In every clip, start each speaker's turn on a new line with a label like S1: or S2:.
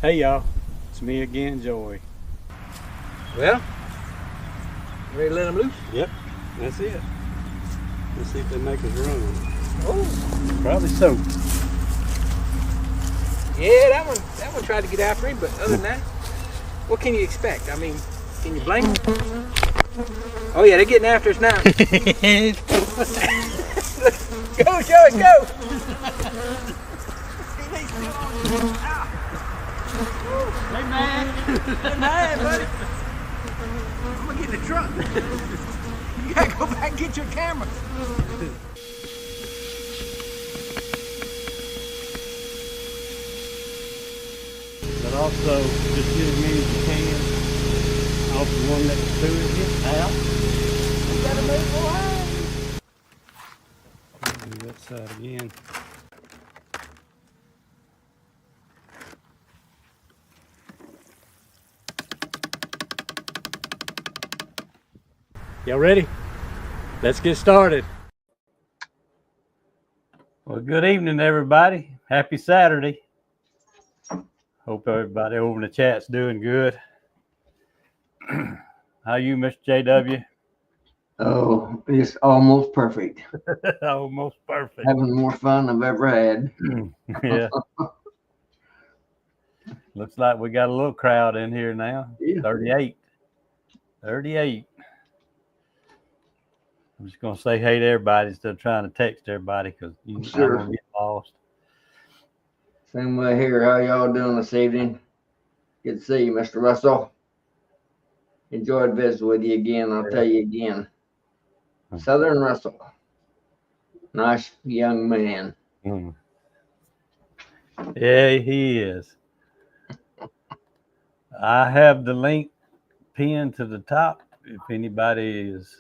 S1: Hey y'all, it's me again, Joey.
S2: Well, ready to let them loose?
S1: Yep, that's it. Let's see if they make us run.
S2: Oh,
S1: Probably so.
S2: yeah, that one tried to get after him, but other than that, what can you expect? I mean, can you blame them? Oh yeah, they're getting after us now. Go, Joey, go!
S1: Hey man!
S2: Hey, man, buddy. I'm gonna get in the truck. You gotta go back and get your camera.
S1: But also, just get as many as you can off the one next to it. Get out.
S2: You gotta move forward.
S1: Do that side again. Y'all ready? Let's get started. Well, good evening, everybody. Happy Saturday. Hope everybody over in the chat's doing good. How you, Mr. JW?
S3: Oh, it's almost perfect.
S1: Almost perfect.
S3: Having more fun I've ever had.
S1: Yeah. Looks like we got a little crowd in here now.
S3: Yeah.
S1: 38. I'm just going to say hey to everybody instead of trying to text everybody because
S3: Sure.
S1: I'm going to get lost.
S3: Same way here. How y'all doing this evening? Good to see you, Mr. Russell. Enjoyed visiting with you again. I'll tell you again. Southern Russell. Nice young man.
S1: Mm. Yeah, he is. I have the link pinned to the top if anybody is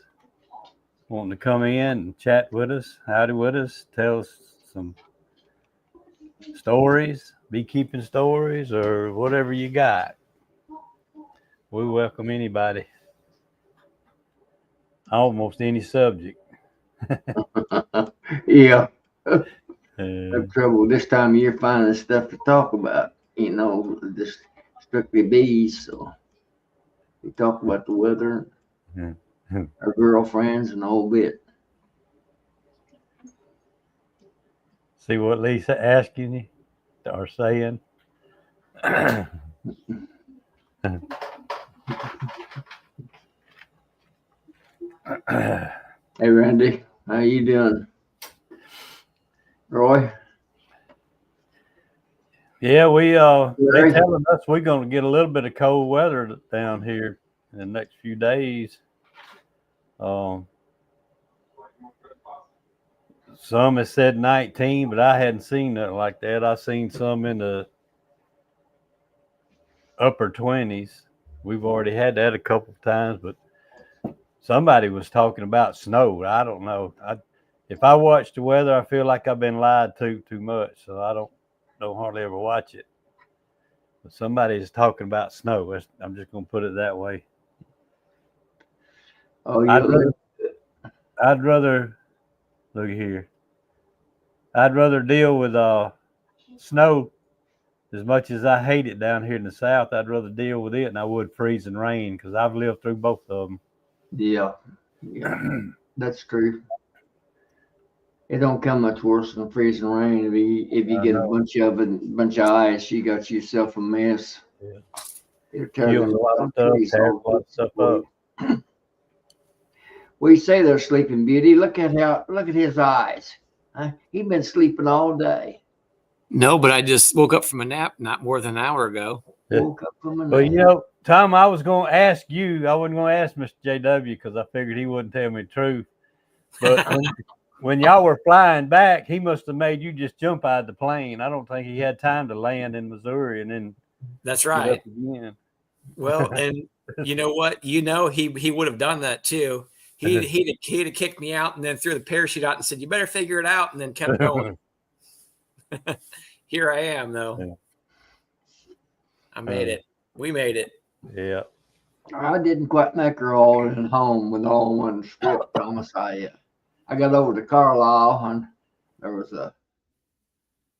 S1: wanting to come in and chat with us, howdy with us, tell us some stories, beekeeping stories, or whatever you got. We welcome anybody. Almost any subject.
S3: Yeah. Have trouble this time of year finding stuff to talk about. You know, just strictly bees. So we talk about the weather, our girlfriends, and the whole bit.
S1: See what Lisa asking you or saying.
S3: Hey, Randy, how you doing? Roy?
S1: Yeah, they
S3: Larry?
S1: telling us we're going to get a little bit of cold weather down here in the next few days. Some has said 19, but I hadn't seen nothing like that. I seen some in the upper 20s. We've already had that a couple of times, but somebody was talking about snow. I don't know. If I watch the weather, I feel like I've been lied to too much, so I don't hardly ever watch it. But somebody is talking about snow. I'm just going to put it that way.
S3: Oh,
S1: I'd rather look here. I'd rather deal with snow as much as I hate it down here in the South. I'd rather deal with it than I would freezing rain because I've lived through both of them.
S3: Yeah, that's true. It don't come much worse than freezing rain. If you get a bunch of ice, you got yourself a mess.
S1: Yeah.
S3: It'll tear
S1: a lot of stuff up.
S3: We say they're sleeping beauty. Look at his eyes. He's been sleeping all day.
S2: No, but I just woke up from a nap not more than an hour ago.
S3: Woke up from a nap.
S1: Well, you know, Tom, I was going to ask you. I wasn't going to ask Mr. JW because I figured he wouldn't tell me the truth. But when y'all were flying back, he must have made you just jump out of the plane. I don't think he had time to land in Missouri and then.
S2: That's right.
S1: Up again.
S2: Well, and you know what? You know, he would have done that too. He'd have kicked me out and then threw the parachute out and said, "You better figure it out," and then kept going. Here I am, though. Yeah. I made it. We made it.
S1: Yeah.
S3: I didn't quite make her all in home with all one script, Thomas. I got over to Carlisle and there was a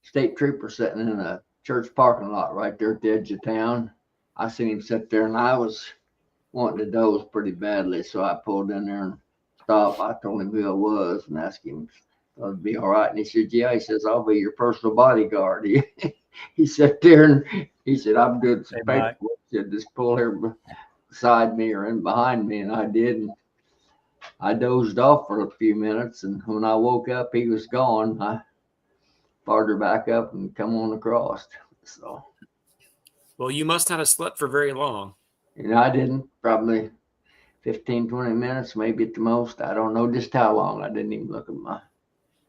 S3: state trooper sitting in a church parking lot right there at the edge of town. I seen him sit there, and I was wanting to doze pretty badly, so I pulled in there and stopped. I told him who I was and asked him if it'd be all right. And he said, "Yeah." He says, "I'll be your personal bodyguard." He sat there and he said, "I'm doing some paperwork. He said, just pull here beside me or in behind me," and I did. And I dozed off for a few minutes, and when I woke up, he was gone. I fired her back up and come on across. So,
S2: well, you must not have slept for very long.
S3: I didn't. Probably 15, 20 minutes, maybe at the most. I don't know just how long. I didn't even look at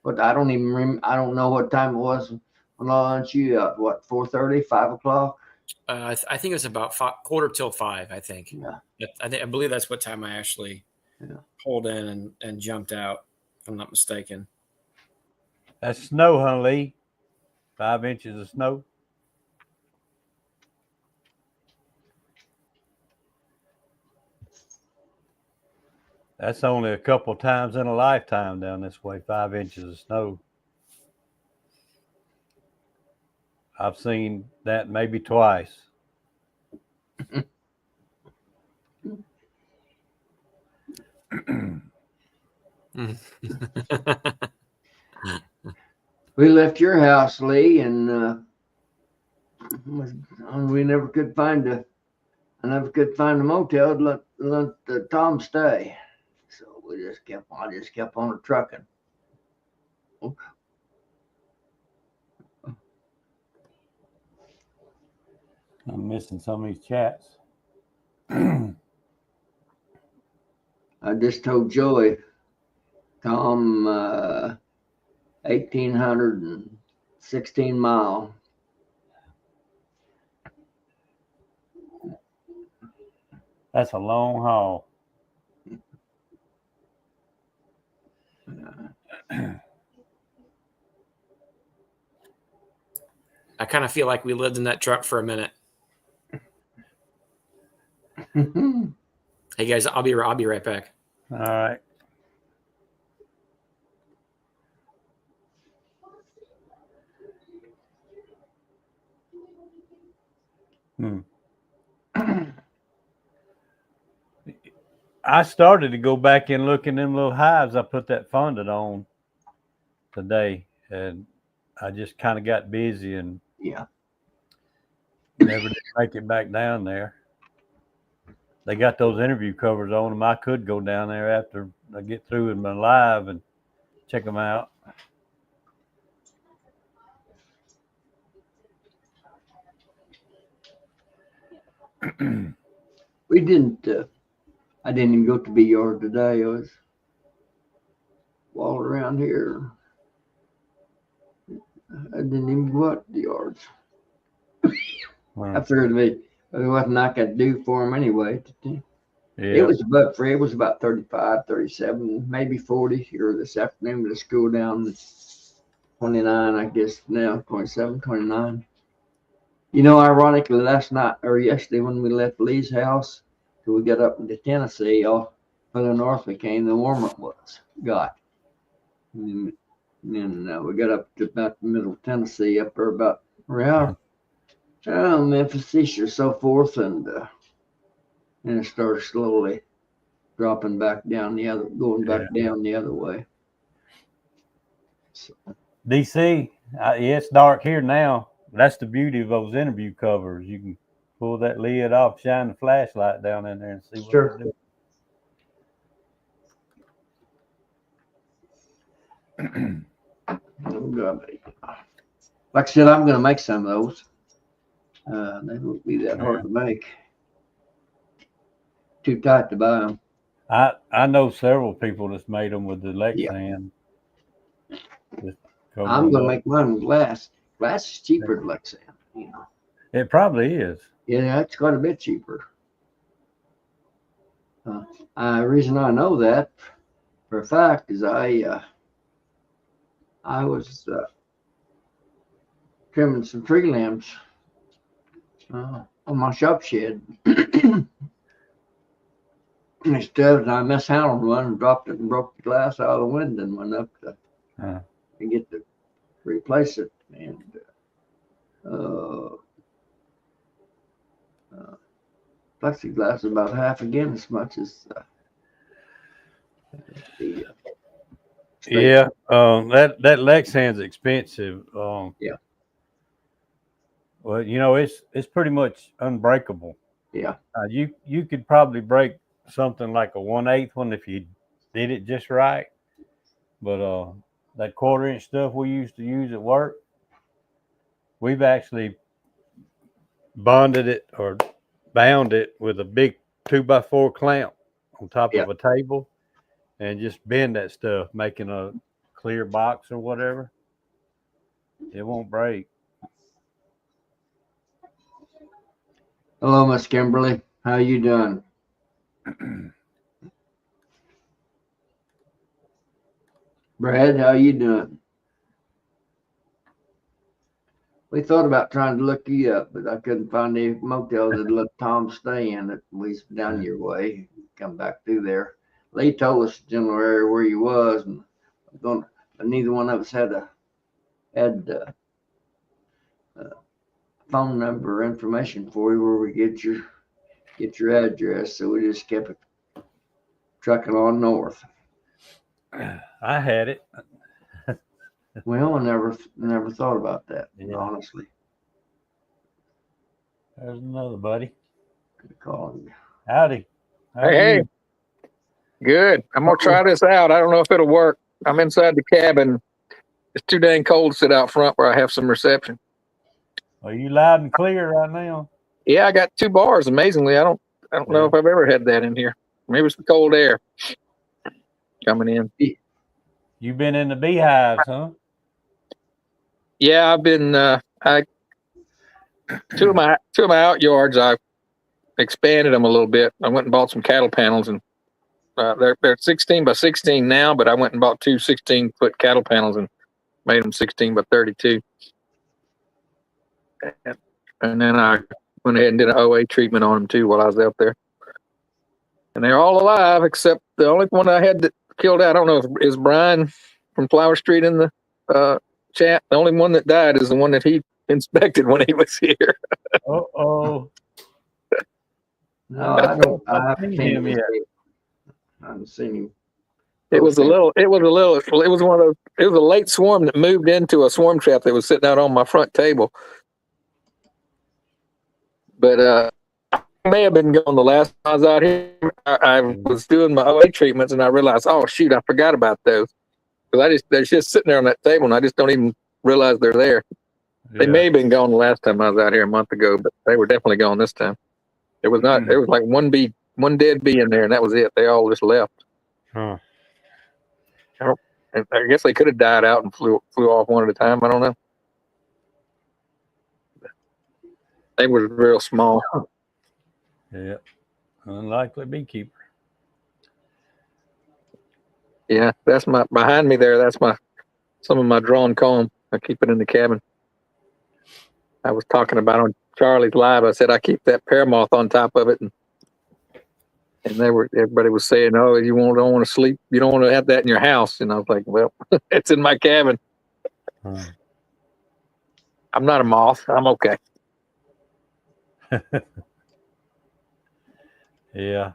S3: but I don't even I don't know what time it was when I launched you out. What, 4:30, 5 o'clock?
S2: I think it was about 4:45. I think.
S3: Yeah.
S2: I believe that's what time I actually pulled in and jumped out, if I'm not mistaken.
S1: That's snow, huh, Lee? 5 inches of snow. That's only a couple times in a lifetime down this way, 5 inches of snow. I've seen that maybe twice.
S3: We left your house, Lee, and we never could find I never could find a motel to let Tom stay. So I just kept on trucking. Okay.
S1: I'm missing some of these chats.
S3: I just told Joey, Tom, 1,816 mile.
S1: That's a long haul.
S2: I kind of feel like we lived in that truck for a minute. Hey guys, I'll be right back.
S1: All right. I started to go back and look in them little hives I put that funded on today, and I just kind of got busy and never did make it back down there. They got those interview covers on them. I could go down there after I get through with my live and check them out.
S3: We didn't. I didn't even go to Bee Yard today. I was walking around here. I didn't even go out to the yards. I figured there wasn't I could do for them anyway. It was about free. It was about 35, 37, maybe 40 here this afternoon with the school down 29, I guess now, 27, 29. Ironically, last night or yesterday when we left Lee's house till we got up into Tennessee, all further north we came, the warmer it got. And then we got up to about the middle of Tennessee, up there about around Memphis or so forth, and it started slowly dropping back down going back down the other way. So.
S1: DC, it's dark here now. That's the beauty of those interview covers. You can pull that lid off, shine the flashlight down in there, and see what they're doing.
S3: Like I said, I'm going to make some of those. They won't be that hard to make. Too tight to buy them.
S1: I know several people that's made them with the Lexan.
S3: I'm going to make mine with glass. Glass is cheaper than Lexan.
S1: It probably is.
S3: Yeah, it's quite a bit cheaper. The reason I know that for a fact is I was trimming some tree limbs on my shop shed. And I mishandled one and dropped it and broke the glass out of the window and went up to get to replace it. And Uh, Plexiglass is about half again as much as the
S1: Yeah, that Lexan's expensive.
S3: Yeah.
S1: Well, you know, it's pretty much unbreakable.
S3: Yeah.
S1: You could probably break something like a 1/8 one if you did it just right. But that 1/4 inch stuff we used to use at work, we've actually bonded it or bound it with a big 2x4 clamp on top
S3: Yeah.
S1: of a table and just bend that stuff, making a clear box or whatever. It won't break.
S3: Hello, Miss Kimberly. How you doing? Brad, how you doing? We thought about trying to look you up, but I couldn't find any motel that let Tom stay in that was down your way. Come back through there. Lee told us the general area where you was, and but neither one of us had phone number or information for you where we get your address. So we just kept it trucking on north.
S1: I had it.
S3: Well, I never thought about that,
S1: Yeah.
S3: honestly.
S1: There's another buddy.
S3: Good calling.
S1: Howdy. How are
S4: Hey,
S1: you?
S4: good. I'm gonna try this out. I don't know if it'll work. I'm inside the cabin. It's too dang cold to sit out front where I have some reception.
S1: Are you loud and clear right now?
S4: Yeah, I got 2 bars. Amazingly, I don't know if I've ever had that in here. Maybe it's the cold air coming in.
S1: You been in the beehives, huh?
S4: Yeah, I've been. I two of my out yards. I expanded them a little bit. I went and bought some cattle panels, and they're 16 by 16 now. But I went and bought 2 16-foot cattle panels and made them 16 by 32. And then I went ahead and did an OA treatment on them too while I was out there. And they're all alive except the only one I had that killed out. I don't know if is Brian from Flower Street in the chat. The only one that died is the one that he inspected when he was here.
S1: Uh-oh.
S3: No, I don't. I haven't
S1: seen
S3: seen
S1: him
S3: him
S1: yet.
S3: yet. I haven't seen him.
S4: It was a one of those. It was a late swarm that moved into a swarm trap that was sitting out on my front table. But I may have been gone the last time I was out here. I was doing my OA treatments and I realized, oh shoot, I forgot about those. Because they're just sitting there on that table and I just don't even realize they're there. They may have been gone the last time I was out here a month ago, but they were definitely gone this time. It was not. There was like one dead bee in there, and that was it. They all just left.
S1: Huh.
S4: And I guess they could have died out and flew off one at a time. I don't know. They were real small.
S1: Yeah. Unlikely beekeeper.
S4: Yeah, that's behind me there. That's some of my drawn comb. I keep it in the cabin. I was talking about on Charlie's live. I said I keep that pear moth on top of it, and everybody was saying, "Oh, don't want to sleep. You don't want to have that in your house." And I was like, "Well, it's in my cabin. I'm not a moth. I'm okay."
S1: Yeah.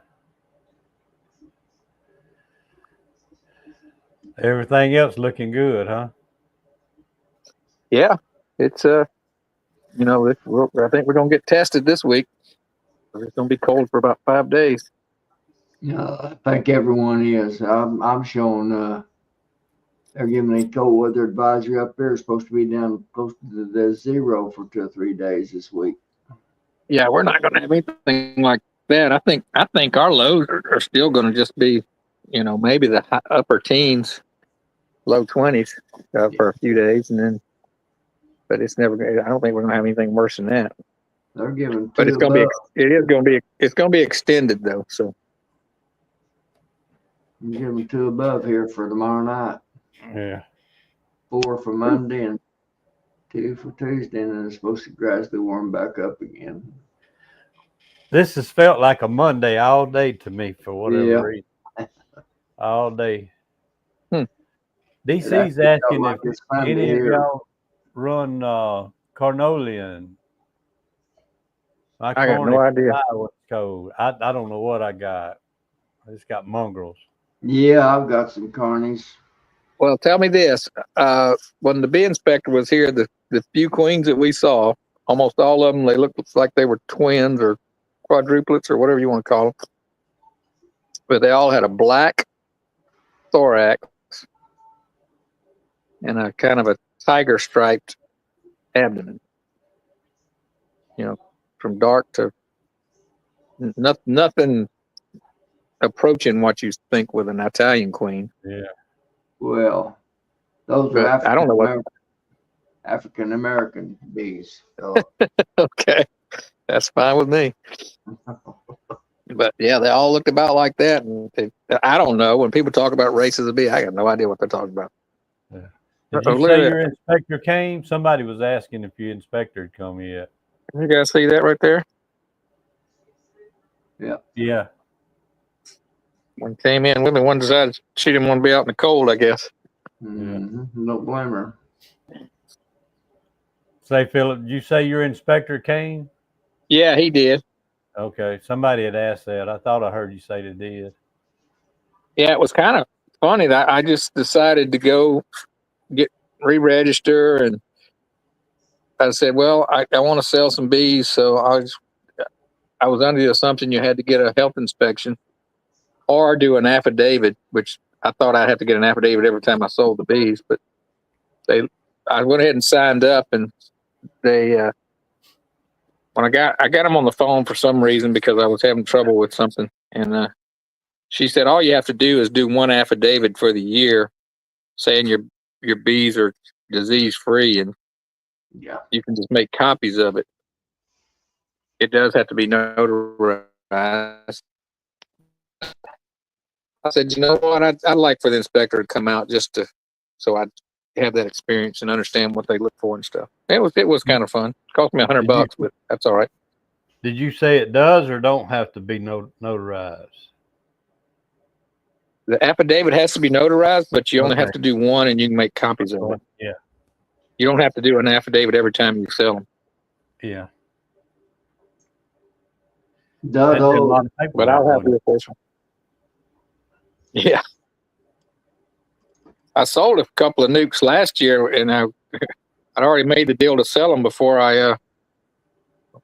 S1: Everything else looking good, huh?
S4: Yeah, it's I think we're gonna get tested this week. It's gonna be cold for about 5 days.
S3: I think everyone is. I'm showing. They're giving a cold weather advisory up there. It's supposed to be down close to the 0 for 2 or 3 days this week.
S4: Yeah, we're not gonna have anything like that. I think our lows are still gonna just be, maybe the upper teens, low 20s for a few days, and then. But it's never. I don't think we're gonna have anything worse than that.
S3: They're giving.
S4: But it's gonna be extended though. So.
S3: I'm giving 2 above here for tomorrow night.
S1: Yeah.
S3: 4 for Monday and 2 for Tuesday, and then it's supposed to gradually warm back up again.
S1: This has felt like a Monday all day to me for whatever reason. All day. DC's asking if any of y'all run Carnelian. My
S4: I got no
S1: corny
S4: idea.
S1: what's called. I don't know what I got. I just got mongrels.
S3: Yeah, I've got some carnies.
S4: Well, tell me this. When the bee inspector was here, the few queens that we saw, almost all of them, they looked like they were twins or quadruplets or whatever you want to call them. But they all had a black thorax and a kind of a tiger striped abdomen. You know, from dark to nothing approaching what you think with an Italian queen.
S1: Yeah.
S3: Well, those are
S4: But I don't know what.
S3: African American bees. So.
S4: Okay, that's fine with me. But yeah, they all looked about like that. And I don't know. When people talk about races of bee, I got no idea what they're talking about.
S1: Yeah. Did you
S4: Look
S1: say
S4: at that.
S1: your inspector came? Somebody was asking if your inspector had come yet.
S4: You guys see that right there?
S3: Yeah.
S1: Yeah.
S4: One came in with me. One decided she didn't want to be out in the cold, I guess.
S3: Mm-hmm. No blame her.
S1: Say, Philip, did you say your inspector came?
S4: Yeah, he did.
S1: Okay. Somebody had asked that. I thought I heard you say they did.
S4: Yeah, it was kind of funny that I just decided to go get re-register, and I said, well, I want to sell some bees, so I was under the assumption you had to get a health inspection or do an affidavit, which I thought I'd have to get an affidavit every time I sold the bees, but I went ahead and signed up, and they when I got them on the phone for some reason because I was having trouble with something, and she said all you have to do is do one affidavit for the year saying your bees are disease free, and
S3: Yeah.
S4: you can just make copies of it. It does have to be notarized. I said, you know what? I'd like for the inspector to come out just so I'd have that experience and understand what they look for and stuff. It was kind of fun. It cost me $100, but that's all right.
S1: Did you say it does or don't have to be notarized?
S4: The affidavit has to be notarized, but you only
S1: Okay.
S4: have to do one, and you can make copies of it.
S1: Yeah.
S4: You don't have to do an affidavit every time you sell them.
S1: Yeah.
S3: Doug,
S1: That'd be a lot of
S4: But
S1: paperwork,
S4: I'll have
S1: wouldn't
S4: the official. Yeah. I sold a couple of nukes last year, and I'd already made the deal to sell them before I'm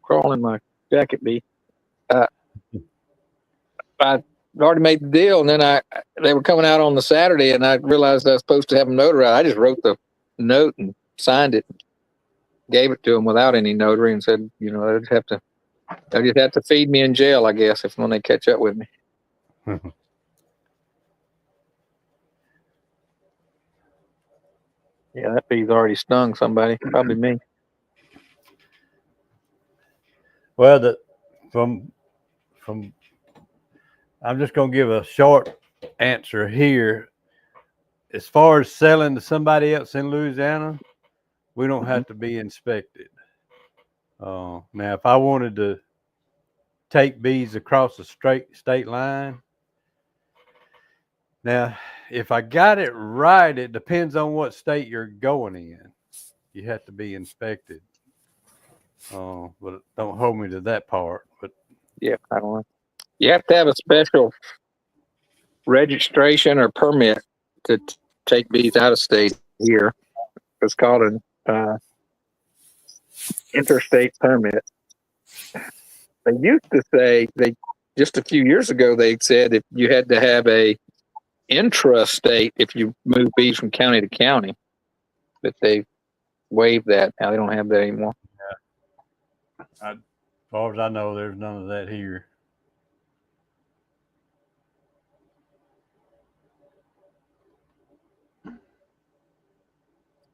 S4: crawling my jacket bee. I already made the deal, and then they were coming out on the Saturday, and I realized I was supposed to have them notarized. I just wrote the note and signed it, gave it to them without any notary, and said, you know, they'll just have to feed me in jail, I guess, when they catch up with me. Yeah, that bee's already stung somebody, probably me.
S1: Well, from I'm just going to give a short answer here. As far as selling to somebody else in Louisiana, we don't have to be inspected. Now, if I wanted to take bees across the state line, now, if I got it right, it depends on what state you're going in. You have to be inspected. But don't hold me to that part. But
S4: yeah, I don't know. You have to have a special registration or permit to take bees out of state here. It's called an interstate permit. They used to say just a few years ago they said if you had to have a intrastate if you move bees from county to county, but they waived that. Now they don't have that anymore.
S1: As far as I know, there's none of that here.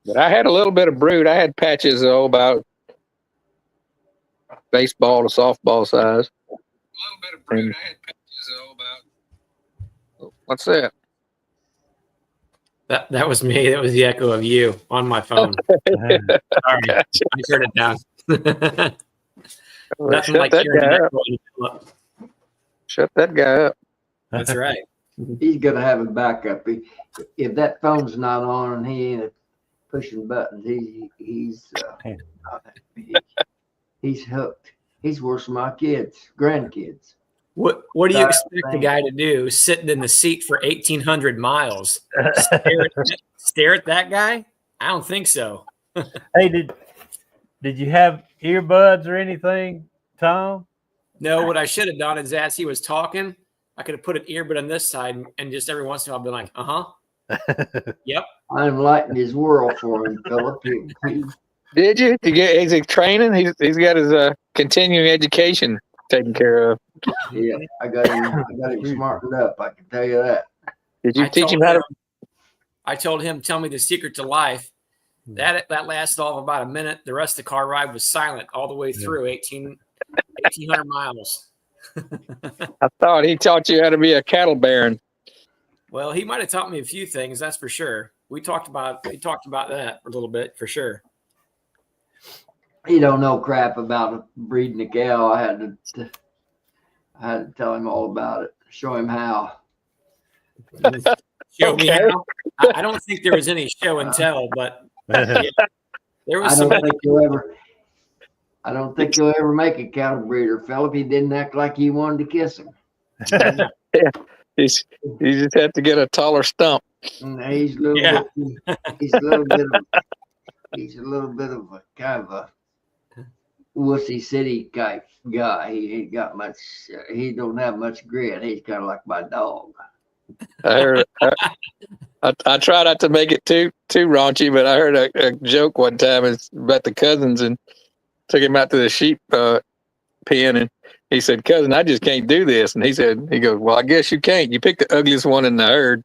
S4: But I had a little bit of brood. I had patches about baseball to softball size. A little bit of brood. I had patches about. What's that?
S2: That was me. That was the echo of you on my phone. Sorry, I turned it down. Nothing like hearing an echo.
S4: Shut that guy up.
S2: That's right.
S3: He's gonna have a backup. If that phone's not on and he ain't pushing buttons. He's hooked. He's worse than my kids, grandkids.
S2: What do you expect the guy to do sitting in the seat for 1,800 miles? Stare at that guy? I don't think so.
S1: Hey, did you have earbuds or anything, Tom?
S2: No, what I should have done is as he was talking, I could have put an earbud on this side and just every once in a while be like, yep.
S3: I enlightened his world for him, Philip.
S4: Did you? Is he training? He's got his continuing education taken care of.
S3: Yeah, I got him smartened up. I can tell you that.
S4: Did you teach him how to?
S2: I told him, tell me the secret to life. That lasted all of about a minute. The rest of the car ride was silent all the way through 1,800 miles.
S4: I thought he taught you how to be a cattle baron.
S2: Well, he might have taught me a few things, that's for sure. We talked about that a little bit for sure.
S3: He don't know crap about breeding a cow. I had to tell him all about it. Show him how.
S2: Show me how. I don't think there was any show and tell, but yeah, there was.
S3: I don't think you'll ever make a cattle breeder, Philip. He didn't act like he wanted to kiss him.
S4: Yeah, you just have to get a taller stump.
S3: He's a little bit of a kind of a wussy city type guy. He don't have much grit. He's kind of like my dog.
S4: I heard. I try not to make it too raunchy, but I heard a joke one time. It's about the cousins and took him out to the sheep pen, and he said, "Cousin, I just can't do this." And he goes, "Well, I guess you can't. You picked the ugliest one in the herd."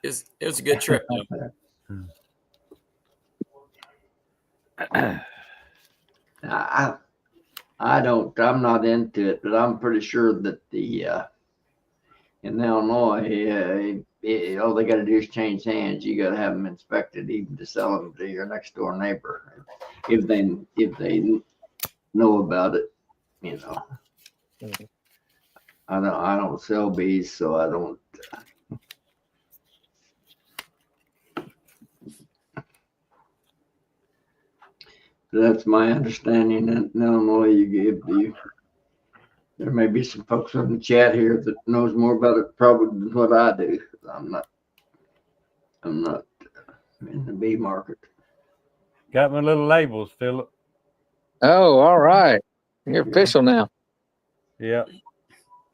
S2: It was a good trip, though.
S3: I'm not into it, but I'm pretty sure that in Illinois, all they got to do is change hands. You got to have them inspected, even to sell them to your next door neighbor, if they know about it. You know, I don't sell bees, so I don't. That's my understanding. In Illinois, there may be some folks on the chat here that knows more about it probably than what I do. I'm not in the bee market.
S1: Got my little labels, Philip.
S4: Oh, all right. You're official now.
S1: Yeah.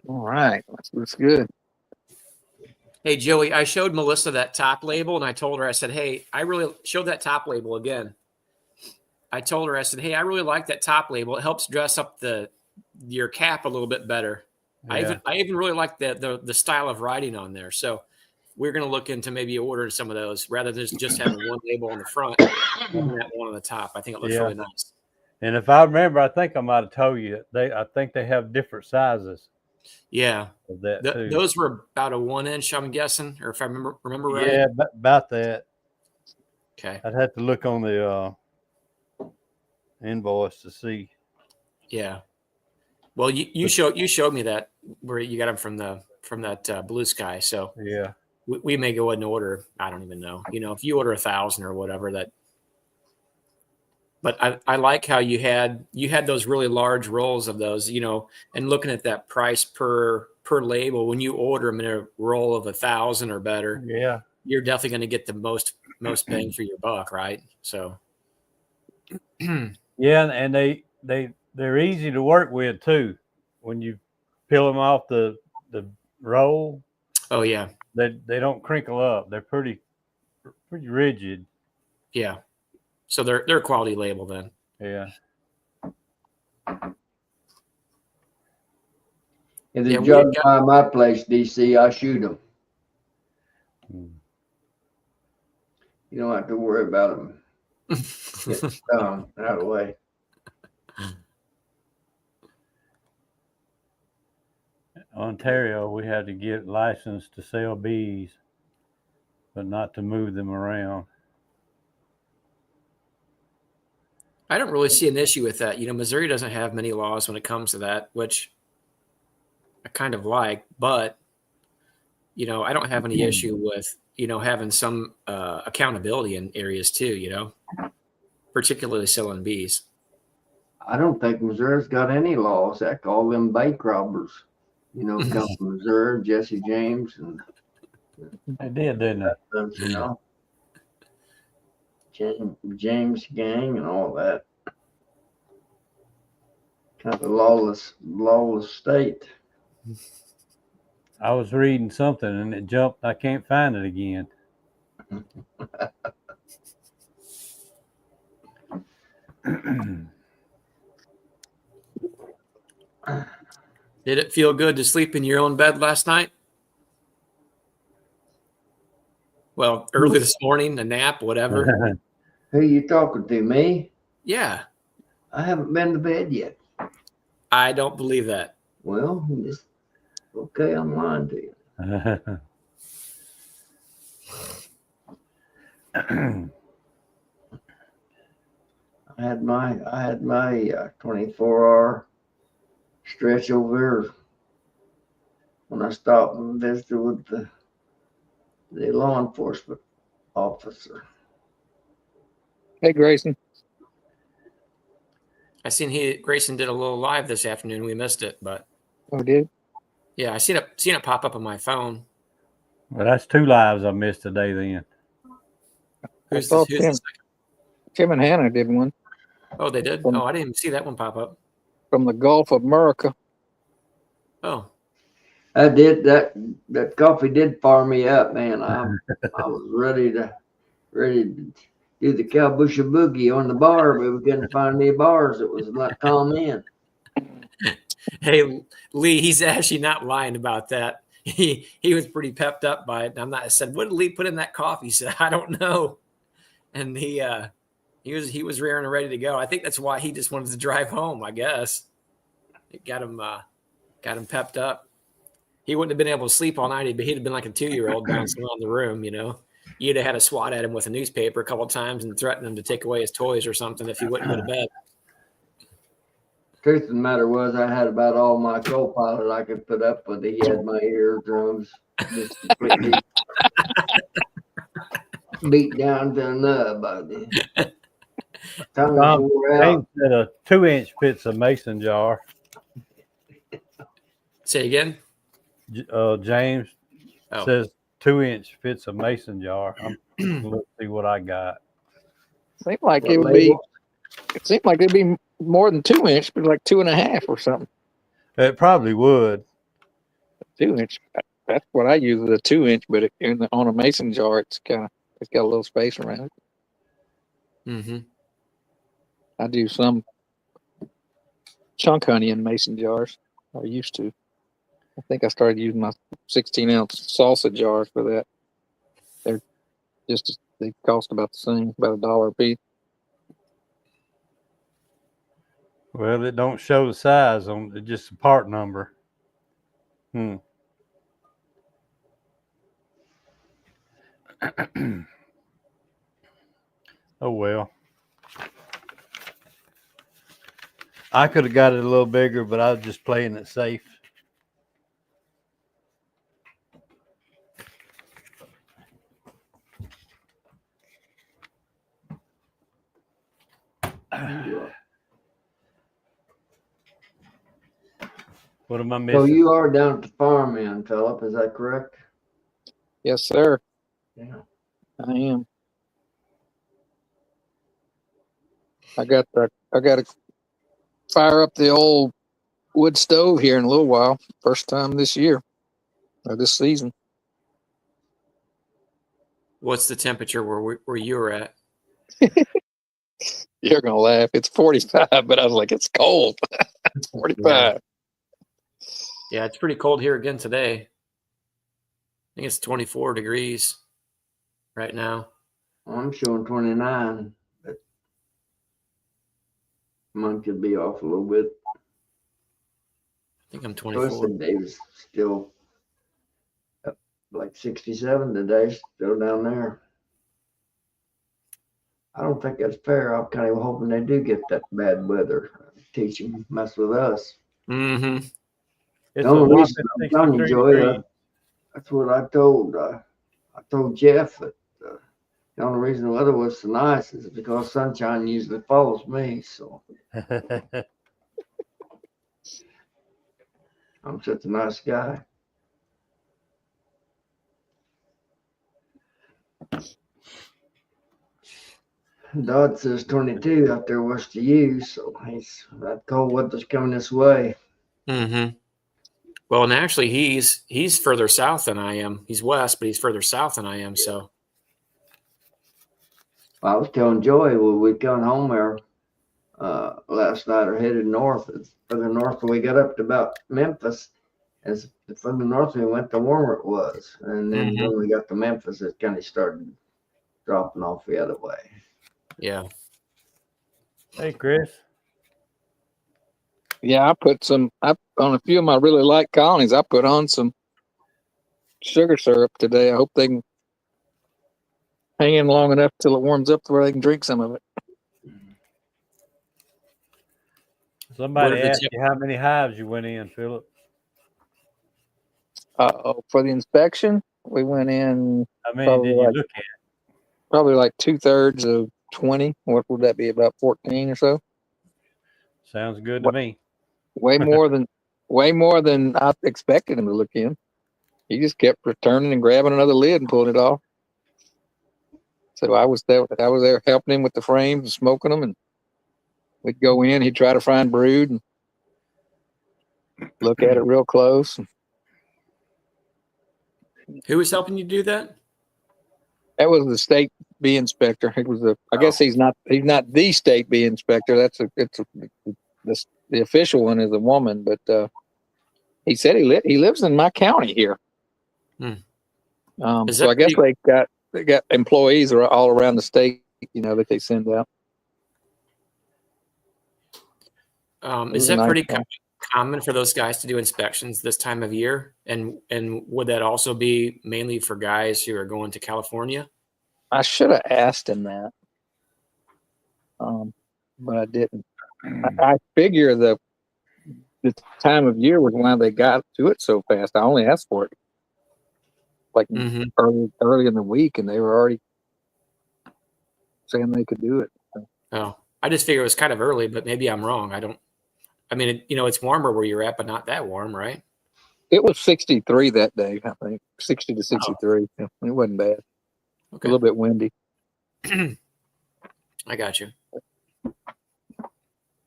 S4: All right. That's good.
S2: Hey, Joey, I showed Melissa that top label, and I told her, I said, hey, I really showed that top label again. I told her, I said, hey, I really like that top label. It helps dress up your cap a little bit better. Yeah. I even really like the style of writing on there. So we're going to look into maybe ordering some of those rather than just having one label on the front and that one on the top. I think it looks really nice.
S1: And if I remember, I think I might have told you I think they have different sizes.
S2: Yeah,
S1: of that too.
S2: Those were about a 1 inch, I'm guessing, or if I remember right.
S1: Yeah, about that.
S2: Okay,
S1: I'd have to look on the invoice to see.
S2: Yeah, well, you showed me that where you got them from that Blue Sky. So
S1: yeah,
S2: we may go ahead and order. I don't even know. If you order 1,000 or whatever that. But I like how you had those really large rolls of those, and looking at that price per label, when you order them in a roll of 1,000 or better,
S1: yeah,
S2: you're definitely going to get the most bang for your buck, right? So,
S1: yeah, and they're easy to work with too. When you peel them off the roll,
S2: oh yeah,
S1: they don't crinkle up. They're pretty rigid.
S2: Yeah. So they're a quality label then.
S1: Yeah.
S3: If they jump by my place, DC, I shoot them. You don't have to worry about them. Get out of the way.
S1: Ontario, we had to get licensed to sell bees, but not to move them around.
S2: I don't really see an issue with that. Missouri doesn't have many laws when it comes to that, which I kind of like, but I don't have any issue with, having some accountability in areas too, particularly selling bees.
S3: I don't think Missouri's got any laws. That call them bank robbers. Come from Missouri, Jesse James, and
S1: They did, didn't they?
S3: those, James gang and all that. Kind of a lawless state.
S1: I was reading something and it jumped. I can't find it again.
S2: Did it feel good to sleep in your own bed last night? Well, early this morning, a nap, whatever.
S3: Who you talking to, me?
S2: Yeah.
S3: I haven't been to bed yet.
S2: I don't believe that.
S3: Well, okay, I'm lying to you. I had my 24-hour stretch over here when I stopped and visited with the law enforcement officer.
S4: Hey, Grayson.
S2: I seen Grayson did a little live this afternoon. We missed it, but
S4: Oh, did?
S2: yeah, I seen it pop up on my phone.
S1: Well, that's 2 lives I missed today then.
S2: Who's
S4: Tim.
S2: this?
S4: Tim and Hannah did one.
S2: Oh, they did? Oh, I didn't even see that one pop up.
S4: From the Gulf of America.
S2: Oh.
S3: I did that coffee did fire me up, man. I was ready to do the cowbusha boogie on the bar, but we couldn't find any bars that was like calm in.
S2: Hey, Lee, he's actually not lying about that. He was pretty pepped up by it. I said, what did Lee put in that coffee? He said, I don't know. And he was rearing and ready to go. I think that's why he just wanted to drive home, I guess. It got him pepped up. He wouldn't have been able to sleep all night, but he'd have been like a 2-year-old bouncing around the room, You'd have had a swat at him with a newspaper a couple of times and threatened him to take away his toys or something if he wouldn't go to bed.
S3: Truth of the matter was, I had about all my co-pilot I could put up with. He had my eardrums just completely beat down to a nub.
S1: Tom James said a 2-inch fits a mason jar.
S2: Say again?
S1: James says 2-inch fits a mason jar. Let's see what I got.
S4: Seemed like it would be. It seemed like it'd be more than 2-inch, but like 2.5 or something.
S1: It probably would.
S4: 2-inch. That's what I use as a 2-inch, but on a mason jar, it's got a little space around it.
S2: Mm-hmm.
S4: I do some chunk honey in mason jars. I used to. I think I started using my 16-ounce salsa jars for that. They cost about the same, about $1 a piece.
S1: Well, it don't show the size on it, just the part number. Oh well. I could have got it a little bigger, but I was just playing it safe. What am I missing?
S3: So you are down at the farm, man, Philip? Is that correct?
S4: Yes, sir.
S3: Yeah.
S4: I am. I got to fire up the old wood stove here in a little while. First time this year or this season.
S2: What's the temperature where you were at?
S4: You're gonna laugh. It's 45, but I was like, it's cold. It's 45.
S2: Yeah, it's pretty cold here again today. I think it's 24 degrees right now.
S3: I'm showing 29, but mine could be off a little bit.
S2: I think I'm 24.
S3: So Dave's still up like 67 today, still down there. I don't think that's fair. I'm kind of hoping they do get that bad weather. Teach them, mess with us.
S2: Mm-hmm.
S1: It's
S3: The
S1: a
S3: only
S1: whopping
S3: reason I'm telling you,
S1: 63
S3: Joey,
S1: degrees.
S3: that's what I told Jeff that the only reason the weather was so nice is because sunshine usually follows me. So I'm such a nice guy. Dodd says 22 out there west of you, so that cold weather's coming this way.
S2: Mm-hmm. Well, and actually, he's further south than I am. He's west, but he's further south than I am. So,
S3: I was telling Joey when we come home there last night or headed north, further north, we got up to about Memphis. As the further north we went, the warmer it was. And then
S2: Mhm.
S3: when we got to Memphis, it kind of started dropping off the other way.
S2: yeah.
S1: Hey, Chris.
S4: Yeah, on a few of my really light colonies. I put on some sugar syrup today. I hope they can hang in long enough till it warms up to where they can drink some of it.
S1: Somebody
S2: What are the
S1: asked you how many hives you went in, Philip.
S4: For the inspection, we went in
S1: How many did you look at?
S4: probably like 2/3 of 20. What would that be? About 14 or so.
S1: Sounds good to me.
S4: Way more than I expected him to look in. He just kept returning and grabbing another lid and pulling it off. So I was there helping him with the frames and smoking them, and we'd go in. He'd try to find brood and look at it real close.
S2: Who was helping you do that?
S4: That was the state bee inspector. It was I guess he's not the state bee inspector. The official one is a woman, but he said he lives in my county here. So I guess they got employees all around the state, that they send out.
S2: Is that pretty common for those guys to do inspections this time of year? And would that also be mainly for guys who are going to California?
S4: I should have asked him that, but I didn't. I figure the time of year was why they got to it so fast. I only asked for it like early in the week, and they were already saying they could do it.
S2: Oh, I just figure it was kind of early, but maybe I'm wrong. It's warmer where you're at, but not that warm, right?
S4: It was 63 that day, I think. 60 to 63. Yeah, it wasn't bad.
S2: Okay.
S4: A little bit windy.
S2: I got you.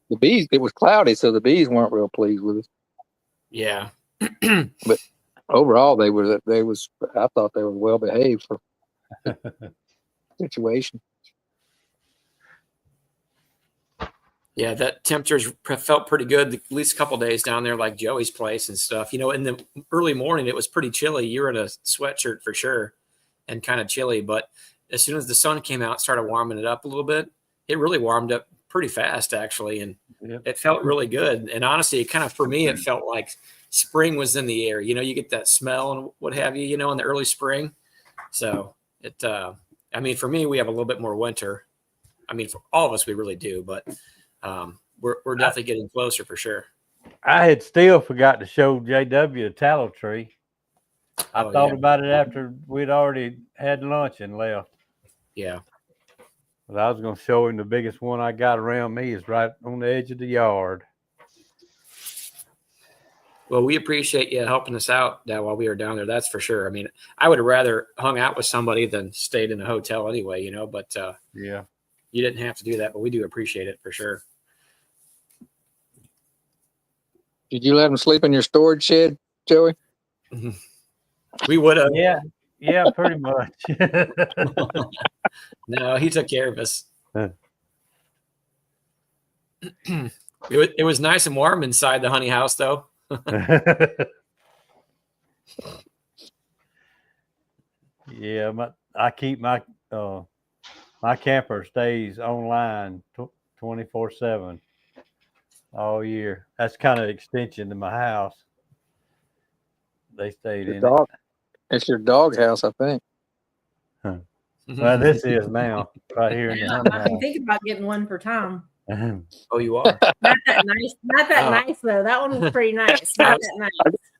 S4: The bees, it was cloudy, so the bees weren't real pleased with us.
S2: Yeah.
S4: But overall, I thought they were well behaved for the situation.
S2: Yeah, that temperatures felt pretty good at least a couple of days down there, like Joey's place and stuff. In the early morning, it was pretty chilly. You were in a sweatshirt for sure and kind of chilly. But as soon as the sun came out, started warming it up a little bit. It really warmed up pretty fast, actually. And it felt really good. And honestly, for me, it felt like spring was in the air. You get that smell and what have you, in the early spring. So for me, we have a little bit more winter. For all of us, we really do. But we're definitely getting closer for sure.
S1: I had still forgot to show JW the tallow tree. I thought about it after we'd already had lunch and left.
S2: Yeah.
S1: But I was going to show him the biggest one I got around me is right on the edge of the yard.
S2: Well, we appreciate you helping us out while we were down there. That's for sure. I would have rather hung out with somebody than stayed in a hotel anyway, but
S1: yeah,
S2: you didn't have to do that, but we do appreciate it for sure.
S4: Did you let them sleep in your storage shed, Joey?
S2: We would have.
S1: Yeah, pretty much.
S2: No, he took care of us. It was nice and warm inside the honey house, though.
S1: Yeah, I keep my camper stays online 24/7 all year. That's kind of extension to my house. They stayed in it.
S4: It's your dog house, I think.
S1: Huh. Well, this is now right here in the
S5: Yeah,
S1: honey
S5: I'm thinking about getting one for Tom.
S1: house.
S2: Oh, you are.
S5: Not that nice. Not that
S2: Oh.
S5: nice though. That one was pretty nice. Not that nice.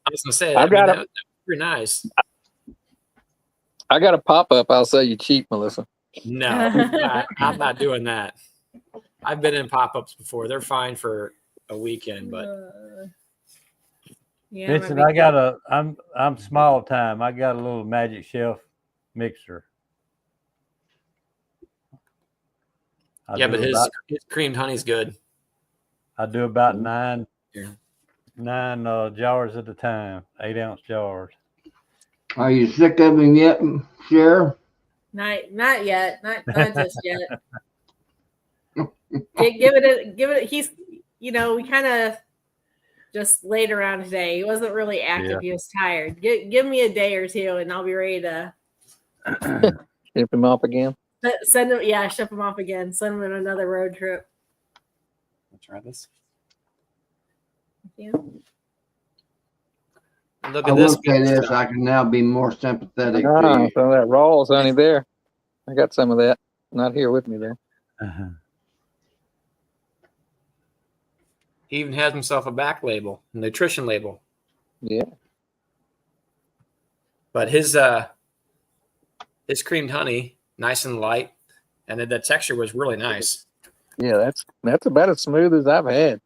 S2: I was gonna say
S4: I've got
S2: that was pretty nice.
S4: I got a pop up. I'll sell you cheap, Melissa.
S2: No, I'm not doing that. I've been in pop-ups before. They're fine for a weekend, but
S5: yeah,
S1: Vincent,
S5: my
S1: I'm small time. I got a little magic shelf mixer.
S2: yeah, but his creamed honey's good.
S1: I do about nine
S2: Yeah.
S1: jars at a time, 8-ounce jars.
S3: Are you sick of him yet, Sheriff?
S5: not yet. Not just yet. Give it. He's, we kind of just laid around today. He wasn't really active.
S1: Yeah.
S5: He was tired. Give me a day or two, and I'll be ready to
S4: Ship him off again.
S5: send him. Yeah, ship him off again. Send him on another road trip.
S2: Let's try this.
S5: Yeah.
S2: Look
S3: I
S2: at
S3: will
S2: this.
S3: say this, I can now be more sympathetic to
S4: Ah,
S3: you.
S4: some of that raw honey there. I got some of that. Not here with me though.
S2: He even has himself a back label, a nutrition label.
S4: Yeah.
S2: But his creamed honey, nice and light, and then the texture was really nice.
S4: Yeah, that's about as smooth as I've had.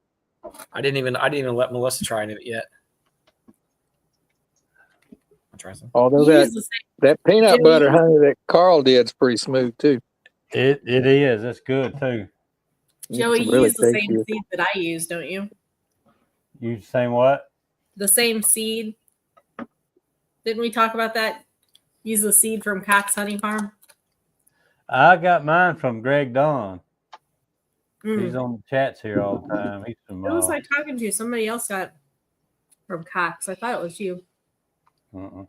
S2: I didn't even let Melissa try it yet. I'll try some.
S4: Although
S5: You use the
S4: that peanut
S5: Jimmy-
S4: butter honey that Carl did's pretty smooth too.
S1: It is. It's good too.
S5: Joey,
S4: It's
S5: you
S4: really
S5: use the
S4: tasty.
S5: same seed that I use, don't you?
S1: You saying what?
S5: The same seed. Didn't we talk about that? Use the seed from Cox Honey Farm.
S1: I got mine from Greg Don.
S5: Mm.
S1: He's on the chats here all the time. He's from.
S5: Who was I talking to? Somebody else got from Cox. I thought it was you.
S1: The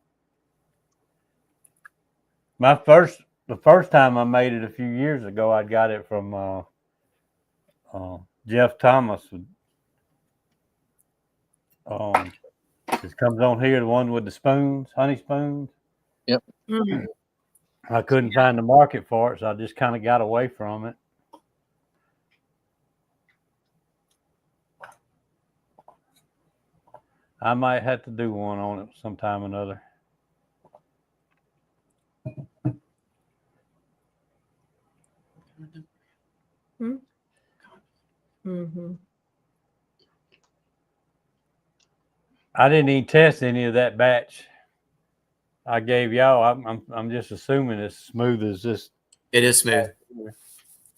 S1: first time I made it a few years ago, I got it from Jeff Thomas. This comes on here, the one with the spoons, honey spoons.
S4: Yep.
S5: Mm.
S1: I couldn't find the market for it, so I just kind of got away from it. I might have to do one on it sometime or another.
S5: Mm-hmm.
S1: I didn't even test any of that batch I gave y'all. I'm just assuming it's smooth as this.
S2: It is smooth.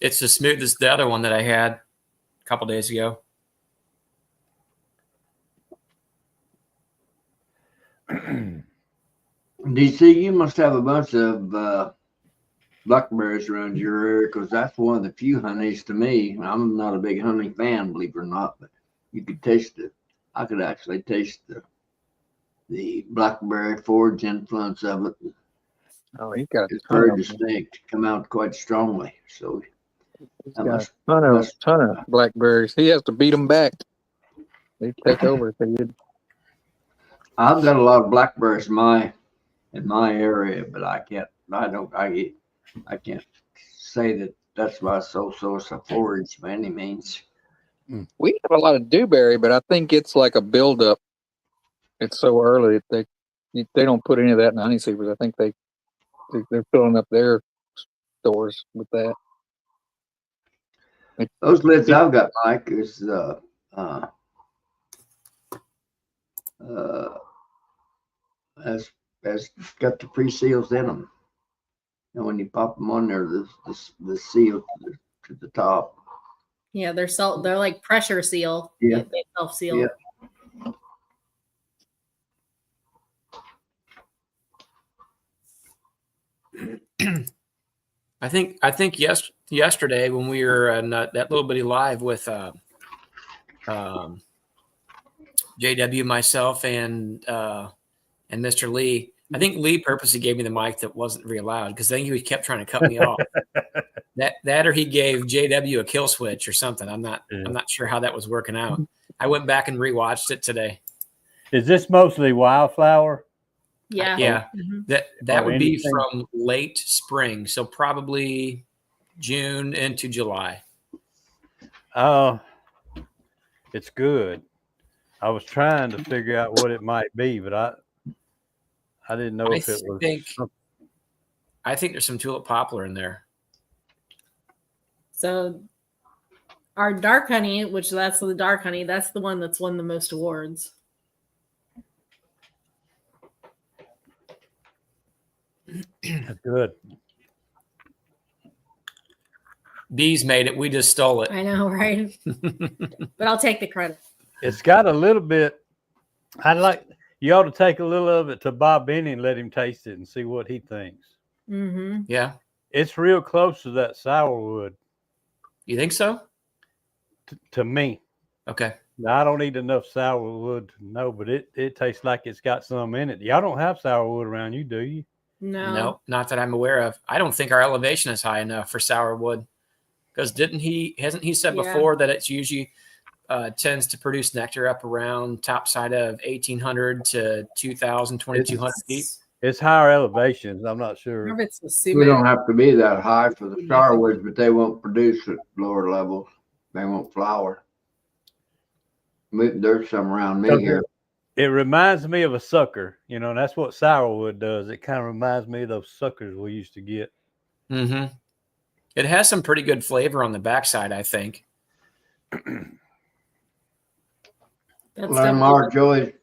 S2: It's as smooth as the other one that I had a couple days ago.
S3: DC, you must have a bunch of blackberries around your area, because that's one of the few honeys to me. I'm not a big honey fan, believe it or not, but you could taste it. I could actually taste the blackberry forage influence of it.
S4: Oh, he's got a
S3: It's
S4: ton
S3: very
S4: of them.
S3: distinct, come out quite strongly. So
S4: He's
S3: that
S4: got
S3: must-
S4: a ton of blackberries. He has to beat them back. They take over if they did.
S3: I've got a lot of blackberries in my area, but I can't say that that's my sole source of forage by any means.
S4: We have a lot of dewberry, but I think it's like a buildup. It's so early that they don't put any of that in honey seekers. I think they're filling up their stores with that.
S3: Those lids I've got, Mike, is has got the pre-seals in them. And when you pop them on there, the seal to the top.
S5: Yeah, they're like pressure seal.
S3: Yeah.
S5: They self-seal.
S3: Yeah.
S2: I think yesterday when we were in that little bitty live with JW, myself, and Mr. Lee. I think Lee purposely gave me the mic that wasn't very loud because I think he kept trying to cut me off. That or he gave JW a kill switch or something. I'm not sure how that was working out. I went back and rewatched it today.
S1: Is this mostly wildflower?
S5: Yeah.
S2: Yeah.
S5: Mhm.
S2: That
S1: Or
S2: would be
S1: anything.
S2: from late spring, so probably June into July.
S1: Oh, it's good. I was trying to figure out what it might be, but I didn't know
S2: I
S1: if it was.
S2: I think there's some tulip poplar in there.
S5: So our dark honey, which that's the dark honey, that's the one that's won the most awards.
S1: That's good.
S2: Bees made it. We just stole it.
S5: I know, right? But I'll take the credit.
S1: It's got a little bit. You ought to take a little of it to Bob Benny and let him taste it and see what he thinks.
S5: Mm-hmm.
S2: Yeah.
S1: It's real close to that sourwood
S2: You think so?
S1: to me.
S2: Okay.
S1: Now, I don't eat enough sourwood to know, but it tastes like it's got some in it. Y'all don't have sourwood around you, do you?
S2: No, not that I'm aware of. I don't think our elevation is high enough for sourwood. Because hasn't he said before that it's usually tends to produce nectar up around top side of 1,800 to 2,000, 2,200 feet?
S1: It's higher elevations. I'm not sure.
S5: Remember, it's the
S3: We
S5: sumac.
S3: don't have to be that high for the starwoods, but they won't produce at lower levels. They won't flower. There's some around me here.
S1: It reminds me of a sucker. You know, that's what sourwood does. It kind of reminds me of those suckers we used to get.
S2: Mm-hmm. It has some pretty good flavor on the backside, I think.
S3: Lamar Joy's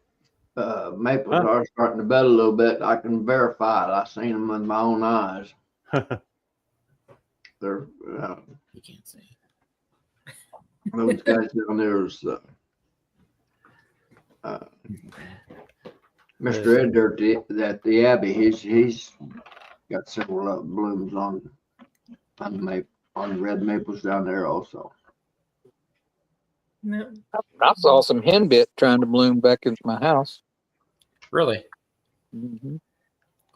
S3: maples are starting to bud a little bit. I can verify it. I've seen them with my own eyes. They're
S2: You can't say.
S3: those guys down there is Mr. Ed Dirt at the Abbey. He's got several blooms on the red maples down there also.
S5: No.
S4: I saw some henbit trying to bloom back into my house.
S2: Really?
S4: Mm-hmm.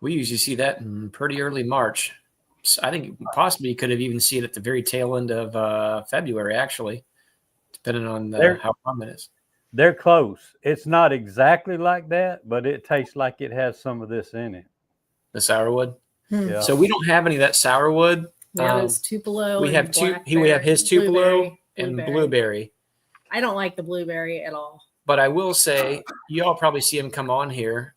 S2: We usually see that in pretty early March. So I think possibly you could have even seen it at the very tail end of February, actually, depending on how common it is.
S1: They're close. It's not exactly like that, but it tastes like it has some of this in it.
S2: The sourwood.
S1: Yeah.
S2: So we don't have any of that sourwood.
S5: Yeah, there's Tupelo.
S2: We have we have his Tupelo and blueberry.
S5: I don't like the blueberry at all.
S2: But I will say, you all probably see him come on here.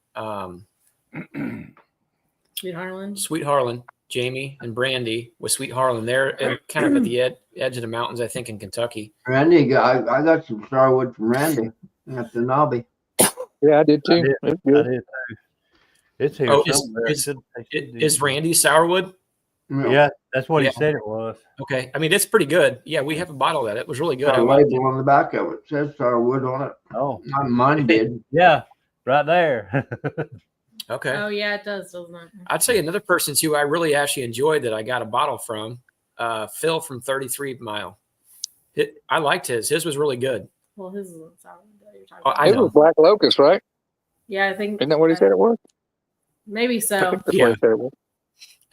S5: Sweet Harlan.
S2: Sweet Harlan, Jamie and Brandy with Sweet Harlan. They're kind of at the edge of the mountains, I think, in Kentucky.
S3: Randy, I got some starwood from Randy at the Nobby.
S4: Yeah, I did too.
S1: I did too. It's here somewhere.
S2: Is Randy sourwood?
S1: Yeah, that's what he said it was.
S2: Okay. I mean, it's pretty good. Yeah, we have a bottle of that. It was really good.
S3: Got a label on the back of it. It says starwood on it.
S1: Oh.
S3: Mine did.
S1: Yeah, right there.
S2: Okay.
S5: Oh, yeah, it does, doesn't it?
S2: I'd say another person who I really actually enjoyed that I got a bottle from, Phil from 33 Mile. I liked his. His was really good.
S5: Well, his isn't sour. You're talking
S2: Oh,
S5: about.
S2: I
S4: It
S2: know.
S4: was black locust, right?
S5: Yeah, I think.
S4: Isn't that what he said it was?
S5: Maybe
S4: I
S5: so.
S4: think that's what he said it was.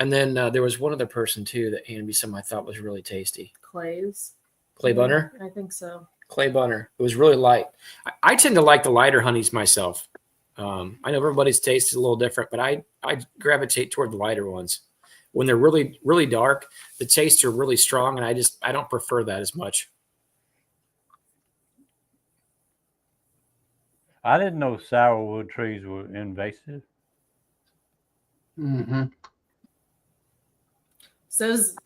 S2: And then there was one other person too that handed me some I thought was really tasty.
S5: Clays.
S2: Clay Bunner.
S5: I think so.
S2: Clay Bunner. It was really light. I tend to like the lighter honeys myself. I know everybody's taste is a little different, but I gravitate toward the lighter ones. When they're really, really dark, the tastes are really strong, and I don't prefer that as much.
S1: I didn't know sourwood trees were invasive.
S3: Mm-hmm.
S5: So this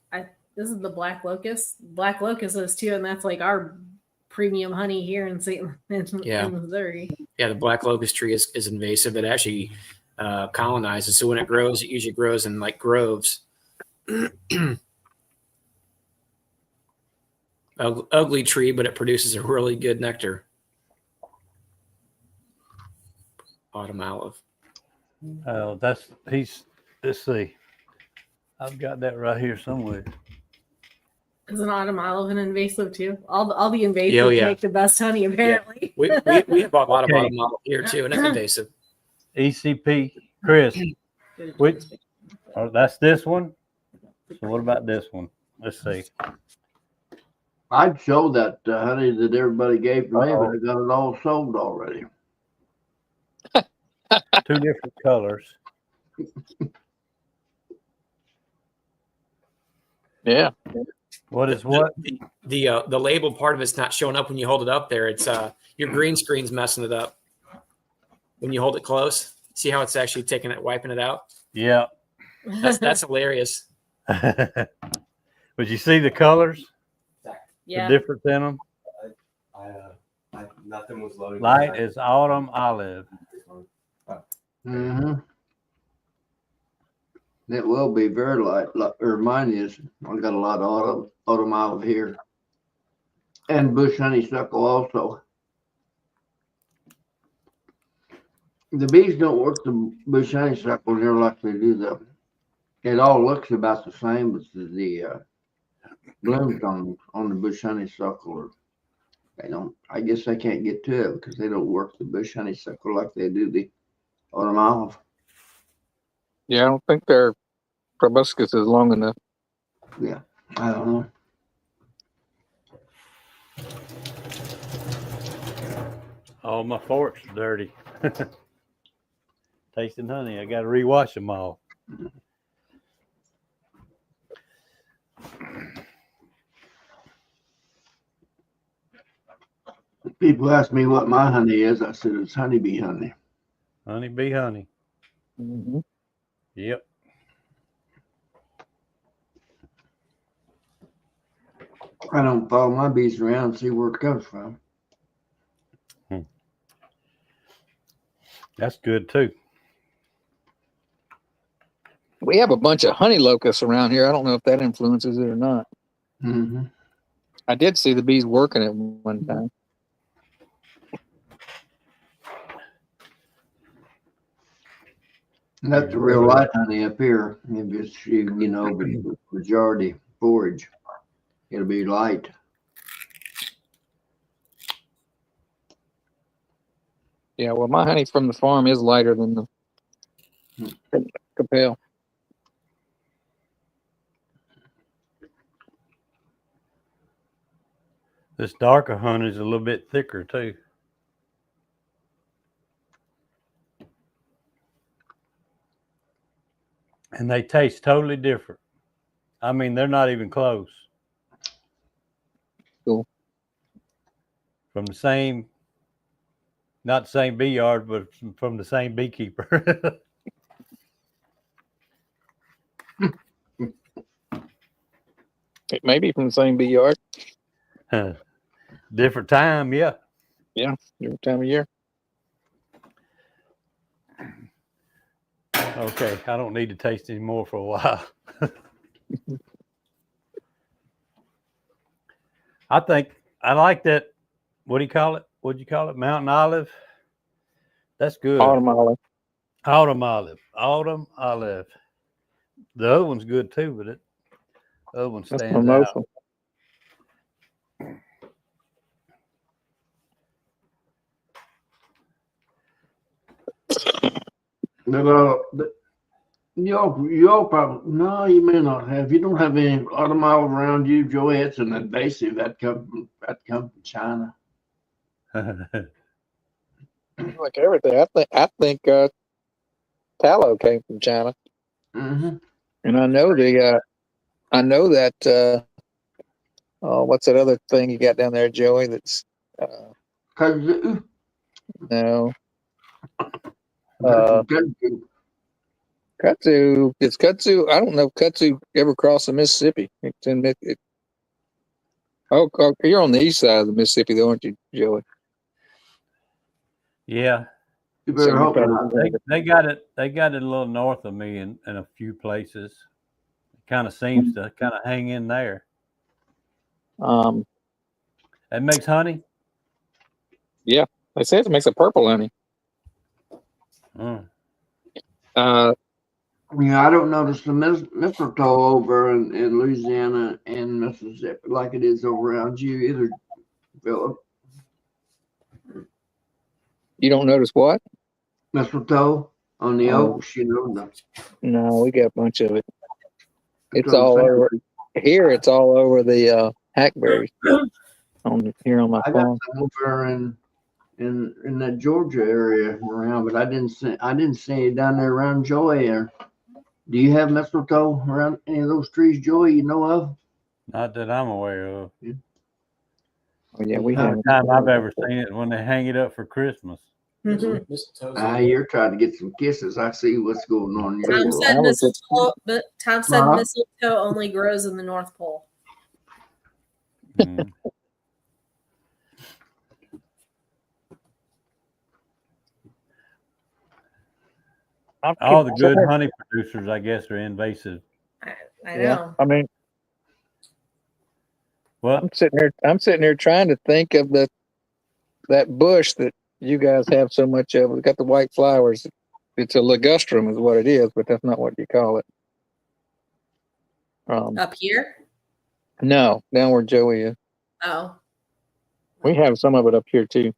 S5: is the black locust. Black locust is too, and that's like our premium honey here in Missouri.
S2: Yeah, the black locust tree is invasive. It actually colonizes. So when it grows, it usually grows in like groves. Ugly tree, but it produces a really good nectar. Autumn olive.
S1: Oh, let's see. I've got that right here somewhere.
S5: Is an autumn olive an invasive too? All the invasive make the best honey apparently.
S2: We have a lot of autumn olive here too, and it's invasive.
S1: ECP, Chris. Oh, that's this one. So what about this one? Let's see.
S3: I'd show that honey that everybody gave to me, but I got it all sold already.
S1: Two different colors.
S4: Yeah.
S1: What is what?
S2: The label part of it's not showing up when you hold it up there. It's your green screen's messing it up when you hold it close. See how it's actually wiping it out?
S1: Yeah.
S2: That's hilarious.
S1: But you see the colors?
S5: Yeah.
S1: The difference in them?
S6: Nothing was loaded.
S1: Light is autumn olive.
S3: Mm-hmm. It will be very light, or mine is. I've got a lot of autumn olive here. And bush honeysuckle also. The bees don't work the bush honeysuckle near like they do the. It all looks about the same, but the blooms on the bush honeysuckle, they don't. I guess they can't get to it because they don't work the bush honeysuckle like they do the autumn olive.
S4: Yeah, I don't think their proboscis is long enough.
S3: Yeah, I don't know.
S1: Oh, my fork's dirty. Tasting honey. I got to rewash them all.
S3: People ask me what my honey is. I said it's honeybee honey.
S1: Honeybee honey.
S4: Mm-hmm.
S1: Yep.
S3: I don't follow my bees around and see where it comes from.
S1: That's good too.
S4: We have a bunch of honey locusts around here. I don't know if that influences it or not.
S3: Mm-hmm.
S4: I did see the bees working it one time.
S3: That's the real light honey up here. If it's, you know, the majority forage, it'll be light.
S4: Yeah, well, my honey from the farm is lighter than the Capel.
S1: This darker honey is a little bit thicker too. And they taste totally different. I mean, they're not even close.
S4: Cool.
S1: From the same, not the same bee yard, but from the same beekeeper.
S4: It may be from the same bee yard.
S1: Different time, yeah.
S4: Yeah, different time of year.
S1: Okay, I don't need to taste any more for a while. I think I like that. What do you call it? What'd you call it? Mountain olive? That's good.
S4: Autumn olive.
S1: Autumn olive. Autumn olive. The other one's good too, but the other one
S4: That's
S1: stands
S4: mimosa.
S1: out.
S3: Y'all probably, no, you may not have. You don't have any autumn olive around you, Joey. It's an invasive that come from China.
S4: Like everything, I think tallow came from China,
S3: Mm-hmm.
S4: and I know that. What's that other thing you got down there, Joey? That's
S3: Kudzu.
S4: no.
S3: Kudzu.
S4: Kudzu. It's kudzu. I don't know if kudzu ever crossed the Mississippi. It's in it. Oh, you're on the east side of the Mississippi, though, aren't you, Joey?
S1: Yeah,
S3: You better hope not.
S1: they got it. They got it a little north of me in a few places. It kind of seems to kind of hang in there. It makes honey.
S4: Yeah, they say it makes a purple honey.
S1: Mm.
S3: Yeah, I don't notice the mistletoe over in Louisiana and Mississippi like it is over around you either, Philip.
S4: You don't notice what?
S3: Mistletoe on the
S4: Oh.
S3: oaks, you know.
S4: No, we got a bunch of it.
S3: That's
S4: It's
S3: what I'm
S4: all
S3: saying.
S4: over here. It's all over the hackberries here on my
S3: I got
S4: farm.
S3: some over in in that Georgia area around, but I didn't see it down there around Joey. Or do you have mistletoe around any of those trees, Joey? You know of?
S1: Not that I'm aware of.
S4: Oh, yeah, we
S1: The
S4: have.
S1: only time I've ever seen it when they hang it up for Christmas.
S5: Mhm.
S3: You're trying to get some kisses. I see what's going on in your
S5: Tom
S3: world.
S5: said
S4: I was just-
S5: mistletoe, but Tom said
S3: Huh?
S5: mistletoe only grows in the North Pole.
S1: Mm. All the good honey producers, I guess, are invasive.
S5: I
S4: Yeah,
S5: know.
S4: I mean,
S1: Well,
S4: I'm sitting here trying to think of that bush that you guys have so much of. It's got the white flowers. It's a ligustrum is what it is, but that's not what you call it.
S5: Up here?
S4: No, down where Joey is.
S5: Oh.
S4: We have some of it up here too.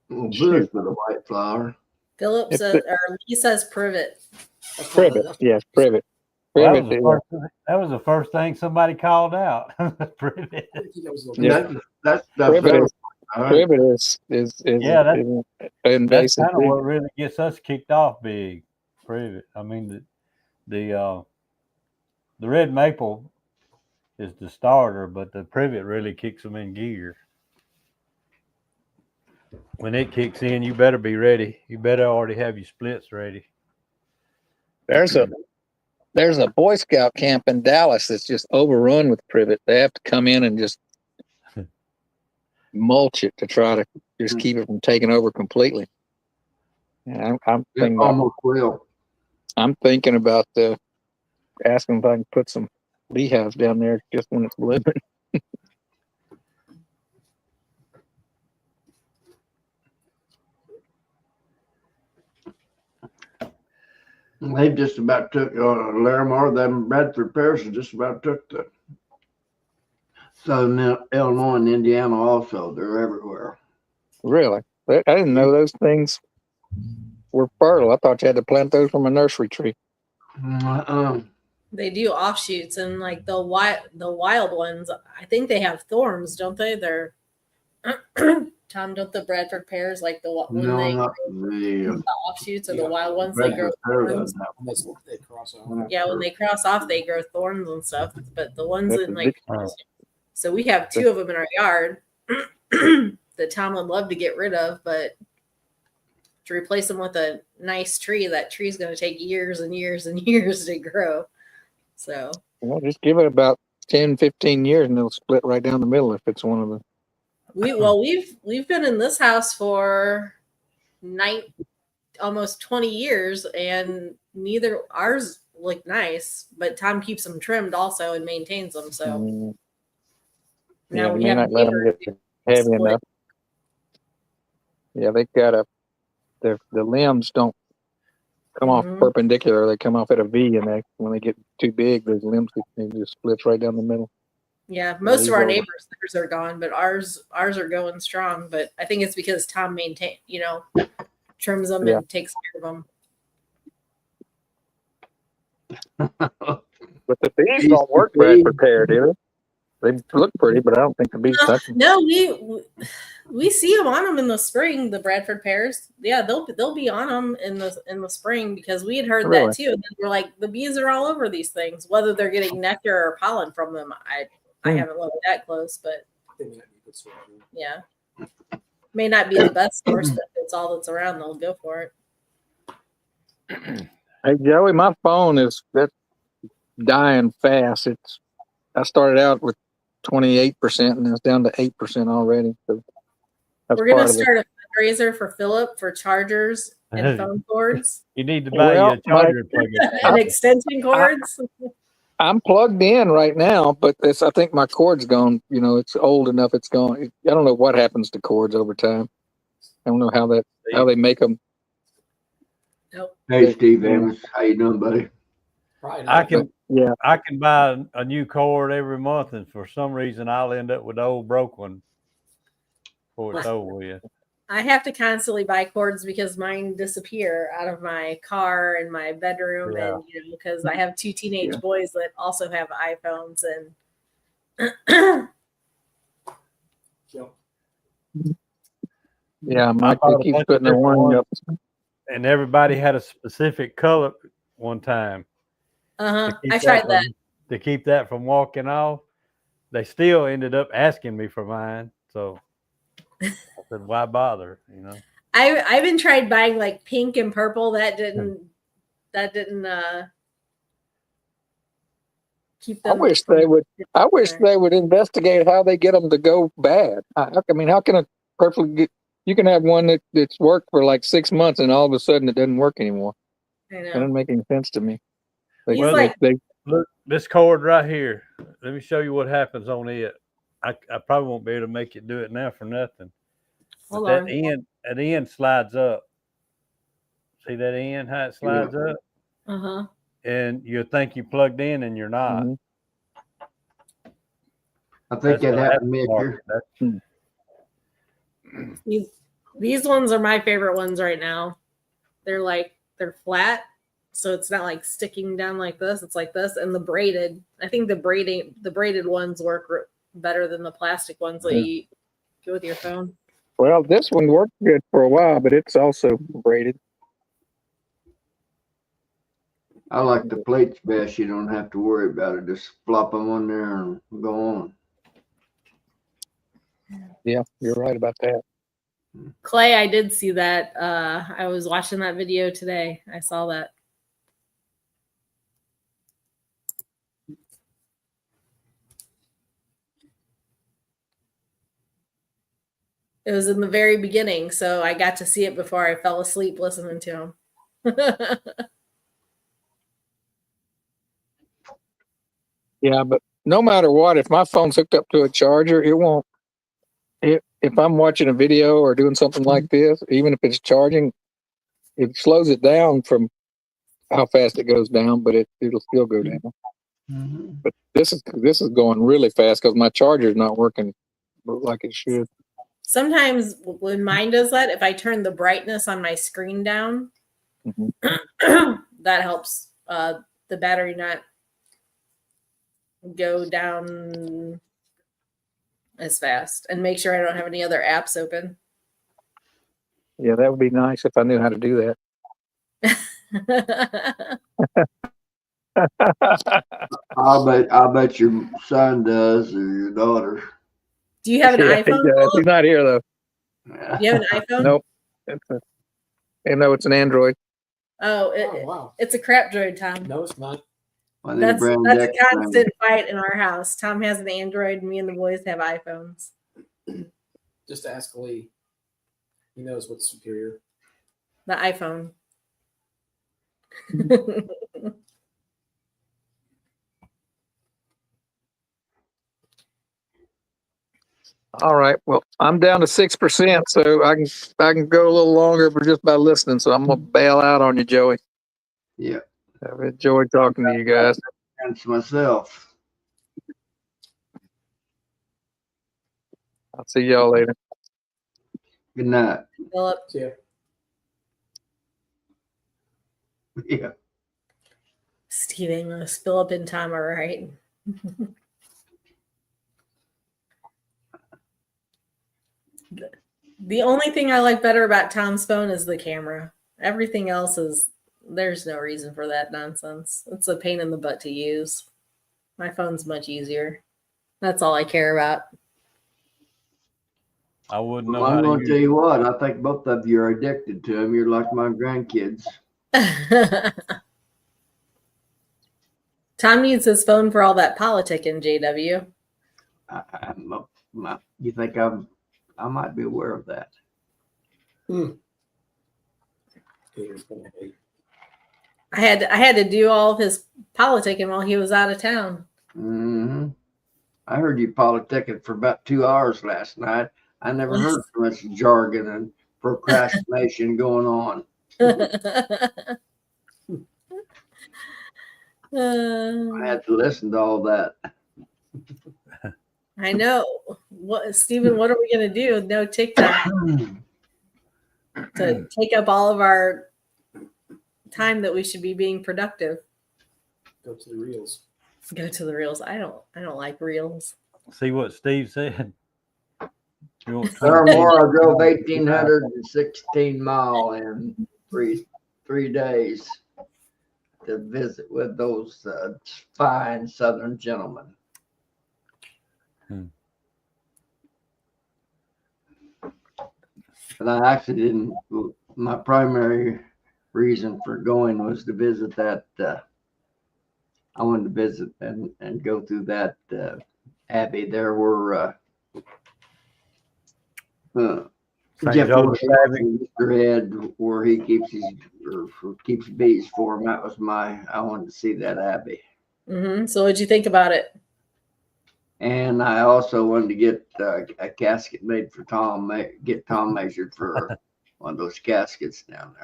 S3: Little bush
S4: Shoot.
S3: with a white flower.
S5: Philip
S4: It's
S5: says, or he says privet.
S4: Privet, yes, privet.
S1: well,
S4: Privet
S1: that was the first thing somebody called out. Privet.
S4: Yeah.
S3: That's
S4: Privet is
S3: all right.
S4: privet is
S1: Yeah, that's
S4: invasive.
S1: kind of what really gets us kicked off big. Privet. I mean, the red maple is the starter, but the privet really kicks them in gear. When it kicks in, you better be ready. You better already have your splits ready.
S4: There's a Boy Scout camp in Dallas that's just overrun with privet. They have to come in and just mulch it to try to just keep it from taking over completely. And I'm
S3: It
S4: thinking about,
S3: almost will.
S4: I'm thinking about asking if I can put some beehives down there just when it's blooming.
S3: They just about took Larimar, them Bradford pears just about took the southern Illinois and Indiana also. They're everywhere.
S4: Really? I didn't know those things were fertile. I thought you had to plant those from a nursery tree.
S5: They do offshoots, and like the wild ones, I think they have thorns, don't they? They're Tom, don't the Bradford pears like when
S3: No,
S5: they
S3: not
S5: the offshoots or the wild ones, they grow
S3: Bradford pear
S5: thorns.
S2: They cross off.
S5: Yeah, when they cross off, they grow thorns and stuff. But the ones
S4: That's
S5: in
S4: a
S5: like,
S1: big-
S5: so we have two of them in our yard that Tom would love to get rid of, but to replace them with a nice tree, that tree is going to take years and years and years to grow. So
S4: Well, just give it about 10, 15 years and it'll split right down the middle if it's one of the.
S5: we've been in this house for almost 20 years, and neither ours look nice, but Tom keeps them trimmed also and maintains them. So
S4: Yeah,
S5: now we
S4: may
S5: have
S4: not let them
S5: neighbors
S4: get heavy
S5: split.
S4: enough. Yeah, they've got the limbs don't come off
S5: Mhm.
S4: perpendicular. They come off at a V, and when they get too big, those limbs they just splits right down the middle.
S5: Yeah, most of our
S4: over.
S5: neighbors, theirs are gone, but ours are going strong. But I think it's because Tom trims them
S4: Yeah.
S5: and takes care of them.
S4: But the bees
S3: Bees
S4: don't work
S3: to
S4: Bradford
S3: feed.
S4: pear, do they? They look pretty, but I don't think the bees touch them.
S5: No, we see them on them in the spring. The Bradford pears, yeah, they'll be on them in the spring, because we had heard
S4: Really?
S5: that too. And then we're like, the bees are all over these things, whether they're getting nectar or pollen from them. I haven't looked that close, but yeah, may not be the best source, but if it's all that's around, they'll go for it.
S4: Hey Joey, my phone that's dying fast. I started out with 28% and it's down to 8% already. So that's
S5: We're gonna
S4: part of it.
S5: start a fundraiser for Philip for chargers and phone cords
S1: You need to buy
S4: Well,
S1: you a charger plug.
S5: and extension cords.
S4: I'm plugged in right now, but I think my cord's gone. It's old enough. It's gone. I don't know what happens to cords over time. I don't know how they make them.
S5: Nope.
S3: Hey, Steve Evans, how you doing, buddy?
S1: I can
S4: Yeah.
S1: I can buy a new cord every month, and for some reason I'll end up with the old broke one before it's over with.
S5: I have to constantly buy cords because mine disappear out of my car and my bedroom,
S1: Yeah.
S5: and because I have two teenage boys that also have iPhones, and
S4: Yeah,
S1: I
S4: Mike
S1: bought a
S4: keeps
S1: bunch of
S4: putting their
S1: different
S4: warning
S1: ones,
S4: up.
S1: and everybody had a specific color one time. To
S5: I
S1: keep
S5: tried that.
S1: to keep that from walking off. They still ended up asking me for mine. So I said, why bother? You know.
S5: I've been tried buying like pink and purple. That didn't keep
S4: I
S5: them.
S4: wish they would investigate how they get them to go bad. I mean, how can a perfectly good, you can have one that's worked for like 6 months and all of a sudden it doesn't work anymore.
S5: I
S4: It
S5: know.
S4: doesn't make any sense to me.
S5: He's like,
S1: Look, this cord right here. Let me show you what happens on it. I probably won't be able to make it do it now for nothing.
S5: hold
S1: But
S5: on.
S1: that end slides up. See that end, how it slides up? And you'll think you plugged in and you're not.
S4: Mhm.
S3: I think that happened to me here.
S5: These ones are my favorite ones right now. They're flat, so it's not like sticking down like this. It's like this, and the braided. I think the braided ones work better than the plastic ones that you go with your phone.
S4: Well, this one worked good for a while, but it's also braided.
S3: I like the plates best. You don't have to worry about it. Just flop them on there and go on.
S4: Yeah, you're right about that.
S5: Clay, I did see that. I was watching that video today. I saw that. It was in the very beginning, so I got to see it before I fell asleep listening to him.
S4: Yeah, but no matter what, if my phone's hooked up to a charger, it won't. If I'm watching a video or doing something like this, even if it's charging, it slows it down from how fast it goes down, but it'll still go down.
S3: Mm-hmm.
S4: But this is going really fast because my charger's not working like it should.
S5: Sometimes when mine does that, if I turn the brightness on my screen down, that helps the battery not go down as fast, and make sure I don't have any other apps open.
S4: Yeah, that would be nice if I knew how to do that.
S3: I'll bet your son does or your daughter.
S5: Do you have an iPhone?
S4: He's not here though.
S3: Yeah.
S5: Do you have an iPhone?
S4: Nope. It's an Android.
S5: Oh, it's a crap droid, Tom.
S2: No, it's not.
S5: That's a constant fight in our house. Tom has an Android, and me and the boys have iPhones.
S2: Just ask Lee. He knows what's superior.
S5: The iPhone.
S4: All right. Well, I'm down to 6%, so I can go a little longer for just by listening. So I'm gonna bail out on you, Joey.
S3: Yeah.
S4: I've enjoyed talking to you guys.
S3: That's myself.
S4: I'll see y'all later.
S3: Good night.
S5: Philip.
S2: Yeah.
S3: Yeah.
S5: Steve Amos, Philip, and Tom are right. The only thing I like better about Tom's phone is the camera. Everything else there's no reason for that nonsense. It's a pain in the butt to use. My phone's much easier. That's all I care about.
S1: I wouldn't know
S3: Well,
S1: how
S3: I'm
S1: to
S3: going
S1: use
S3: to tell you what. I think both of you are addicted to them. You're like my grandkids.
S5: Tom needs his phone for all that politicking, JW.
S3: You think I might be aware of that.
S5: I had to do all of his politicking while he was out of town.
S3: Mm-hmm. I heard you politicking for about 2 hours last night. I never heard so much jargon and procrastination going on. I had to listen to all that.
S5: I know. Stephen, what are we going to do? No TikTok to take up all of our time that we should be being productive.
S2: Go to the reels.
S5: Go to the reels. I don't like reels.
S1: See what Steve said. You want
S3: Or
S1: 20
S3: more. I drove 1,816 miles in three days to visit with those fine Southern gentlemen. But I actually didn't. My primary reason for going was to visit that. I wanted to visit and go through that Abbey. There were
S1: St.
S3: Jeff
S1: Joseph Abbey.
S3: Mr. Ed, where he keeps keeps bees for him. That was I wanted to see that Abbey.
S5: So what'd you think about it?
S3: And I also wanted to get a casket made for Tom. Get Tom measured for one of those caskets down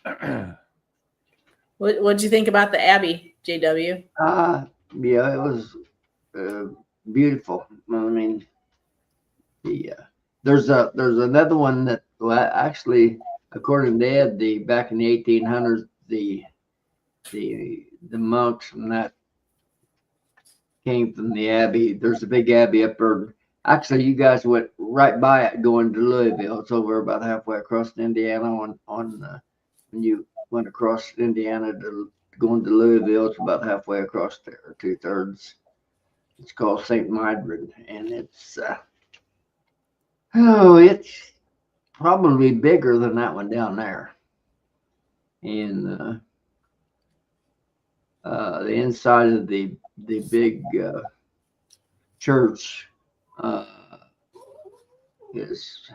S3: there.
S5: What'd you think about the Abbey, JW?
S3: Yeah, it was beautiful. I mean, there's another one that actually, according to Ed, back in the 1800s, the monks from that came from the Abbey. There's a big Abbey up there. Actually, you guys went right by it going to Louisville. It's over about halfway across Indiana when you went across Indiana to going to Louisville. It's about halfway across there, 2/3. It's called St. Mildred, and it's probably bigger than that one down there. And the inside of the big church is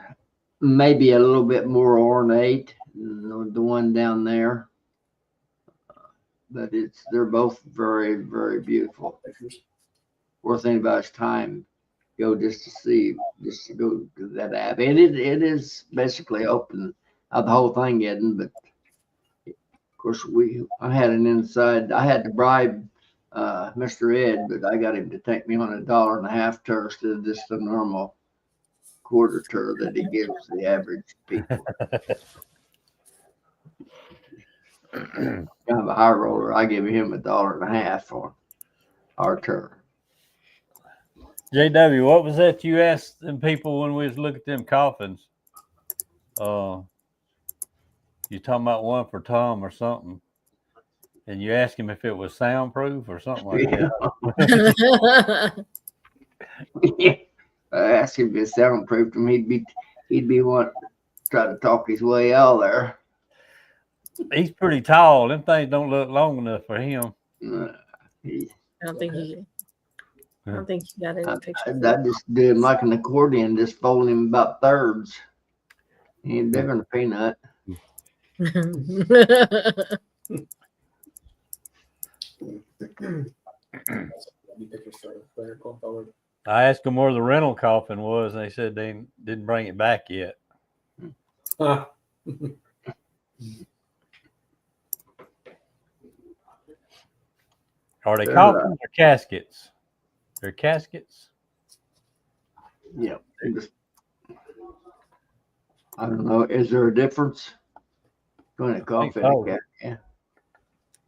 S3: maybe a little bit more ornate than the one down there, but they're both very, very beautiful. Worth anybody's time go just to go to that Abbey. And it is basically open. The whole thing isn't, but of course I had an inside. I had to bribe Mr. Ed, but I got him to take me on a $1.50 tour instead of just the normal quarter tour that he gives the average people. Kind of a high roller. I give him $1.50 for our tour.
S1: JW, what was that you asked them people when we was looking at them coffins? You talking about one for Tom or something? And you asked him if it was soundproof or something like that.
S3: Yeah. I asked him if it's soundproof, and he'd be wanting to try to talk his way out there.
S1: He's pretty tall. Them things don't look long enough for him.
S5: I don't think he got any pictures.
S3: I just do him like an accordion, just fold him about thirds. He ain't bigger than a peanut.
S1: I asked them where the rental coffin was, and they said they didn't bring it back yet. Are they coffins or caskets? They're caskets.
S3: Yeah. I don't know. Is there a difference between a coffin and a casket? Yeah.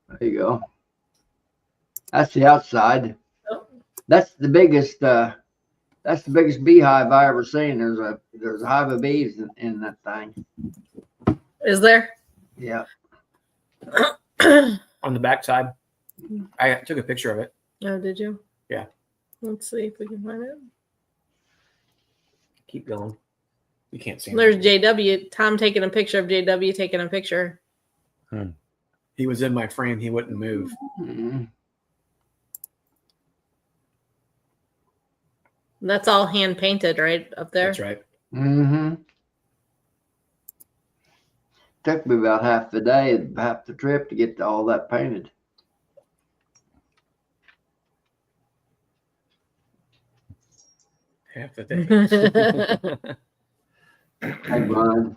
S3: There you go. That's the outside. That's the biggest beehive I ever seen. There's a hive of bees in that thing.
S5: Is there?
S3: Yeah.
S2: On the back side. I took a picture of it.
S5: Oh, did you?
S2: Yeah.
S5: Let's see if we can find it.
S2: Keep going. You can't see him.
S5: There's JW. Tom taking a picture of JW taking a picture.
S2: He was in my frame. He wouldn't move.
S3: Mm-hmm.
S5: That's all hand painted, right up there.
S2: That's right.
S3: Mm-hmm. Took me about half the day, half the trip to get all that painted.
S2: Half the day.
S3: Hey, Brian.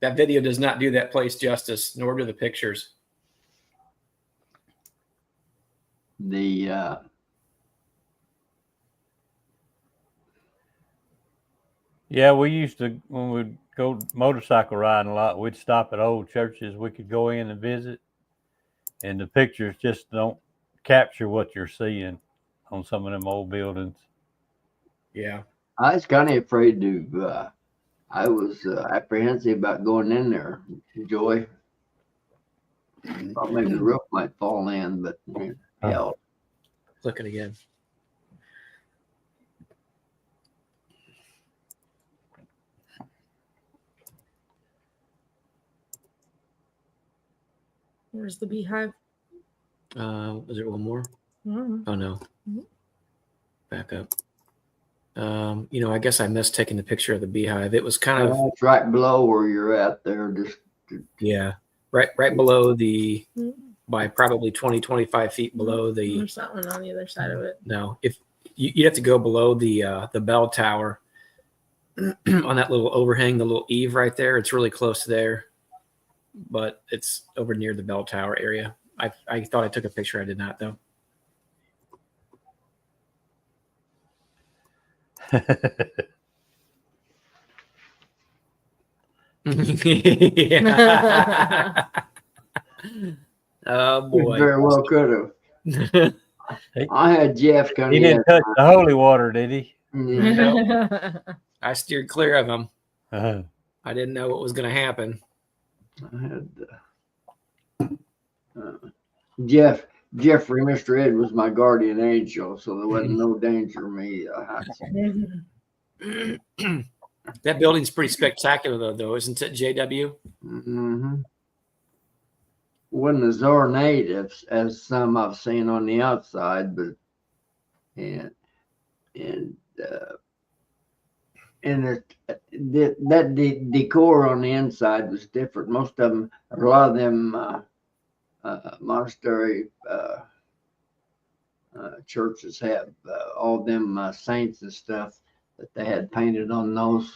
S2: That video does not do that place justice, nor do the pictures.
S1: Yeah, we used to, when we'd go motorcycle riding a lot, we'd stop at old churches we could go in and visit. And the pictures just don't capture what you're seeing on some of them old buildings.
S2: Yeah.
S3: I was kind of afraid to. I was apprehensive about going in there, Joy. Thought maybe the roof might fall in, but hell.
S2: Looking again.
S5: Where's the beehive?
S2: Is there one more?
S5: Mm-hmm.
S2: Oh no.
S5: Mm-hmm.
S2: Back up. I guess I missed taking the picture of the beehive. It was kind of
S3: It's right below where you're at there. Just
S2: right below the by probably 20, 25 feet below the.
S5: There's that one on the other side of it.
S2: No, if you have to go below the bell tower on that little overhang, the little eave right there. It's really close there, but it's over near the bell tower area. I thought I took a picture. I did not though. Yeah. Oh boy.
S3: very well could have. I had Jeff come
S1: He
S3: in.
S1: didn't touch the holy water, did he?
S2: I steered clear of him.
S1: Uh-huh.
S2: I didn't know what was going to happen.
S3: I had Jeffrey, Mr. Ed was my guardian angel, so there wasn't no danger of me.
S2: That building's pretty spectacular, though, isn't it, JW?
S3: Mm-hmm. Wasn't as ornate as some I've seen on the outside, but that decor on the inside was different. Most of them, a lot of them monastery churches have all them saints and stuff that they had painted on those,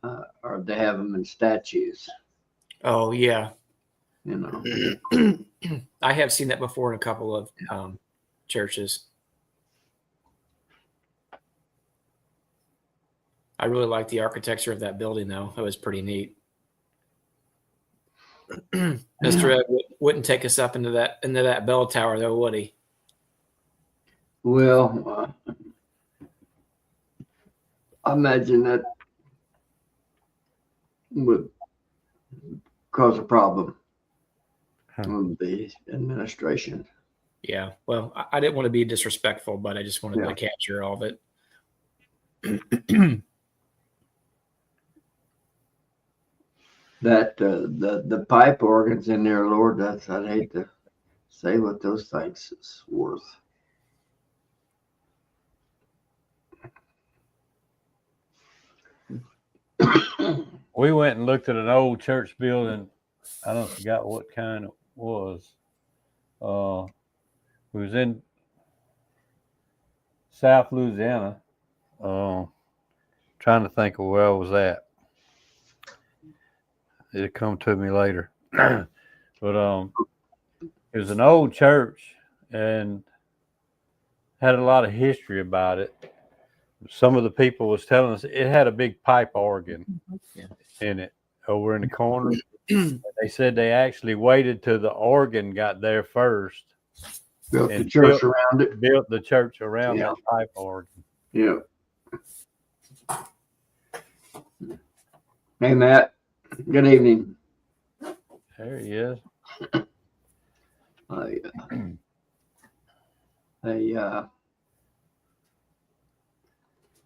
S3: or they have them in statues.
S2: Oh yeah,
S3: I
S2: have seen that before in a couple of churches. I really like the architecture of that building, though. It was pretty neat. Mr. Ed wouldn't take us up into that bell tower, though, would he?
S3: Well, I imagine that would cause a problem with the administration.
S2: Yeah. Well, I didn't want to be disrespectful, but I just wanted to capture all of it.
S3: That the pipe organs in there, Lord, I'd hate to say what those things is worth.
S1: We went and looked at an old church building. I don't forgot what kind it was. We was in South Louisiana. Trying to think of where I was at. It'll come to me later. But it was an old church and had a lot of history about it. Some of the people was telling us it had a big pipe organ in it over in the corner. They said they actually waited till the organ got there first.
S3: Built the church around it.
S1: Built the church around that pipe organ.
S3: Yeah. Hey, Matt. Good evening.
S1: There he is.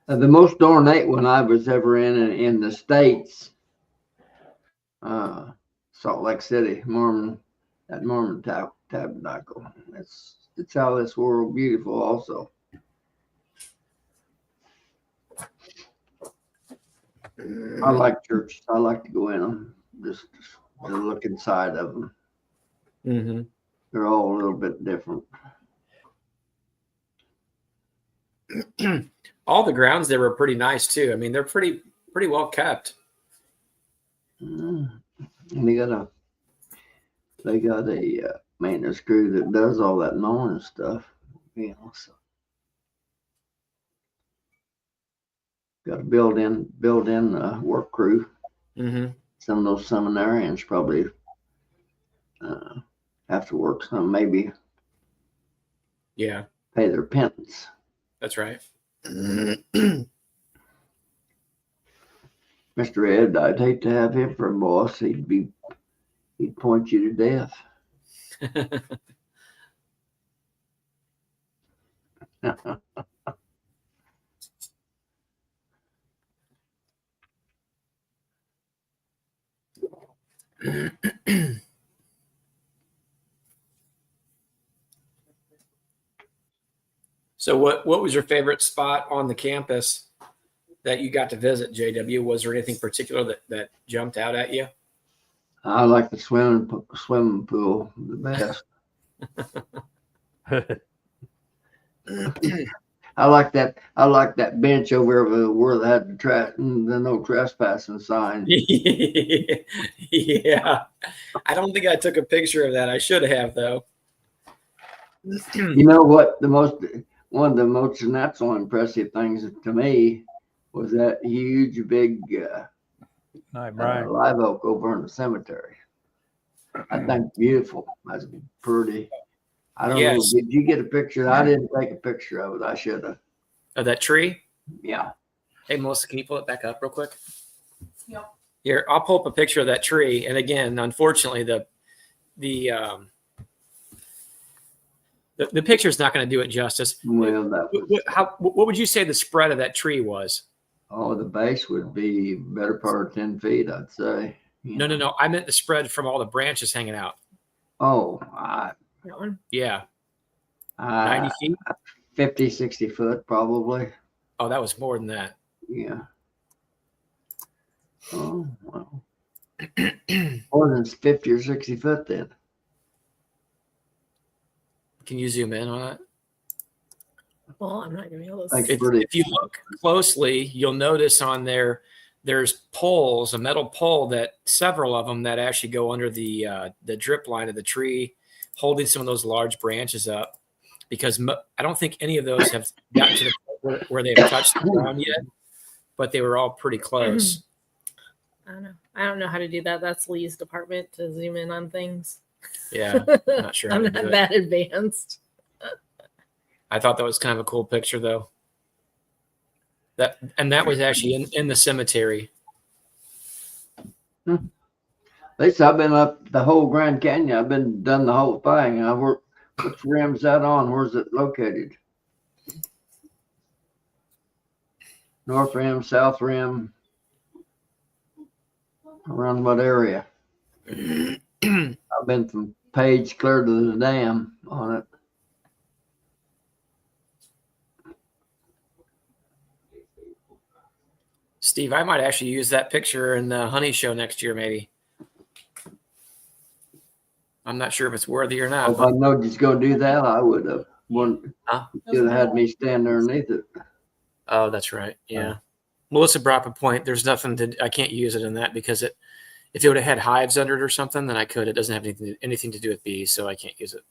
S3: The most ornate one I was ever in the States, Salt Lake City, Mormon tabernacle. It's out of this world beautiful also. I like churches. I like to go in them, just to look inside of them.
S2: Mm-hmm.
S3: They're all a little bit different.
S2: All the grounds there were pretty nice too. I mean, they're pretty well kept.
S3: And they got a maintenance crew that does all that mowing stuff. So got a built-in work crew.
S2: Mm-hmm.
S3: Some of those seminarians probably have to work some, maybe.
S2: Yeah.
S3: Pay their penance.
S2: That's right.
S3: Mr. Ed, I'd hate to have him for a boss. He'd point you to death.
S2: So what was your favorite spot on the campus that you got to visit, JW? Was there anything particular that jumped out at you?
S3: I like the swimming pool the best. I like that bench over where they had the no trespassing sign.
S2: Yeah. I don't think I took a picture of that. I should have, though.
S3: You know what? One of the most natural impressive things to me was that huge, big live oak over in the cemetery. I think beautiful. That's pretty. I don't know. Did you get a picture? I didn't take a picture of it. I should have.
S2: Of that tree?
S3: Yeah.
S2: Hey, Melissa, can you pull it back up real quick?
S5: Yeah.
S2: Here, I'll pull up a picture of that tree. And again, unfortunately, the picture's not going to do it justice.
S3: Well,
S2: what would you say the spread of that tree was?
S3: Oh, the base would be better part of 10 feet, I'd say.
S2: No. I meant the spread from all the branches hanging out.
S3: Oh,
S5: That one?
S2: Yeah. 90 feet?
S3: 50, 60 foot, probably.
S2: Oh, that was more than that.
S3: Yeah. Oh, well. More than 50 or 60 foot then.
S2: Can you zoom in on that?
S5: Well, I'm not going to be able to
S3: see.
S2: If you look closely, you'll notice on there's poles, a metal pole that several of them that actually go under the drip line of the tree, holding some of those large branches up. Because I don't think any of those have gotten to the point where they've touched the ground yet, but they were all pretty close.
S5: I don't know. I don't know how to do that. That's Lee's department to zoom in on things.
S2: Yeah, I'm not sure.
S5: I'm not that advanced.
S2: I thought that was kind of a cool picture, though. That was actually in the cemetery.
S3: At least I've been up the whole Grand Canyon. I've done the whole thing. Which rim's that on? Where's it located? North rim, south rim. Around what area? I've been from Page clear to the dam on it.
S2: Steve, I might actually use that picture in the honey show next year, maybe. I'm not sure if it's worthy or not.
S3: If I know he's going to do that, I would have. Should have had me stand underneath it.
S2: Oh, that's right. Yeah. Melissa brought up a point. There's nothing I can't use it in that because if it would have had hives under it or something, then I could. It doesn't have anything to do with bees, so I can't use it.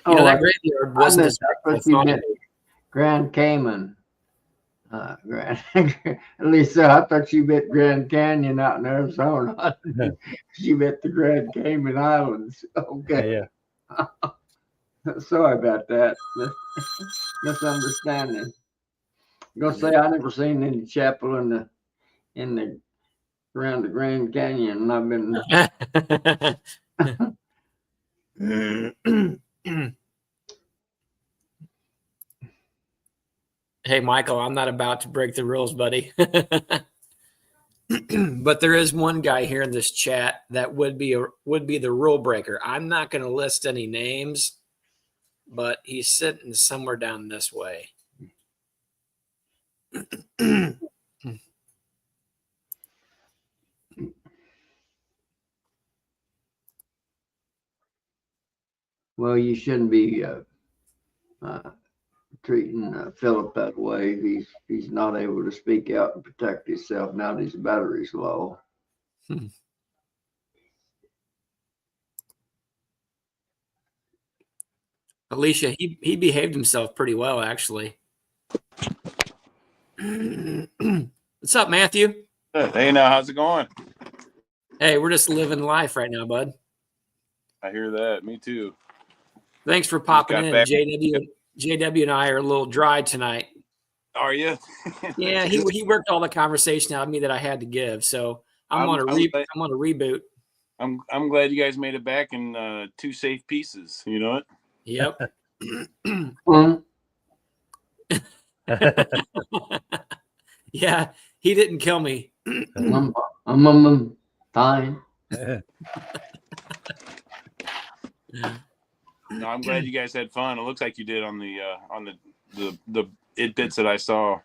S2: That graveyard wasn't
S3: Grand Cayman. At least I thought you meant Grand Canyon out in Arizona. You meant the Grand Cayman Islands. Okay.
S1: Yeah.
S3: Sorry about that. Misunderstanding. I'm gonna say I never seen any chapel in the around the Grand Canyon. I've been.
S2: Hey, Michael, I'm not about to break the rules, buddy. But there is one guy here in this chat that would be the rule breaker. I'm not going to list any names, but he's sitting somewhere down this way.
S3: Well, you shouldn't be treating Philip that way. He's not able to speak out and protect himself now that his battery's low.
S2: Alicia, he behaved himself pretty well, actually. What's up, Matthew?
S6: Hey, now how's it going?
S2: Hey, we're just living life right now, bud.
S6: I hear that. Me too.
S2: Thanks for popping
S6: got
S2: in.
S6: back.
S2: JW and I are a little dry tonight.
S6: Are you?
S2: Yeah, he worked all the conversation out of me that I had to give. So I'm on a reboot.
S6: I'm glad you guys made it back in 2 safe pieces. You know it?
S2: Yep. Yeah, he didn't kill me.
S3: I'm fine.
S6: No, I'm glad you guys had fun. It looks like you did on the bits that I saw.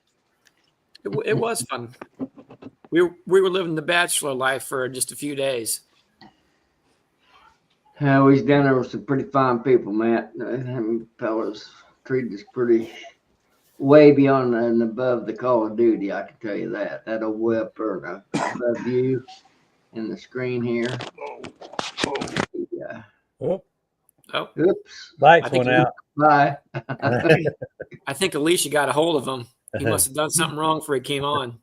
S2: It was fun. We were living the bachelor life for just a few days.
S3: Yeah, we was down there with some pretty fine people, Matt. Them fellas treated us pretty way beyond and above the Call of Duty, I can tell you that. That old whipper, the view in the screen here. Yeah.
S1: Oh,
S3: Oops.
S1: lights went out.
S3: Bye.
S2: I think Alicia got a hold of him. He must have done something wrong before he came on.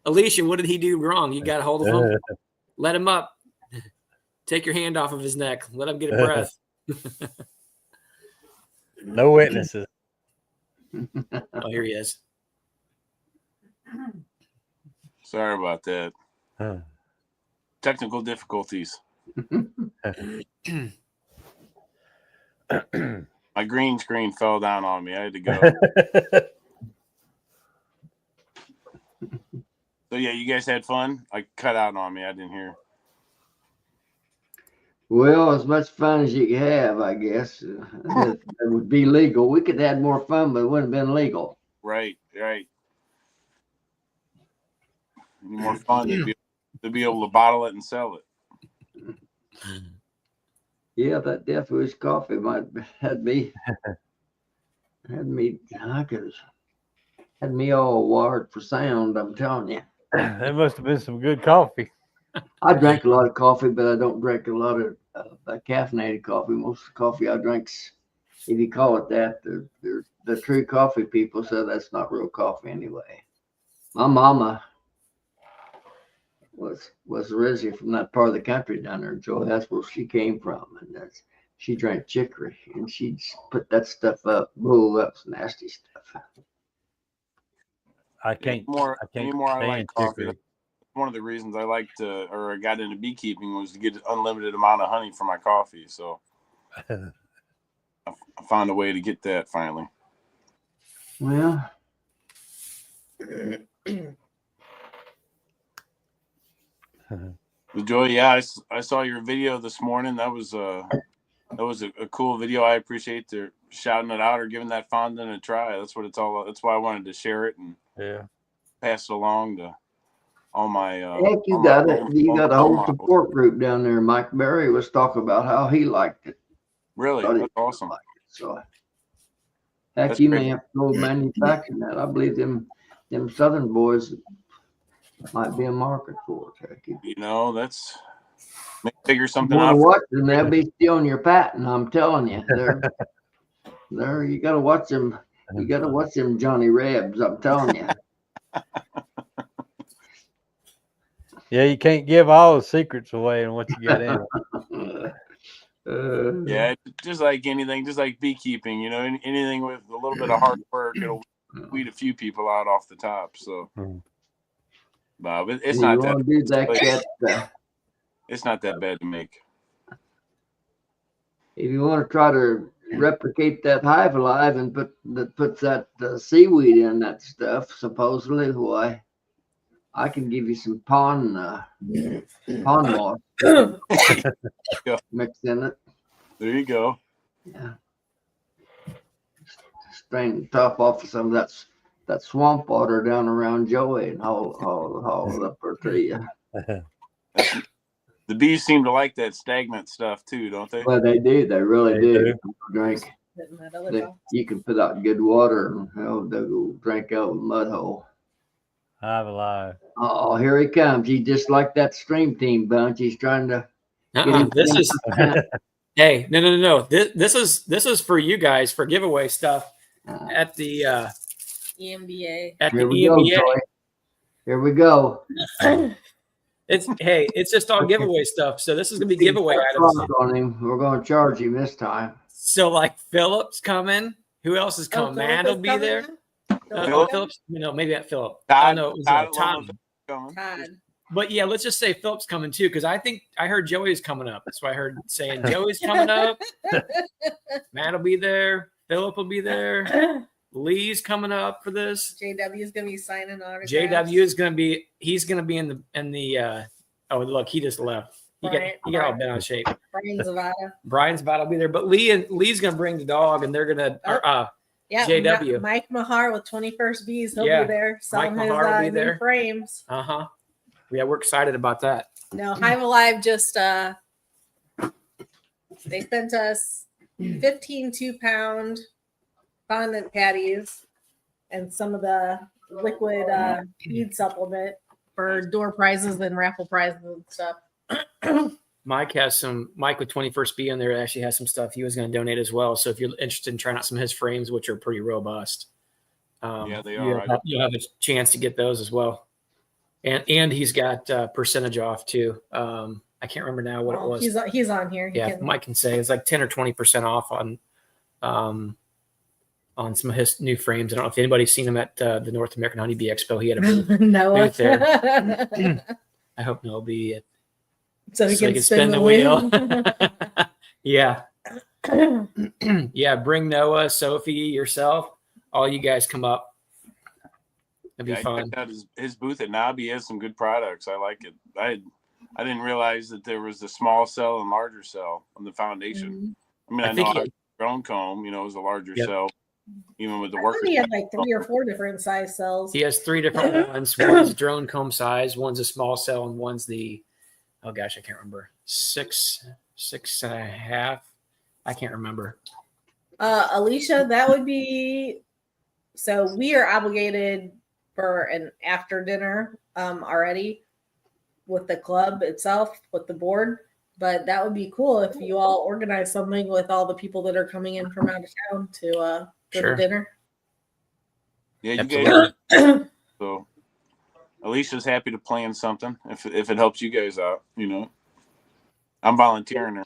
S2: Alicia, what did he do wrong? You got a hold of him? Let him up. Take your hand off of his neck. Let him get a breath.
S1: No witnesses.
S2: Oh, here he is.
S6: Sorry about that.
S1: Huh.
S6: Technical difficulties. My green screen fell down on me. I had to go. So yeah, you guys had fun? I cut out on me. I didn't hear.
S3: Well, as much fun as you could have, I guess. It would be legal. We could have had more fun, but it wouldn't have been legal.
S6: Right. More fun to be able to bottle it and sell it.
S3: Yeah, that Death Wish coffee might had me all wired for sound, I'm telling you.
S1: That must have been some good coffee.
S3: I drank a lot of coffee, but I don't drink a lot of caffeinated coffee. Most of the coffee I drink's, if you call it that, the true coffee people say that's not real coffee anyway. My mama was originally from that part of the country down there, Joe. That's where she came from, and she drank chicory, and she'd put that stuff up, roll up some nasty stuff.
S1: I can't
S6: I like coffee. That's one of the reasons I got into beekeeping was to get an unlimited amount of honey for my coffee. So I found a way to get that finally.
S3: Well,
S6: Joy, yeah, I saw your video this morning. That was a cool video. I appreciate the shouting it out or giving that fondant a try. That's what it's all about. That's why I wanted to share it and pass it along to all my.
S3: heck, you got a whole support group down there. Mike Berry was talking about how he liked it.
S6: Really, that's awesome.
S3: So, heck, you may have to go manufacturing that. I believe them Southern boys might be a market for it. Heck,
S6: you know, that's figure something
S3: out.
S6: out.
S3: Watch them, they'll be stealing your patent. I'm telling you, they're you got to watch them. You got to watch them Johnny Rebs. I'm telling you.
S1: Yeah, you can't give all the secrets away and what you got in it.
S6: Yeah, just like anything, just like beekeeping, you know, anything with a little bit of hard work, it'll weed a few people out off the top. So, but it's not that. It's not that bad to make.
S3: If you want to try to replicate that hive alive and puts that seaweed in that stuff, supposedly, why, I can give you some pond moss mixed in it.
S6: There you go.
S3: Yeah. Strain the top off of some of that swamp water down around Joey and haul it up there to you.
S6: The bees seem to like that stagnant stuff too, don't they?
S3: Well, they do. They really do. Drink. You can put out good water and they'll go drink out of a mud hole.
S1: Hive alive.
S3: Oh, here he comes. He's just like that stream team bunch. He's trying to.
S2: Hey, no. This is for you guys for giveaway stuff at the
S5: EMBA.
S2: at the
S3: Here we go,
S2: EMBA.
S3: Joy. Here we go.
S2: It's just all giveaway stuff. So this is gonna be giveaway items.
S3: On him. We're going to charge him this time.
S2: So like Philip's coming. Who else is coming? Matt will be there. Philip's. Maybe at Philip.
S6: Todd,
S2: no, it was
S6: Todd.
S5: Todd.
S2: But yeah, let's just say Philip's coming too, because I think I heard Joey's coming up. That's why I heard saying Joey's coming up. Matt will be there. Philip will be there. Lee's coming up for this.
S5: JW is gonna be signing autographs.
S2: JW is gonna be. He's gonna be in the. Oh look, he just left. He got all bent out of shape. Brian Zavada will be there, but Lee's gonna bring the dog, and they're gonna.
S5: Yeah,
S2: JW.
S5: Mike Mahar with 21st Bees. He'll be there selling his new frames.
S2: Yeah, we're excited about that.
S5: No, Hive Alive just they sent us 15 2-pound fondant patties and some of the liquid feed supplement for door prizes and raffle prizes and stuff.
S2: Mike with 21st Bee in there actually has some stuff he was going to donate as well. So if you're interested in trying out some of his frames, which are pretty robust,
S6: they are.
S2: You'll have a chance to get those as well. And he's got percentage off too. I can't remember now what it was.
S5: He's on here.
S2: Mike can say it's like 10 or 20% off on some of his new frames. I don't know if anybody's seen him at the North American Honeybee Expo. He had a booth there. I hope Noah will be at.
S5: So he can spin the wheel.
S2: Yeah. Yeah. Bring Noah, Sophie, yourself. All you guys come up. It'd be fun.
S6: His booth at Abbey has some good products. I like it. I didn't realize that there was a small cell and larger cell on the foundation. Mm-hmm. I mean, I know drone comb, is a larger cell. Even with the workers.
S5: He had like 3 or 4 different size cells.
S2: He has 3 different ones. One's drone comb size, one's a small cell, and one's the I can't remember. 6.5. I can't remember.
S5: Alicia, that would be so we are obligated for an after dinner already with the club itself, with the board. But that would be cool if you all organize something with all the people that are coming in from out of town to go to dinner.
S6: Yeah, you guys. So Alicia's happy to plan something if it helps you guys out. I'm volunteering her.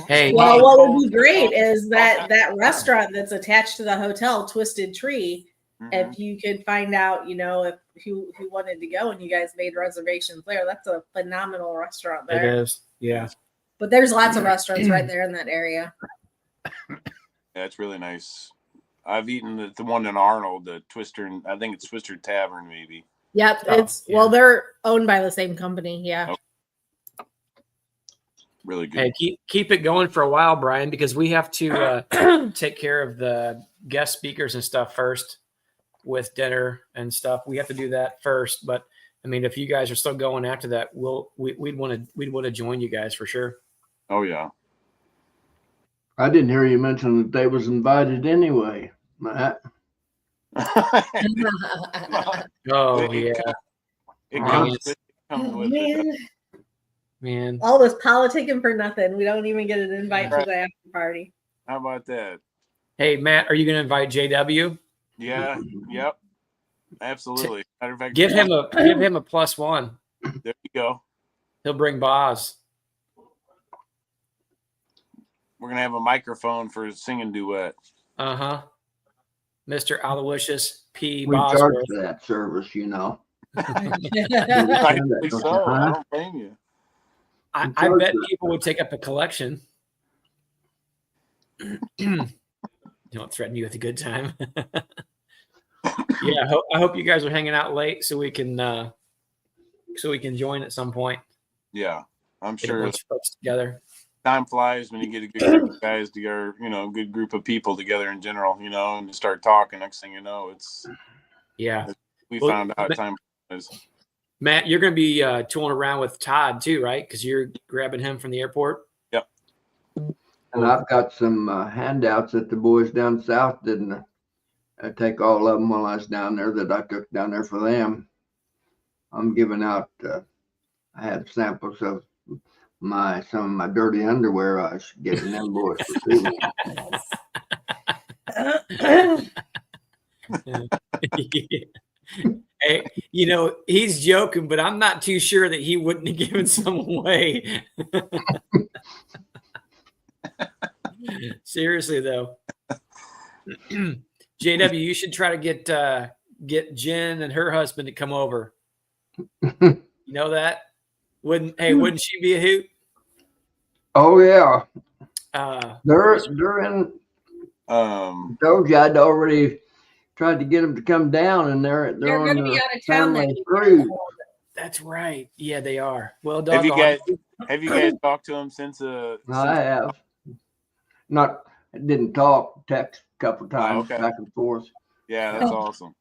S2: Hey,
S5: well, what would be great is that restaurant that's attached to the hotel, Twisted Tree. If you could find out, if who wanted to go and you guys made reservations there, that's a phenomenal restaurant there.
S2: It is, yeah.
S5: But there's lots of restaurants right there in that area.
S6: Yeah, it's really nice. I've eaten the one in Arnold, the Twister, I think it's Twister Tavern, maybe.
S5: Yep, well, they're owned by the same company, yeah.
S6: Oh. Really good.
S2: Hey, keep it going for a while, Brian, because we have to take care of the guest speakers and stuff first. With dinner and stuff, we have to do that first. But I mean, if you guys are still going after that, we'd want to join you guys for sure.
S6: Oh yeah.
S3: I didn't hear you mention that they was invited anyway, Matt.
S2: Oh yeah.
S6: It comes with it.
S2: Man.
S5: All this politicking for nothing. We don't even get an invite to the after party.
S6: How about that?
S2: Hey Matt, are you going to invite JW?
S6: Yeah. Yep. Absolutely. Matter of fact,
S2: give him a +1.
S6: There you go.
S2: He'll bring Boz.
S6: We're gonna have a microphone for a singing duet.
S2: Mr. Aloysius P.
S3: We
S2: Bosworth.
S3: charge for that service,
S6: I don't blame you.
S2: I bet people would take up a collection. Don't threaten you with a good time. Yeah, I hope you guys are hanging out late so we can join at some point.
S6: Yeah, I'm sure.
S2: Folks together.
S6: Time flies when you get a good group of guys together. A good group of people together in general. And you start talking. Next thing you know, found out time flies.
S2: Matt, you're going to be tooling around with Todd too, right? Because you're grabbing him from the airport.
S6: Yep.
S3: And I've got some handouts that the boys down south didn't take all of them while I was down there that I took down there for them. I'm giving out, I had samples of some of my dirty underwear. I should get them boys for souvenir.
S2: Hey, he's joking, but I'm not too sure that he wouldn't have given some away. Seriously, though. JW, you should try to get Jen and her husband to come over. You know that? Wouldn't she be a hoot?
S3: Oh yeah. They're in. Told you I'd already tried to get them to come down, and they're on
S5: going to be out of town
S3: family
S5: next
S3: cruise.
S2: That's right. Yeah, they are. Well,
S6: have you guys talked to them since?
S3: I have. Didn't talk. Text a couple times back and forth.
S6: Yeah, that's awesome.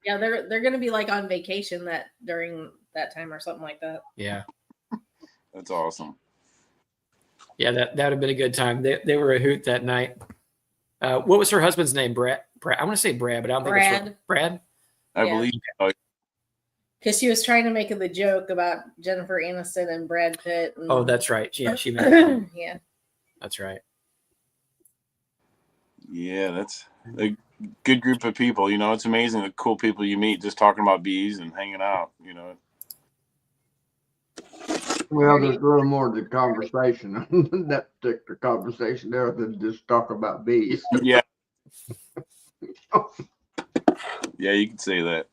S5: Yeah, they're going to be like on vacation during that time or something like that.
S2: Yeah,
S6: that's awesome.
S2: Yeah, that would have been a good time. They were a hoot that night. What was her husband's name? Brad. I want to say Brad, but I don't think it's right. Brad.
S6: I believe.
S5: Because she was trying to make the joke about Jennifer Aniston and Brad Pitt.
S2: Oh, that's right. Yeah, she made
S5: yeah.
S2: That's right.
S6: Yeah, that's a good group of people. It's amazing the cool people you meet just talking about bees and hanging out.
S3: Well, there's a little more to the conversation, that particular conversation there than just talk about bees.
S6: Yeah. Yeah, you can say that.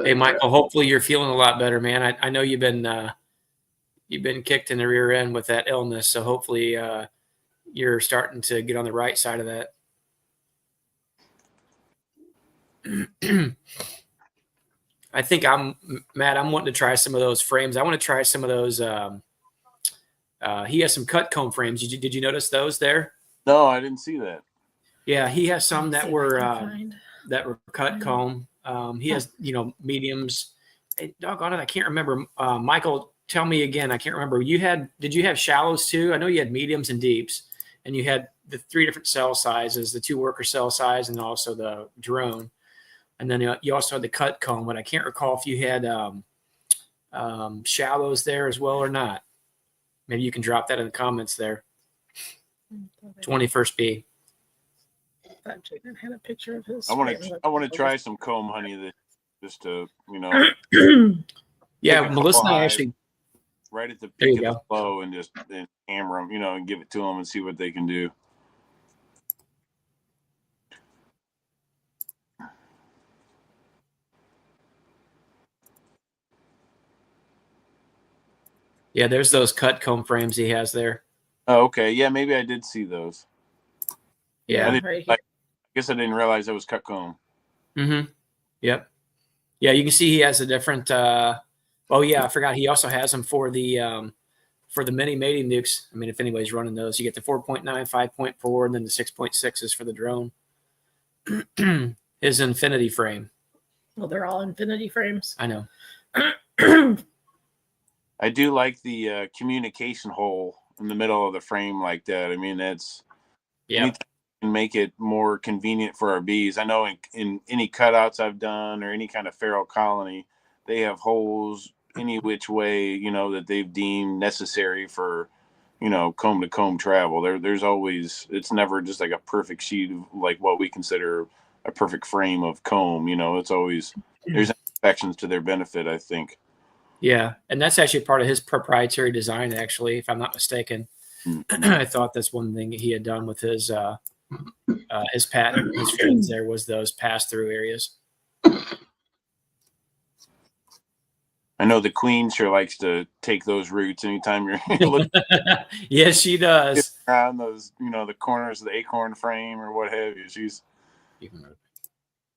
S2: Hey, Michael, hopefully you're feeling a lot better, man. I know you've been kicked in the rear end with that illness, so hopefully you're starting to get on the right side of that. I think I'm wanting to try some of those frames. I want to try some of those. He has some cut comb frames. Did you notice those there?
S6: No, I didn't see that.
S2: Yeah, he has some that were cut comb. He has mediums. Hey, doggone it, I can't remember. Michael, tell me again. I can't remember. Did you have shallows too? I know you had mediums and deeps, and you had the 3 different cell sizes: the 2 worker cell size, and also the drone. And then you also had the cut comb, but I can't recall if you had shallows there as well or not. Maybe you can drop that in the comments there. 21st B.
S5: I had a picture of his.
S6: I want to try some comb honey just to
S2: Yeah, Melissa and I actually
S6: right at the peak of the flow and just hammer them, and give it to them and see what they can do.
S2: Yeah, there's those cut comb frames he has there.
S6: Oh, okay. Yeah, maybe I did see those.
S2: Yeah.
S6: I guess I didn't realize that was cut comb.
S2: Mm-hmm. Yep. Yeah, you can see he has a different I forgot he also has them for the mini mating nukes. I mean, if anybody's running those, you get the 4.9, 5.4, and then the 6.6 is for the drone. His infinity frame.
S5: Well, they're all infinity frames.
S2: I know.
S6: I do like the communication hole in the middle of the frame like that. I mean, that's can make it more convenient for our bees. I know in any cutouts I've done or any kind of feral colony, they have holes any which way, that they've deemed necessary for, comb to comb travel. There's always, it's never just like a perfect sheet of like what we consider a perfect frame of comb. It's always, there's imperfections to their benefit, I think.
S2: Yeah, and that's actually part of his proprietary design, actually, if I'm not mistaken. I thought that's one thing he had done with his patent, his fins there was those pass-through areas.
S6: I know the queen sure likes to take those routes anytime you're looking.
S2: Yes, she does.
S6: Around those, the corners of the acorn frame or what have you. She's.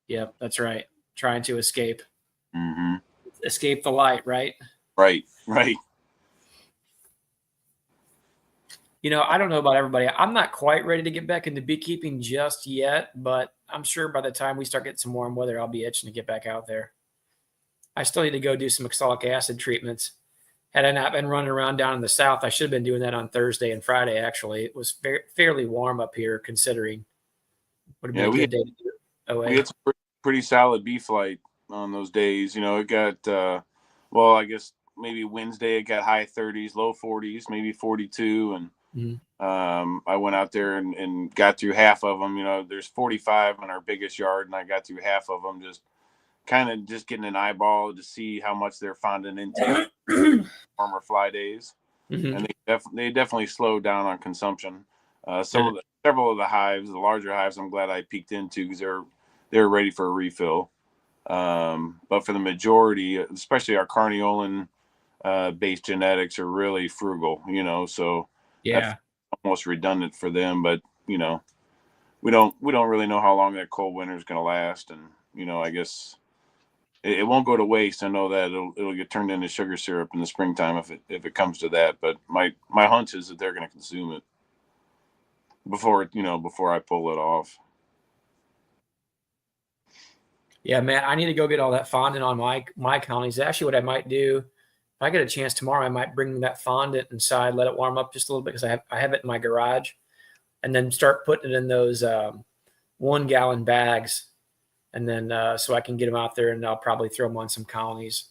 S2: Yep, that's right. Trying to escape.
S6: Mm-hmm.
S2: Escape the light, right?
S6: Right.
S2: I don't know about everybody. I'm not quite ready to get back into beekeeping just yet, but I'm sure by the time we start getting some warm weather, I'll be itching to get back out there. I still need to go do some oxalic acid treatments. Had I not been running around down in the south, I should have been doing that on Thursday and Friday, actually. It was fairly warm up here, considering. Would have been a good day to do it.
S6: We had some pretty solid bee flight on those days. It got well, I guess maybe Wednesday it got high 30s, low 40s, maybe 42. And I went out there and got through half of them. You know, there's 45 in our biggest yard, and I got through half of them just getting an eyeball to see how much they're finding intake warmer fly days. And they definitely slowed down on consumption. Several of the hives, the larger hives, I'm glad I peeked into because they're ready for a refill. But for the majority, especially our Carniolan based genetics, are really frugal. You know, so that's almost redundant for them. But you know, we don't really know how long that cold winter is going to last, and you know, I guess it won't go to waste. I know that it'll get turned into sugar syrup in the springtime if it comes to that. But my hunch is that they're going to consume it before I pull it off.
S2: Yeah, Matt, I need to go get all that fondant on my colonies. Actually, what I might do, if I get a chance tomorrow, I might bring that fondant inside, let it warm up just a little bit because I have it in my garage, and then start putting it in those 1 gallon bags, and then so I can get them out there, and I'll probably throw them on some colonies.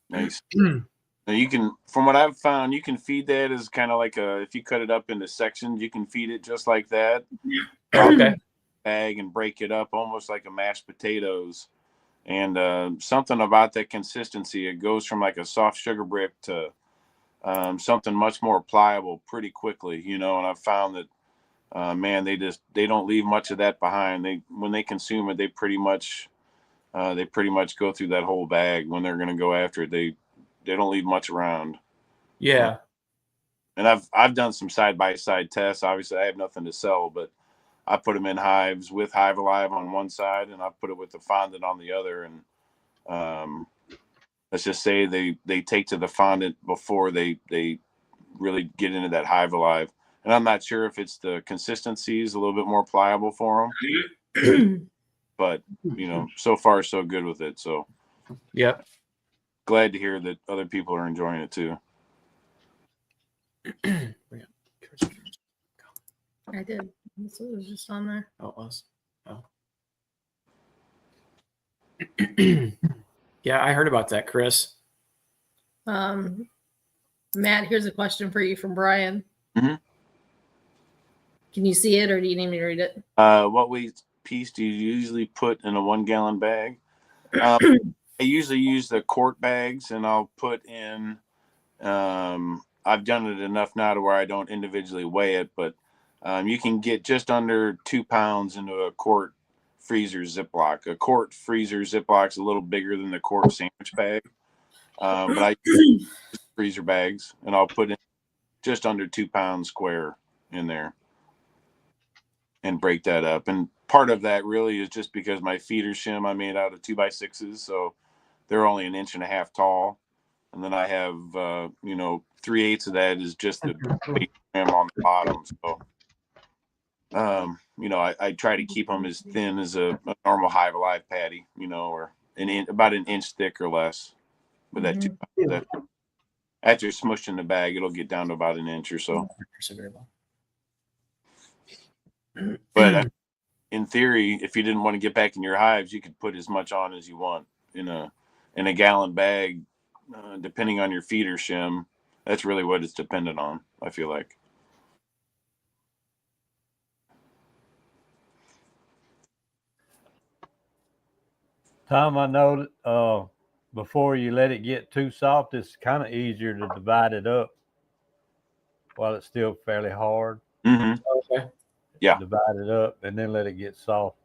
S6: Nice. Now you can, from what I've found, you can feed that as kind of like if you cut it up into sections, you can feed it just like that.
S2: Okay.
S6: Bag and break it up almost like a mashed potatoes. And something about that consistency, it goes from like a soft sugar brick to something much more pliable pretty quickly, you know. And I've found that man, they don't leave much of that behind. When they consume it, they pretty much go through that whole bag when they're going to go after it. They don't leave much around.
S2: Yeah.
S6: And I've done some side-by-side tests. Obviously, I have nothing to sell, but I put them in hives with Hive Alive on one side, and I put it with the fondant on the other. And let's just say they take to the fondant before they really get into that Hive Alive. And I'm not sure if it's the consistency is a little bit more pliable for them, but you know, so far so good with it. So,
S2: yep.
S6: Glad to hear that other people are enjoying it too.
S5: I did. This was just on there.
S2: Oh, it was. Oh. Yeah, I heard about that, Chris.
S5: Matt, here's a question for you from Brian.
S6: Mm-hmm.
S5: Can you see it, or do you need me to read it?
S6: What piece do you usually put in a 1 gallon bag? I usually use the quart bags, and I'll put in. I've done it enough now to where I don't individually weigh it, but you can get just under 2 pounds into a quart freezer Ziploc. A quart freezer Ziploc is a little bigger than the quart sandwich bag, but I use freezer bags, and I'll put in just under 2 pounds square in there and break that up. And part of that really is just because my feeder shim I made out of 2x6s, so they're only 1.5 inches tall. And then I have, 3/8 of that is just the base shim on the bottom. So, I try to keep them as thin as a normal Hive Alive patty, or about 1 inch thick or less. With that, after it's smushed in the bag, it'll get down to about 1 inch or so. But in theory, if you didn't want to get back in your hives, you could put as much on as you want in a gallon bag, depending on your feeder shim. That's really what it's dependent on, I feel like.
S1: Tom, I know that before you let it get too soft, it's kind of easier to divide it up while it's still fairly hard.
S6: Mm-hmm.
S2: Okay.
S6: Yeah.
S1: Divide it up and then let it get soft.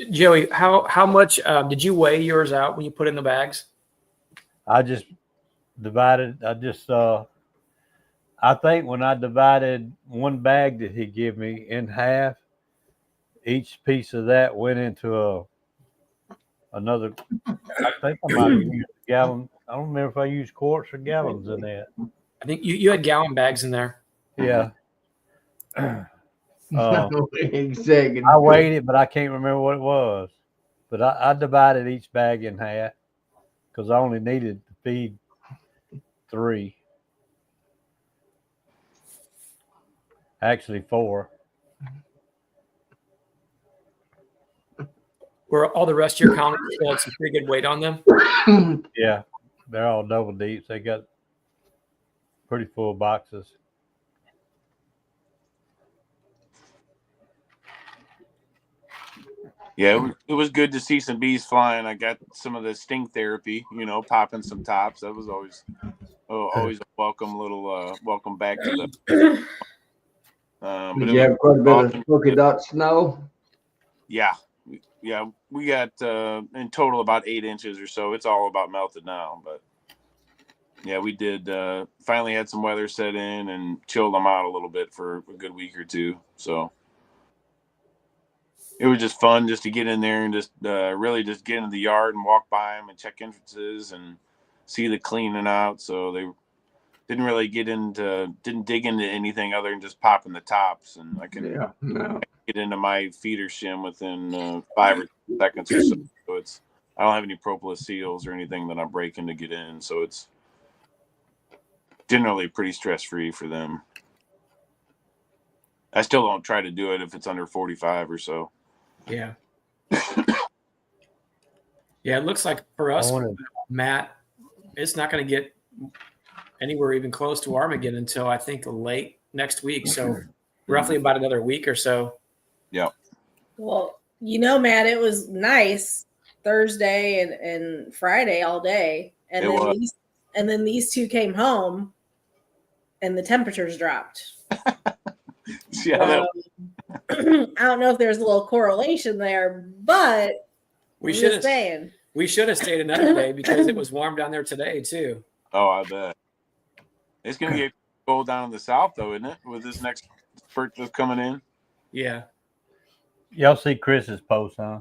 S2: Joey, how much did you weigh yours out when you put in the bags?
S1: I just divided. I think when I divided one bag that he gave me in half, each piece of that went into another. I think I might have used a gallon. I don't remember if I used quarts or gallons in that.
S2: I think you had gallon bags in there.
S1: Yeah.
S3: Exactly.
S1: I weighed it, but I can't remember what it was. But I divided each bag in half because I only needed to feed 3. Actually 4.
S2: Were all the rest of your colonies still had some pretty good weight on them?
S1: Yeah, they're all double deeps. They got pretty full boxes.
S6: Yeah, it was good to see some bees flying. I got some of the sting therapy, popping some tops. That was always a welcome little welcome back to the. But
S3: Did you have quite a bit of polka dot snow?
S6: Yeah, we got in total about 8 inches or so. It's all about melted now, but yeah, we did finally had some weather set in and chilled them out a little bit for a good week or two. So it was just fun just to get in there and just really just get into the yard and walk by them and check entrances and see the cleaning out. So they didn't dig into anything other than just popping the tops, and I can get into my feeder shim within 5 or 10 seconds or so. So I don't have any propolis seals or anything that I'm breaking to get in, so it's generally pretty stress free for them. I still don't try to do it if it's under 45 or so.
S2: Yeah. Yeah, it looks like for us, Matt, it's not going to get anywhere even close to Armageddon until I think late next week. So roughly about another week or so.
S6: Yeah.
S5: Well, Matt, it was nice Thursday and Friday all day. And then these two came home and the temperatures dropped.
S6: Yeah.
S5: I don't know if there's a little correlation there, but
S2: we should have stayed another day because it was warm down there today too.
S6: Oh, I bet. It's going to get cold down in the south, though, isn't it? With this next spurt that's coming in.
S2: Yeah.
S1: Y'all see Chris's post, huh?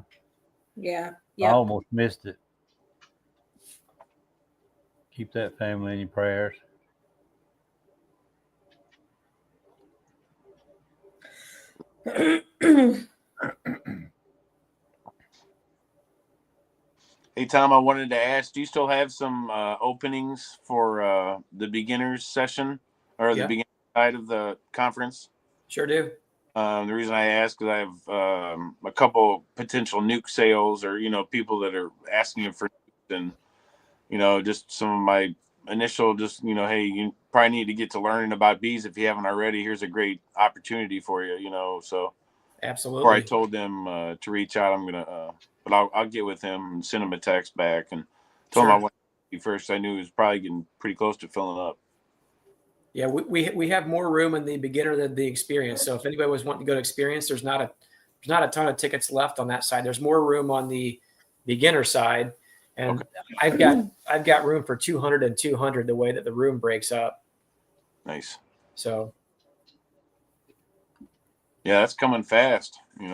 S5: Yeah.
S1: I almost missed it. Keep that family in your prayers.
S6: Hey, Tom, I wanted to ask, do you still have some openings for the beginners session or the beginner side of the conference?
S2: Sure do.
S6: The reason I ask is I have a couple potential nuke sales or, people that are asking for nukes and, just some of my initial hey, you probably need to get to learning about bees if you haven't already. Here's a great opportunity for you, so.
S2: Absolutely.
S6: Before I told them to reach out, I'm going to, but I'll get with him and send him a text back and told him I wanted to be first. I knew he was probably getting pretty close to filling up.
S2: Yeah, we have more room in the beginner than the experience. So if anybody was wanting to go to experience, there's not a ton of tickets left on that side. There's more room on the beginner side, and I've got room for 200 and 200 the way that the room breaks up.
S6: Nice.
S2: So.
S6: Yeah, that's coming fast.
S5: I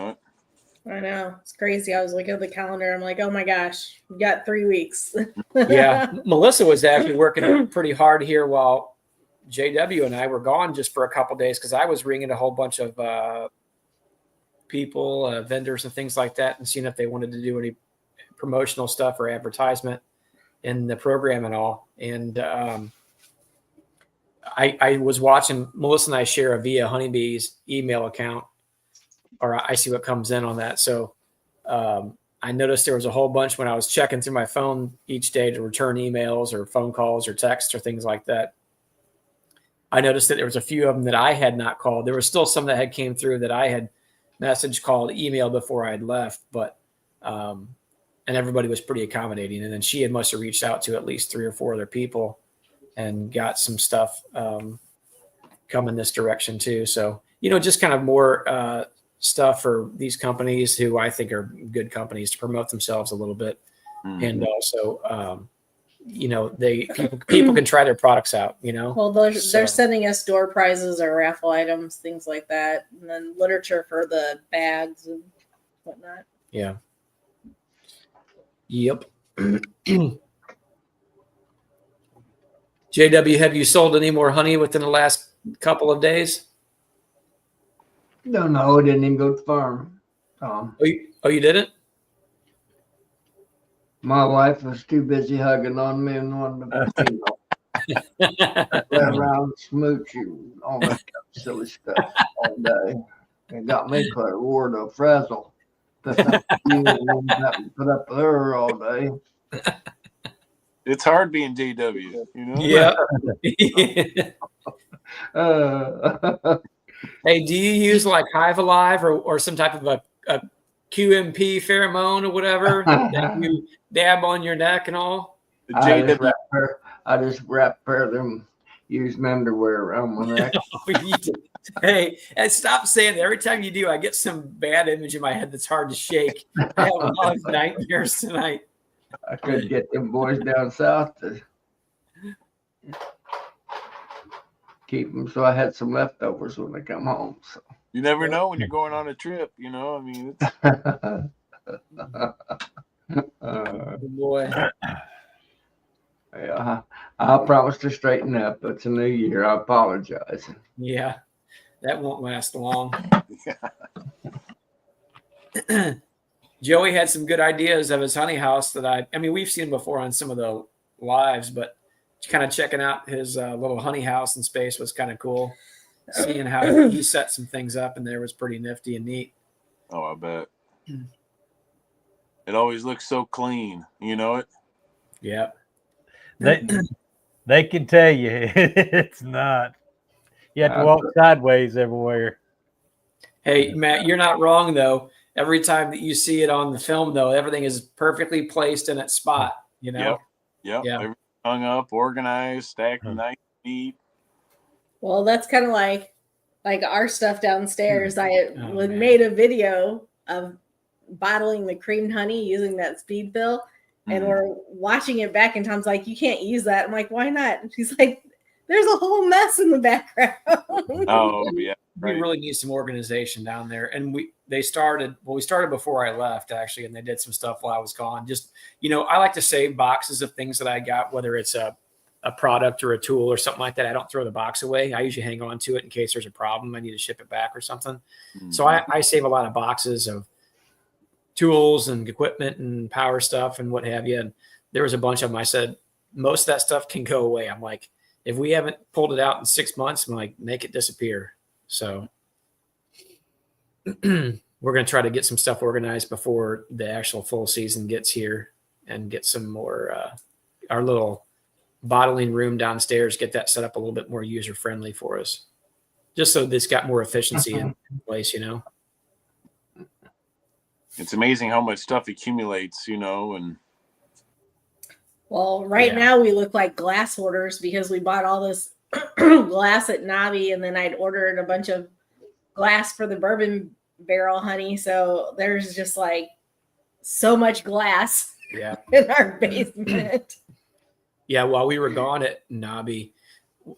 S5: know. It's crazy. I was looking at the calendar. I'm like, oh my gosh, we got 3 weeks.
S2: Yeah. Melissa was actually working pretty hard here while JW and I were gone just for a couple of days because I was ringing a whole bunch of people, vendors and things like that and seeing if they wanted to do any promotional stuff or advertisement in the program and all. And I was watching Melissa and I share a Via Honeybees email account, or I see what comes in on that. So I noticed there was a whole bunch when I was checking through my phone each day to return emails or phone calls or texts or things like that. I noticed that there was a few of them that I had not called. There was still some that had came through that I had messaged, called, emailed before I had left, but and everybody was pretty accommodating. And then she must have reached out to at least 3 or 4 other people and got some stuff come in this direction too. So, just kind of more stuff for these companies who I think are good companies to promote themselves a little bit. Mm-hmm. And also, people can try their products out,
S5: Well, they're sending us door prizes or raffle items, things like that. And then literature for the bags and whatnot.
S2: Yeah. Yep. JW, have you sold any more honey within the last couple of days?
S3: No, I didn't even go to the farm.
S2: Oh, you didn't?
S3: My wife was too busy hugging on me and wanting to run around, smooch you, all that silly stuff all day. It got me quite wore to frazzle. Put up with her all day.
S6: It's hard being JW, you know?
S2: Yeah. Hey, do you use like Hive Alive or some type of a QMP pheromone or whatever that you dab on your neck and all?
S3: I just wrap pair of them used underwear around my neck.
S2: Hey, and stop saying that. Every time you do, I get some bad image in my head that's hard to shake. I have a lot of nightmares tonight.
S3: I could get them boys down south to keep them, so I had some leftovers when they come home. So
S6: you never know when you're going on a trip, you know. I mean, it's...
S2: Boy.
S3: Yeah, I promise to straighten up. It's a new year. I apologize.
S2: Yeah, that won't last long. Joey had some good ideas of his honey house that I mean, we've seen before on some of the lives, but kind of checking out his little honey house in space was kind of cool. Seeing how he set some things up in there was pretty nifty and neat.
S6: Oh, I bet. It always looks so clean, you know it?
S2: Yeah.
S1: They can tell you it's not. You have to walk sideways everywhere.
S2: Hey, Matt, you're not wrong, though. Every time that you see it on the film, though, everything is perfectly placed in its spot, you know?
S6: Yep.
S2: Yeah.
S6: Everything hung up, organized, stacked, nice, neat.
S5: Well, that's kind of like our stuff downstairs. I made a video of bottling the creamed honey using that speed pill. And we're watching it back, and Tom's like, "You can't use that." I'm like, "Why not?" And she's like, "There's a whole mess in the background."
S6: Oh yeah,
S2: right. We really need some organization down there. And we started before I left actually, and they did some stuff while I was gone. Just I like to save boxes of things that I got, whether it's a product or a tool or something like that. I don't throw the box away. I usually hang on to it in case there's a problem. I need to ship it back or something. So I save a lot of boxes of tools and equipment and power stuff and what have you. And there was a bunch of them. I said, most of that stuff can go away. I'm like, if we haven't pulled it out in 6 months, I'm like, make it disappear. So we're going to try to get some stuff organized before the actual full season gets here and get some more, our little bottling room downstairs, get that set up a little bit more user-friendly for us. Just so this got more efficiency in place,
S6: It's amazing how much stuff accumulates, and
S5: well, right now we look like glass hoarders because we bought all this glass at Abbey, and then I'd ordered a bunch of glass for the bourbon barrel honey. So there's just like so much glass in our basement.
S2: Yeah, while we were gone at Abbey,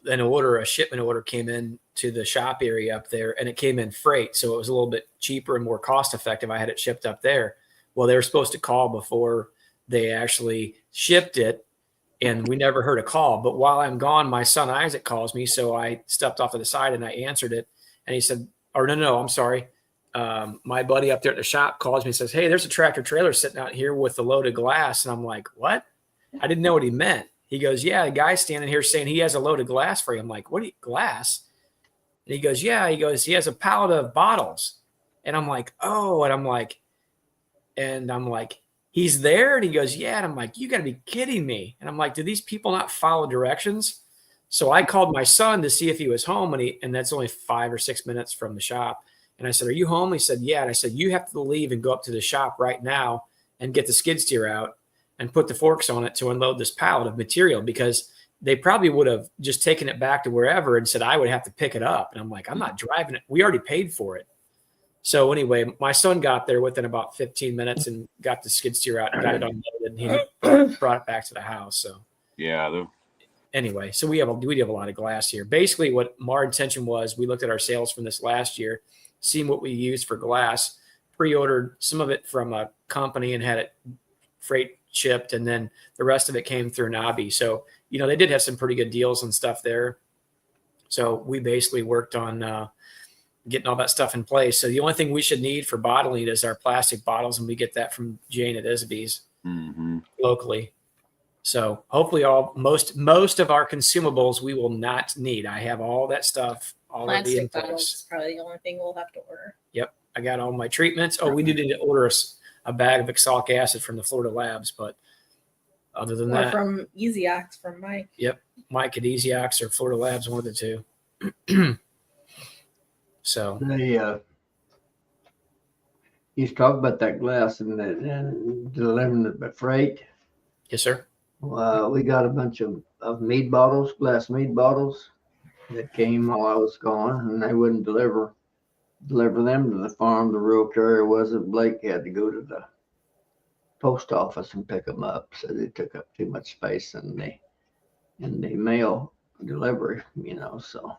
S2: a shipment order came in to the shop area up there, and it came in freight. So it was a little bit cheaper and more cost effective. I had it shipped up there. Well, they were supposed to call before they actually shipped it, and we never heard a call. But while I'm gone, my son Isaac calls me. So I stepped off to the side and I answered it. And he said, no, I'm sorry. My buddy up there at the shop calls me and says, "Hey, there's a tractor trailer sitting out here with a load of glass." And I'm like, "What?" I didn't know what he meant. He goes, "Yeah, the guy's standing here saying he has a load of glass for you." I'm like, glass? And he goes, "Yeah." He goes, "He has a pallet of bottles." And I'm like, "Oh," and I'm like, "He's there?" And he goes, "Yeah." And I'm like, "You got to be kidding me." And I'm like, "Do these people not follow directions?" So I called my son to see if he was home, and that's only 5 or 6 minutes from the shop. And I said, "Are you home?" He said, "Yeah." And I said, "You have to leave and go up to the shop right now and get the skid steer out and put the forks on it to unload this pallet of material, because they probably would have just taken it back to wherever and said I would have to pick it up." And I'm like, "I'm not driving it. We already paid for it." So anyway, my son got there within about 15 minutes and got the skid steer out and got it unloaded, and he brought it back to the house. So anyway, so we have a lot of glass here. Basically, what our intention was, we looked at our sales from this last year, seen what we used for glass, pre-ordered some of it from a company and had it freight shipped, and then the rest of it came through Abbey. So they did have some pretty good deals and stuff there. So we basically worked on getting all that stuff in place. So the only thing we should need for bottling is our plastic bottles, and we get that from Jane at Isby's locally. So hopefully most of our consumables we will not need. I have all that stuff already in place.
S5: Plastic bottles is probably the only thing we'll have to order.
S2: Yep. I got all my treatments. Oh, we did need to order a bag of oxalic acid from the Florida labs, but other than
S5: Or
S2: that,
S5: from Easy Ox from Mike.
S2: Yep, Mike at Easy Ox or Florida Labs, one of the two. So
S3: They he's talking about that glass and delivering it by freight.
S2: yes, sir.
S3: We got a bunch of mead bottles, glass mead bottles that came while I was gone, and they wouldn't deliver them to the farm. The real carrier wasn't. Blake had to go to the post office and pick them up, so they took up too much space in the mail delivery, so.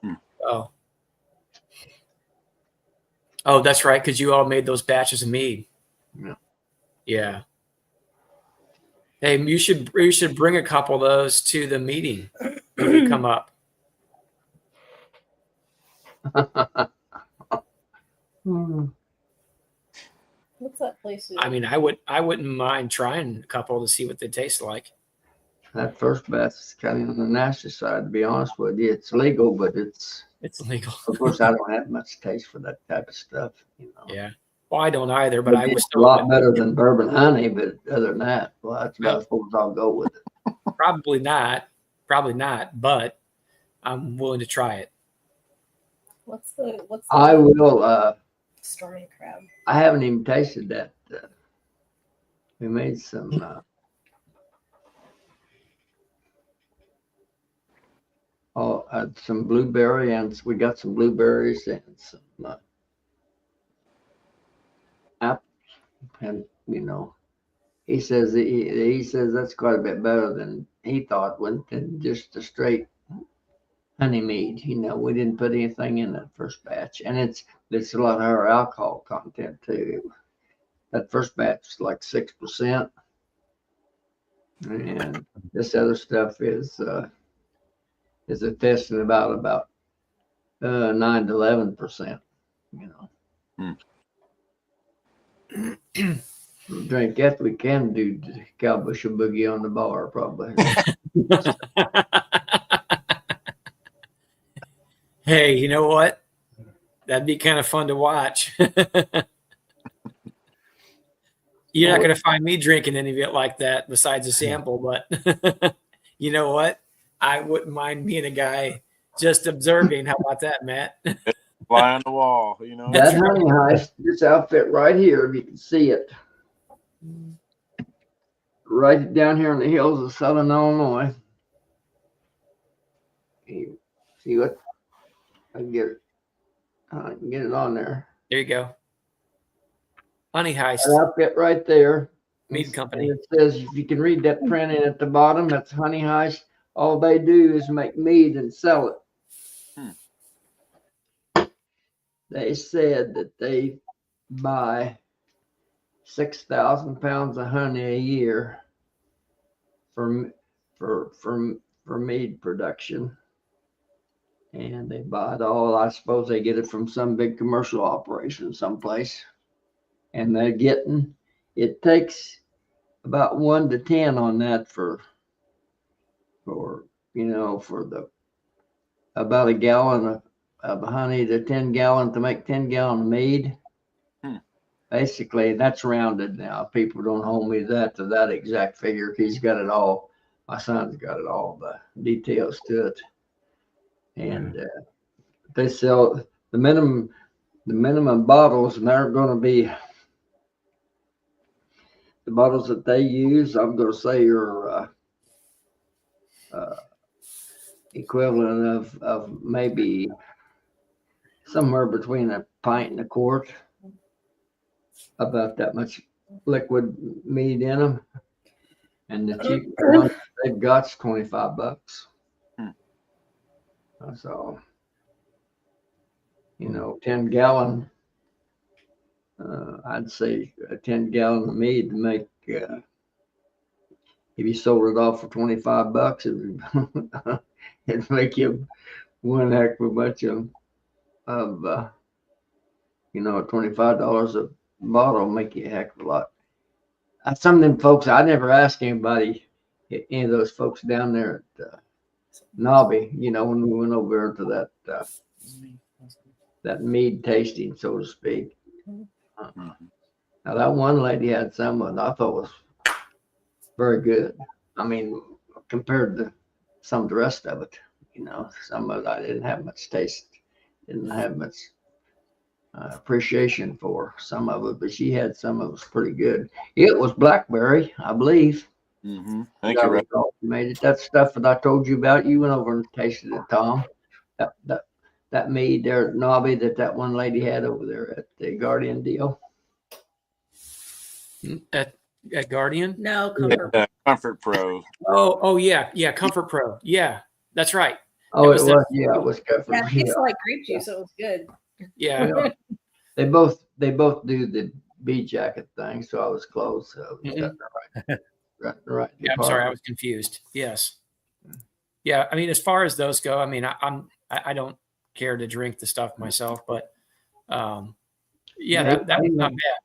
S2: Oh, that's right, because you all made those batches of mead. Yeah. Hey, you should bring a couple of those to the meeting when you come up.
S5: What's that place?
S2: I mean, I wouldn't mind trying a couple to see what they taste like.
S3: That first batch is kind of on the nasty side, to be honest with you. It's legal, but it's
S2: legal.
S3: Of course, I don't have much taste for that type of stuff,
S2: Yeah. Well, I don't either, but I was
S3: a lot better than bourbon honey. But other than that, well, that's about as far as I'll go with it.
S2: Probably not, but I'm willing to try it.
S5: What's the
S3: I will.
S5: Stormy crab?
S3: I haven't even tasted that. We made some. Some blueberry, and we got some blueberries and some apples. And he says that's quite a bit better than he thought, than just a straight honey mead. We didn't put anything in that first batch, and it's a lot higher alcohol content too. That first batch is like 6%, and this other stuff is attesting about 9 to 11%. Drink that, we can do cowbush and boogie on the bar probably.
S2: Hey, you know what? That'd be kind of fun to watch. You're not going to find me drinking any of it like that besides a sample, but you know what? I wouldn't mind being a guy just observing. How about that, Matt?
S6: Fly on the wall,
S3: That honey heist, this outfit right here, if you can see it, right down here in the hills of Southern Illinois. You see what? I can get it. I can get it on there.
S2: There you go. Honey heist.
S3: That outfit right there.
S2: Mead company.
S3: And it says, if you can read that print in at the bottom, that's honey heist. All they do is make mead and sell it. They said that they buy 6,000 pounds of honey a year for mead production, and they buy it all. I suppose they get it from some big commercial operation someplace, and they're getting. It takes about 1 to 10 on that for about a gallon of honey to 10 gallon to make 10 gallon of mead. Basically, that's rounded now. People don't hold me to that exact figure. He's got it all. My son's got it all, the details to it. And they sell the minimum bottles, and they're going to be the bottles that they use. I'm going to say are equivalent of maybe somewhere between a pint and a quart, about that much liquid mead in them. And the cheapest one they've got's $25. So 10 gallon, I'd say a 10 gallon of mead to make, if you sold it off for $25, it'd make you one heck of a bunch of $25 a bottle make you a heck of a lot. Some of them folks, I never asked anybody, any of those folks down there at Nobby, when we went over to that mead tasting, so to speak. Now that one lady had some that I thought was very good. I mean, compared to some of the rest of it, some of it I didn't have much taste, didn't have much appreciation for some of it, but she had some that was pretty good. It was blackberry, I believe.
S6: Thank you, Ray.
S3: Made it. That stuff that I told you about. You went over and tasted it, Tom. That Mead there at Nobby that one lady had over there at the Guardian deal.
S2: At Guardian?
S5: No, Comfort.
S6: Comfort Pro.
S2: Oh yeah, Comfort Pro. Yeah, that's right.
S3: Oh, it was. Yeah, it was Comfort.
S5: Yeah, it tastes like grape juice. So it was good.
S2: Yeah.
S3: They both do the bee jacket thing, so I was close. So I was right.
S2: Yeah, I'm sorry, I was confused. Yes. Yeah, I mean, as far as those go, I mean, I don't care to drink the stuff myself, but that was not bad.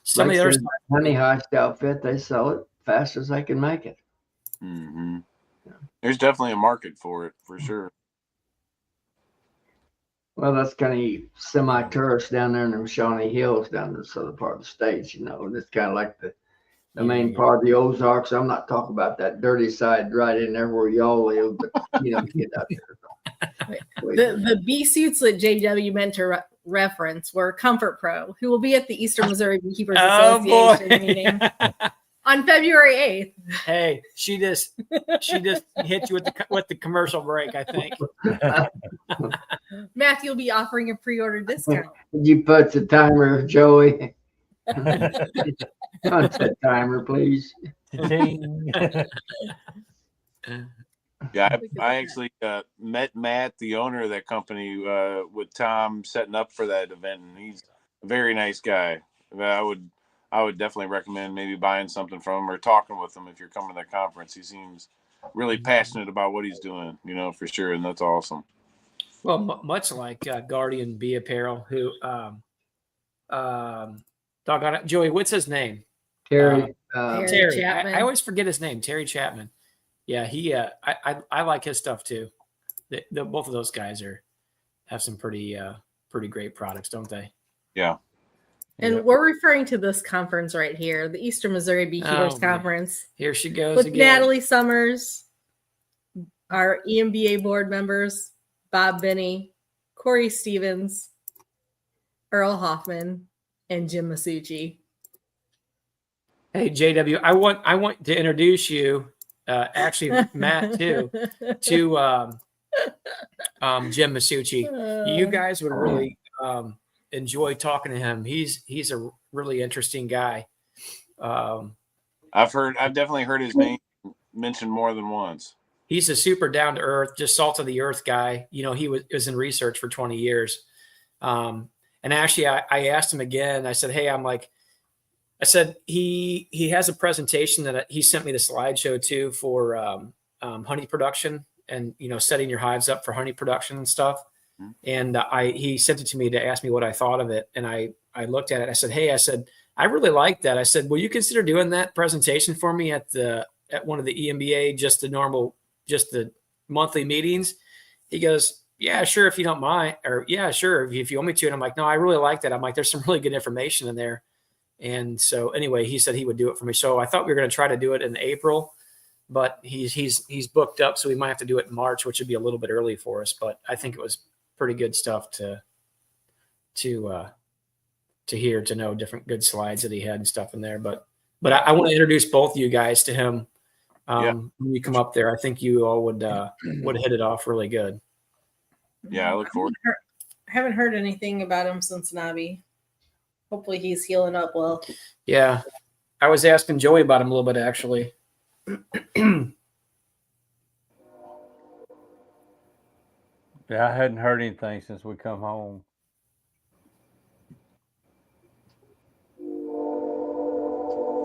S2: Some of the other stuff,
S3: Honey Heist outfit, they sell it fast as they can make it.
S6: There's definitely a market for it, for sure.
S3: Well, that's kind of semi-tourist down there in the Shawnee Hills down in the southern part of the states, and it's kind of like the main part of the Ozarks. I'm not talking about that dirty side right in there where y'all live, but get out there.
S5: The bee suits that JW meant to reference were Comfort Pro, who will be at the Eastern Missouri Beekeepers Association meeting on February 8th.
S2: Hey, she just hit you with the commercial break, I think.
S5: Matthew will be offering a pre-order discount.
S3: Did you put the timer, Joey? Put that timer, please.
S6: Yeah, I actually met Matt, the owner of that company, with Tom setting up for that event, and he's a very nice guy. I would definitely recommend maybe buying something from him or talking with him if you're coming to that conference. He seems really passionate about what he's doing, for sure, and that's awesome.
S2: Well, much like Guardian Bee Apparel, who, doggone it, Joey, what's his name?
S3: Terry
S5: Chapman.
S2: I always forget his name, Terry Chapman. Yeah, he. I like his stuff too. Both of those guys have some pretty great products, don't they?
S6: Yeah.
S5: And we're referring to this conference right here, the Eastern Missouri Beekeepers Conference.
S2: Here she goes
S5: with
S2: again.
S5: Natalie Summers, our EMBA board members, Bob Binney, Corey Stevens, Earl Hoffman, and Jim Masucci.
S2: Hey, JW, I want to introduce you, actually Matt too, to Jim Masucci. You guys would really enjoy talking to him. He's a really interesting guy.
S6: I've definitely heard his name mentioned more than once.
S2: He's a super down to earth, just salt of the earth guy. He was in research for 20 years. And actually I asked him again, I said, hey, I said, he has a presentation that he sent me the slideshow too for honey production and, setting your hives up for honey production and stuff. And he sent it to me to ask me what I thought of it. And I looked at it. I said, hey, I really like that. I said, will you consider doing that presentation for me at one of the EMBA, just the monthly meetings? He goes, yeah, sure. If you don't mind, or yeah, sure. If you want me to. And I'm like, no, I really like that. I'm like, there's some really good information in there. And so anyway, he said he would do it for me. So I thought we were going to try to do it in April, but he's booked up. So we might have to do it in March, which would be a little bit early for us, but I think it was pretty good stuff to hear, to know different good slides that he had and stuff in there. But I want to introduce both of you guys to him. When you come up there, I think you all would hit it off really good.
S6: Yeah, I look forward.
S5: I haven't heard anything about him since Nobby. Hopefully he's healing up well.
S2: Yeah. I was asking Joey about him a little bit, actually.
S1: Yeah, I hadn't heard anything since we come home.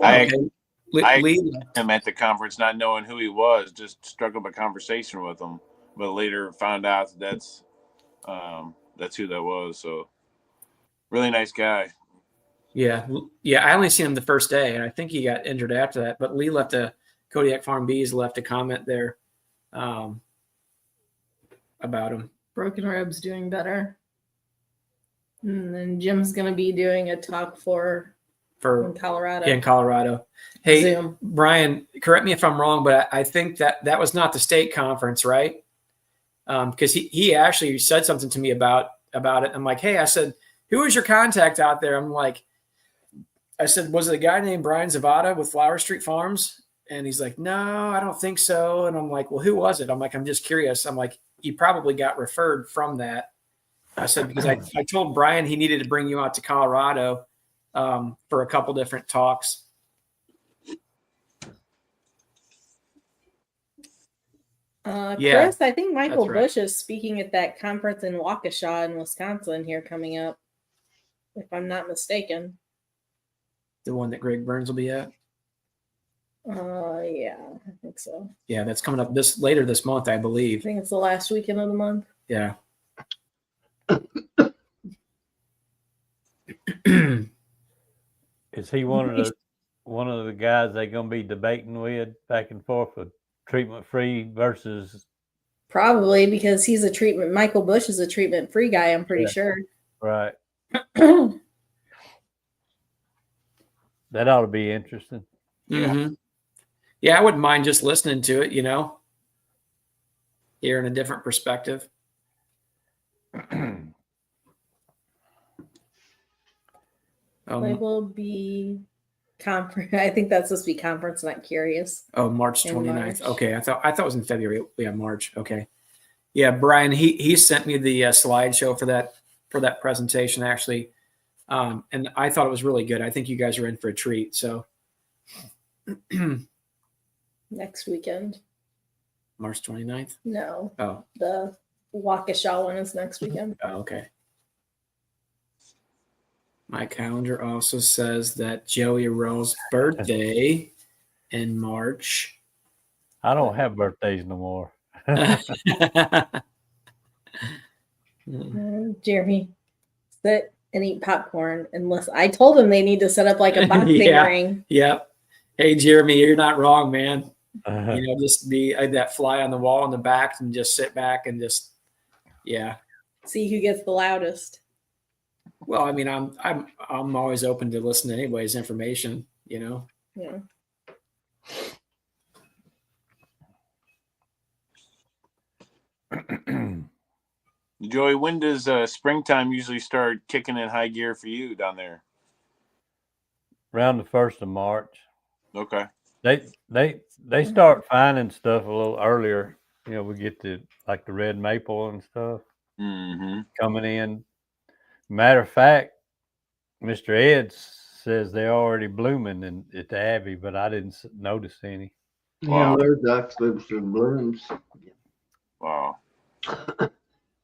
S6: I him at the conference, not knowing who he was, just struck up a conversation with him, but later found out that's who that was. So really nice guy.
S2: Yeah. I only seen him the first day, and I think he got injured after that. But Lee Kodiak Farm Bees left a comment there about him.
S5: Broken ribs doing better. And then Jim's going to be doing a talk in Colorado.
S2: In Colorado. Hey,
S5: Zoom.
S2: Brian, correct me if I'm wrong, but I think that was not the state conference, right? Because he actually said something to me about it. I'm like, hey, I said, who is your contact out there? I said, was it a guy named Brian Zavada with Flower Street Farms? And he's like, no, I don't think so. And I'm like, well, who was it? I'm like, I'm just curious. I'm like, you probably got referred from that. I said, because I told Brian he needed to bring you out to Colorado for a couple different talks.
S5: Chris, I think Michael Bush is speaking at that conference in Waukesha in Wisconsin here coming up, if I'm not mistaken.
S2: The one that Greg Burns will be at?
S5: Yeah, I think so.
S2: Yeah, that's coming up later this month, I believe.
S5: I think it's the last weekend of the month.
S2: Yeah.
S1: Is he one of the guys they're gonna be debating with back and forth for treatment free versus?
S5: Probably because Michael Bush is a treatment free guy, I'm pretty sure.
S1: Right. That ought to be interesting.
S2: Mm-hmm. Yeah, I wouldn't mind just listening to it, hearing a different perspective.
S5: It will be conference. I think that's supposed to be conference, not curious.
S2: Oh, March 29th.
S5: March.
S2: Okay, I thought it was in February. Yeah, March. Okay. Yeah, Brian, he sent me the slideshow for that presentation actually, and I thought it was really good. I think you guys are in for a treat. So
S5: next weekend.
S2: March 29th?
S5: No.
S2: Oh.
S5: The Waukesha one is next weekend.
S2: Oh, okay. My calendar also says that Joey Rowe's birthday in March.
S1: I don't have birthdays no more.
S5: Jeremy, sit and eat popcorn. Unless I told them they need to set up like a boxing ring.
S2: Yep. Hey, Jeremy, you're not wrong, man. Just be that fly on the wall in the back and just sit back and just,
S5: see who gets the loudest.
S2: Well, I mean, I'm always open to listen to anybody's information,
S5: Yeah.
S6: Joey, when does springtime usually start kicking in high gear for you down there?
S1: Around the 1st of March.
S6: Okay.
S1: They start finding stuff a little earlier. We get the red maple and stuff coming in. Matter of fact, Mr. Ed says they're already blooming at the Abbey, but I didn't notice any.
S3: Wow. Yeah, there's actually some blooms.
S6: Wow.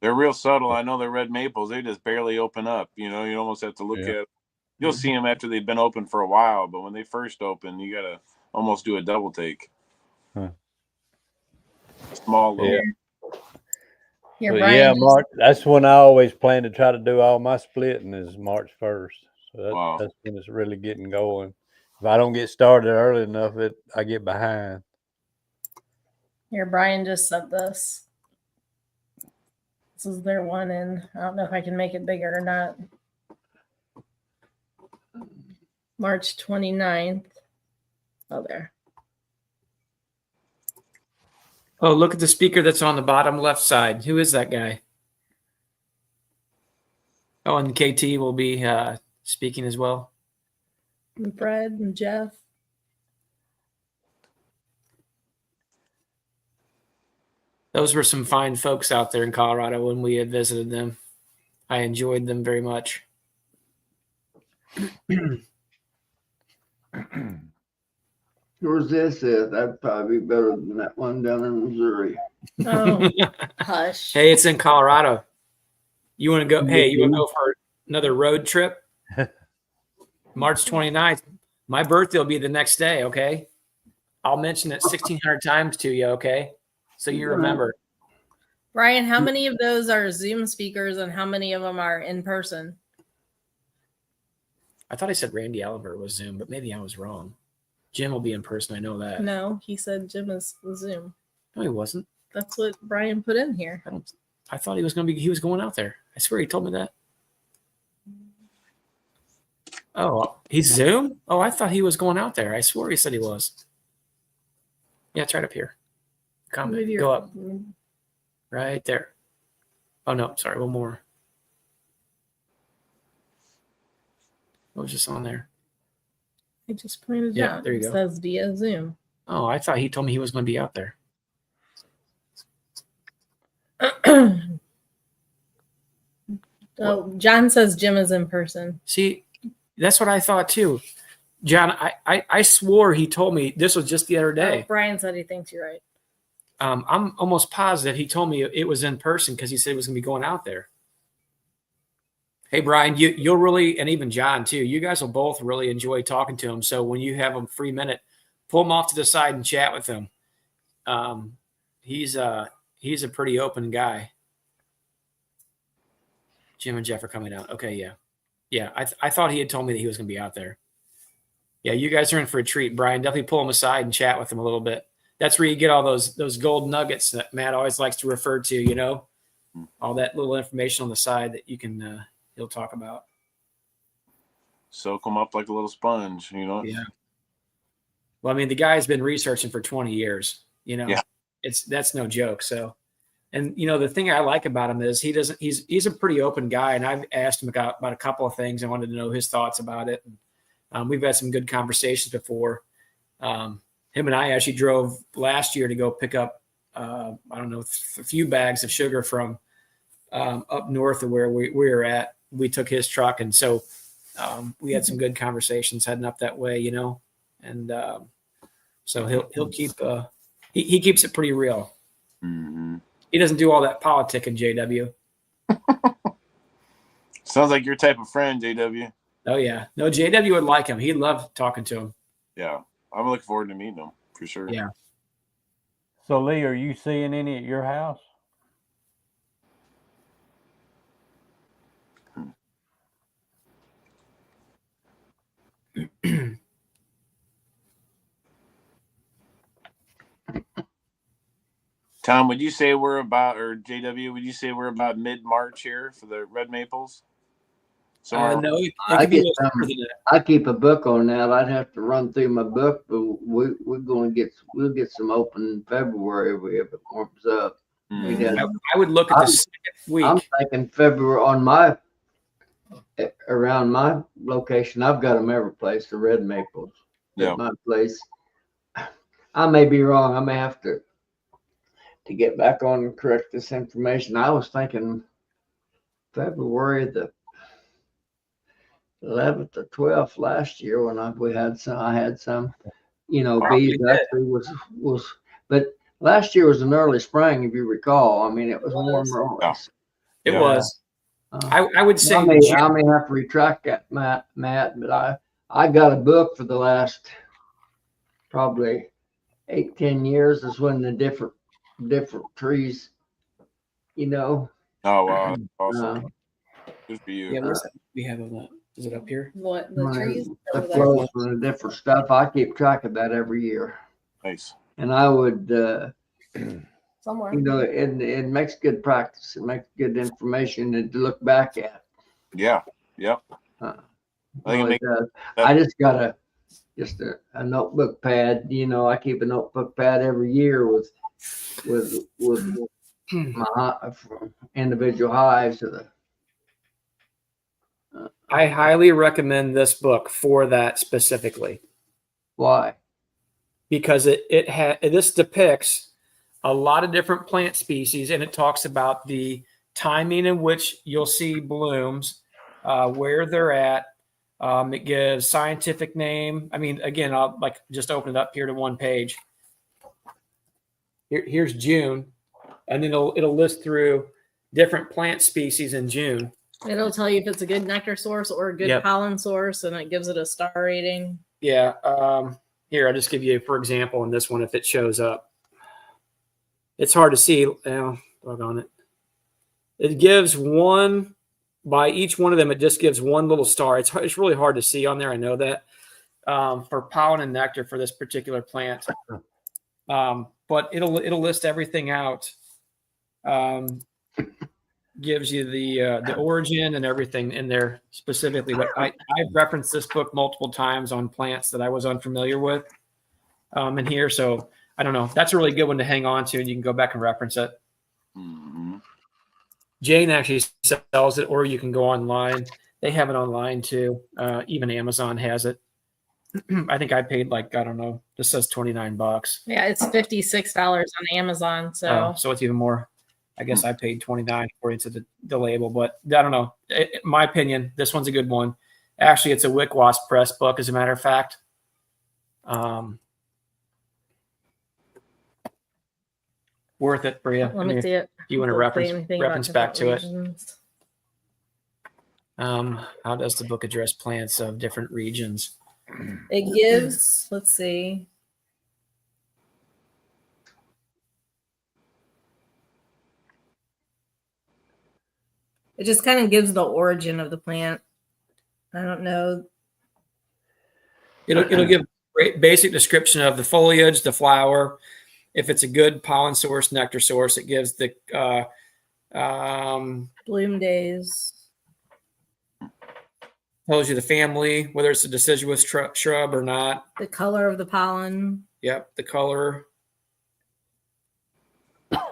S6: They're real subtle. I know they're red maples. They just barely open up. You almost have to look at. You'll see them after they've been open for a while, but when they first open, you gotta almost do a double take. Small little.
S1: Yeah. March. That's when I always plan to try to do all my splitting is March 1st. So that's when it's really getting going. If I don't get started early enough, I get behind.
S5: Here, Brian just sent this. This is their one, and I don't know if I can make it bigger or not. March 29th. Oh, there.
S2: Oh, look at the speaker that's on the bottom left side. Who is that guy? Oh, and KT will be speaking as well.
S5: And Fred and Jeff.
S2: Those were some fine folks out there in Colorado when we had visited them. I enjoyed them very much.
S3: Where's this at? That'd probably be better than that one down in Missouri.
S5: Oh, hush.
S2: Hey, it's in Colorado. You want to go? Hey, you want to go for another road trip? March 29th. My birthday will be the next day, okay? I'll mention it 1,600 times to you, okay? So you remember.
S5: Brian, how many of those are Zoom speakers and how many of them are in person?
S2: I thought I said Randy Oliver was Zoom, but maybe I was wrong. Jim will be in person. I know that.
S5: No, he said Jim is Zoom.
S2: No, he wasn't.
S5: That's what Brian put in here.
S2: I thought he was going out there. I swear he told me that. Oh, he's Zoom? Oh, I thought he was going out there. I swore he said he was. Yeah, it's right up here. Comment. Go up. Right there. Oh, no. Sorry. One more. What was just on there?
S5: I just pointed
S2: Yeah,
S5: out.
S2: there you
S5: It
S2: go.
S5: says via Zoom.
S2: Oh, I thought he told me he was going to be out there.
S5: Oh, John says Jim is in person.
S2: See, that's what I thought too. John, I swore he told me this was just the other day.
S5: Oh, Brian said he thinks you're right.
S2: I'm almost positive he told me it was in person because he said he was going to be going out there. Hey, Brian, you'll really, and even John too, you guys will both really enjoy talking to him. So when you have a free minute, pull him off to the side and chat with him. He's a pretty open guy. Jim and Jeff are coming out. Okay, yeah. Yeah, I thought he had told me that he was going to be out there. Yeah, you guys are in for a treat, Brian. Definitely pull him aside and chat with him a little bit. That's where you get all those gold nuggets that Matt always likes to refer to, you know, all that little information on the side that you can he'll talk about.
S6: Soak them up like a little sponge, you know?
S2: Yeah. Well, I mean, the guy's been researching for 20 years, you know,
S6: Yeah.
S2: That's no joke. So, and you know, the thing I like about him is he's a pretty open guy. And I've asked him about a couple of things. I wanted to know his thoughts about it. And, we've had some good conversations before. Him and I actually drove last year to go pick up, I don't know, a few bags of sugar from up north of where we were at. We took his truck. And so we had some good conversations heading up that way, you know, and so he'll keep, he keeps it pretty real.
S6: Mm-hmm.
S2: He doesn't do all that politicking, JW.
S6: Sounds like your type of friend, JW.
S2: Oh, yeah. No, JW would like him. He'd love talking to him.
S6: Yeah. I'm looking forward to meeting him for sure.
S2: Yeah.
S1: So, Lee, are you seeing any at your house?
S6: Tom, would you say we're about, or JW, would you say we're about mid-March here for the red maples?
S2: No, it
S3: I
S2: could be
S3: get
S2: a little sooner than that.
S3: I keep a book on that. I'd have to run through my book, but we'll get some open in February if it warms up.
S2: I would look at the second week.
S3: I'm thinking February around my location. I've got them every place, the red maples.
S6: Yeah.
S3: At my place. I may be wrong. I may have to get back on and correct this information. I was thinking February the 11th or 12th last year when I had some, you know, bees actually was, but last year was an early spring, if you recall. I mean, it was warmer always.
S2: It was. I would say
S3: I may have to retract that, Matt, but I got a book for the last probably 8-10 years is when the different trees, you know.
S6: Oh, wow. Awesome. Good for you.
S2: Yeah, where's that? We have a, is it up here?
S5: What, the trees?
S3: The flows and the different stuff. I keep track of that every year.
S6: Nice.
S3: And I would,
S5: Somewhere.
S3: you know, it makes good practice. It makes good information to look back at.
S6: Yeah. Yep.
S3: I just got a notebook pad. You know, I keep a notebook pad every year with my individual hives.
S2: I highly recommend this book for that specifically.
S3: Why?
S2: Because this depicts a lot of different plant species, and it talks about the timing in which you'll see blooms, where they're at. It gives scientific name. I mean, again, I'll just open it up here to one page. Here's June, and then it'll list through different plant species in June.
S5: It'll tell you if it's a good nectar source or a good pollen source, and it gives it a star rating.
S2: Yeah. Here, I'll just give you, for example, in this one, if it shows up. It's hard to see. Log on it. It gives one, by each one of them, it just gives one little star. It's really hard to see on there. I know that. For pollen and nectar for this particular plant. But it'll list everything out. gives you the origin and everything in there specifically. But I've referenced this book multiple times on plants that I was unfamiliar with in here. So I don't know. That's a really good one to hang on to, and you can go back and reference it.
S6: Mm-hmm.
S2: Jane actually sells it, or you can go online. They have it online too. Even Amazon has it. I think I paid like, I don't know, this says $29.
S5: Yeah, it's $56 on Amazon. So
S2: So it's even more. I guess I paid $29 according to the label, but I don't know. In my opinion, this one's a good one. Actually, it's a Wick-Wasp Press book, as a matter of fact. Worth it for you.
S5: let me see it.
S2: If you want to reference back to it.
S5: Regions.
S2: How does the book address plants of different regions?
S5: It gives, let's see. It just kind of gives the origin of the plant. I don't know.
S2: It'll give a basic description of the foliage, the flower. If it's a good pollen source, nectar source, it gives the
S5: Bloom days.
S2: tells you the family, whether it's a deciduous shrub or not.
S5: The color of the pollen.
S2: Yep, the color.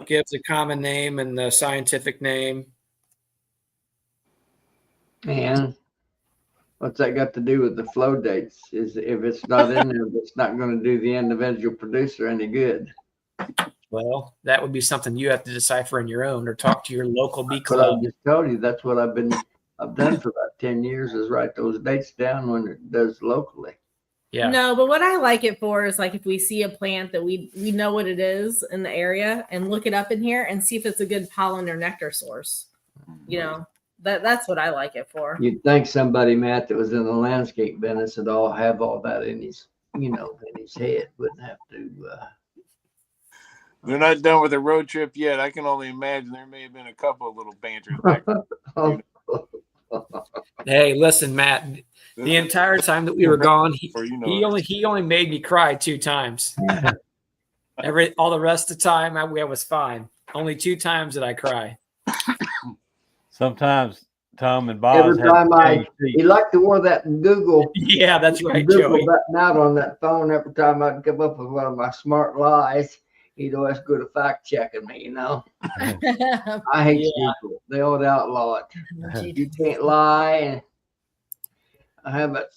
S2: Gives a common name and the scientific name.
S3: And what's that got to do with the flow dates? Is if it's not in there, it's not going to do the individual producer any good.
S2: Well, that would be something you have to decipher on your own, or talk to your local bee
S3: But I
S2: club.
S3: just told you that's what I've done for about 10 years is write those dates down when it does locally.
S2: Yeah.
S5: No, but what I like it for is like if we see a plant that we know what it is in the area and look it up in here and see if it's a good pollen or nectar source. You know, that's what I like it for.
S3: You'd think somebody, Matt, that was in the landscape business would all have all that in his, in his head. Wouldn't have to.
S6: They're not done with the road trip yet. I can only imagine there may have been a couple of little banters back there.
S2: Hey, listen, Matt. The entire time that we were gone, he only made me cry 2 times. All the rest of the time, I was fine. Only 2 times did I cry.
S1: Sometimes Tom and Bob.
S3: Every time he liked to wear that Google.
S2: Yeah, that's right,
S3: Google
S2: Joey.
S3: button out on that phone every time I'd come up with one of my smart lies. He'd always go to fact checking me, I hate Google. They ought to outlaw it. You can't lie. And I have that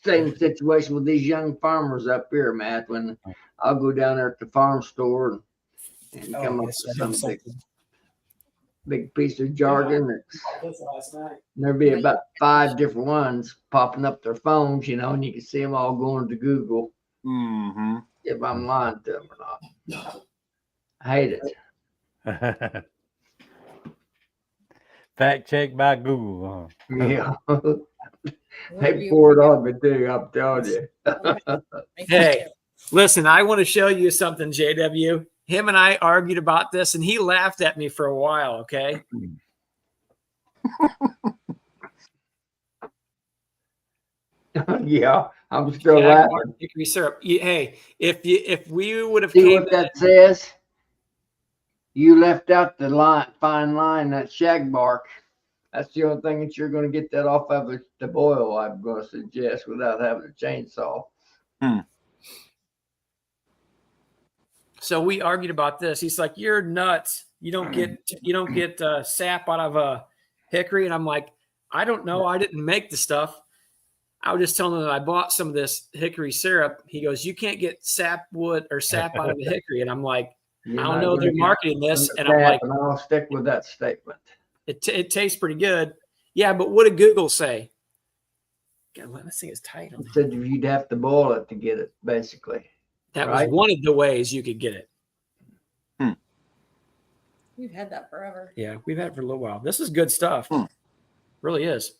S3: same situation with these young farmers up here, Matt, when I'll go down there at the farm store and come up with some big piece of jargon. There'll be about 5 different ones popping up their phones, and you can see them all going to Google.
S6: Mm-hmm.
S3: If I'm lying to them or not. I hate it.
S1: Fact check by Google. Huh?
S3: Yeah. They pour it on me too, I'm telling you.
S2: Hey, listen, I want to show you something, JW. Him and I argued about this, and he laughed at me for a while, okay?
S3: Yeah, I'm still laughing.
S2: Hickory syrup. Hey, if we would have
S3: See what that says? You left out the fine line, that shag bark. That's the only thing that you're going to get that off of is the boil, I'm going to suggest, without having a chainsaw.
S2: So we argued about this. He's like, "You're nuts. You don't get sap out of a hickory." And I'm like, "I don't know. I didn't make the stuff. I was just telling him that I bought some of this hickory syrup." He goes, "You can't get sapwood or sap out of a hickory." And I'm like, "I don't know. They're marketing this." And I'm like,
S3: and I'll stick with that statement.
S2: It tastes pretty good. Yeah, but what did Google say? God, this thing is tight.
S3: It said you'd have to boil it to get it, basically.
S2: That was one of the ways you could get it.
S5: We've had that forever.
S2: Yeah, we've had it for a little while. This is good stuff. Really is.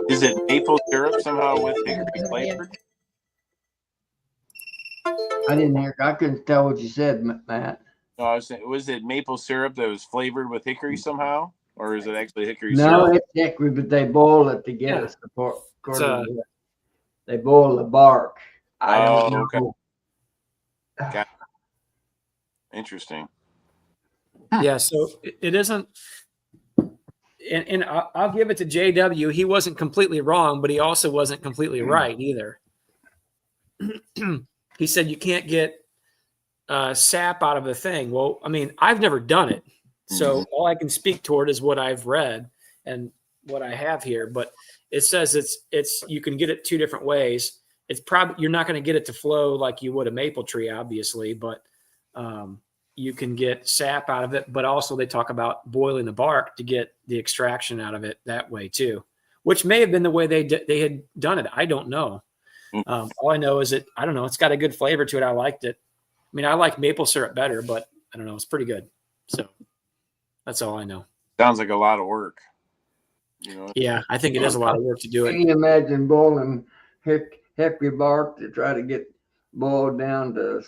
S6: Is it maple syrup somehow with hickory flavored?
S3: I didn't hear. I couldn't tell what you said, Matt.
S6: No, I was saying, was it maple syrup that was flavored with hickory somehow, or is it actually hickory
S3: No,
S6: syrup?
S3: it's hickory, but they boil it to get it. They boil the bark. I don't know.
S6: Okay. Interesting.
S2: Yeah, so it isn't, and I'll give it to JW. He wasn't completely wrong, but he also wasn't completely right either. He said you can't get sap out of a thing. Well, I mean, I've never done it, so all I can speak toward is what I've read and what I have here. But it says it's you can get it two different ways. It's probably you're not going to get it to flow like you would a maple tree, obviously, but you can get sap out of it. But also they talk about boiling the bark to get the extraction out of it that way too, which may have been the way they had done it. I don't know. All I know is I don't know. It's got a good flavor to it. I liked it. I mean, I like maple syrup better, but I don't know. It's pretty good. So that's all I know.
S6: Sounds like a lot of work. You know?
S2: Yeah, I think it is a lot of work to do it.
S3: Can you imagine boiling hickory bark to try to get boiled down to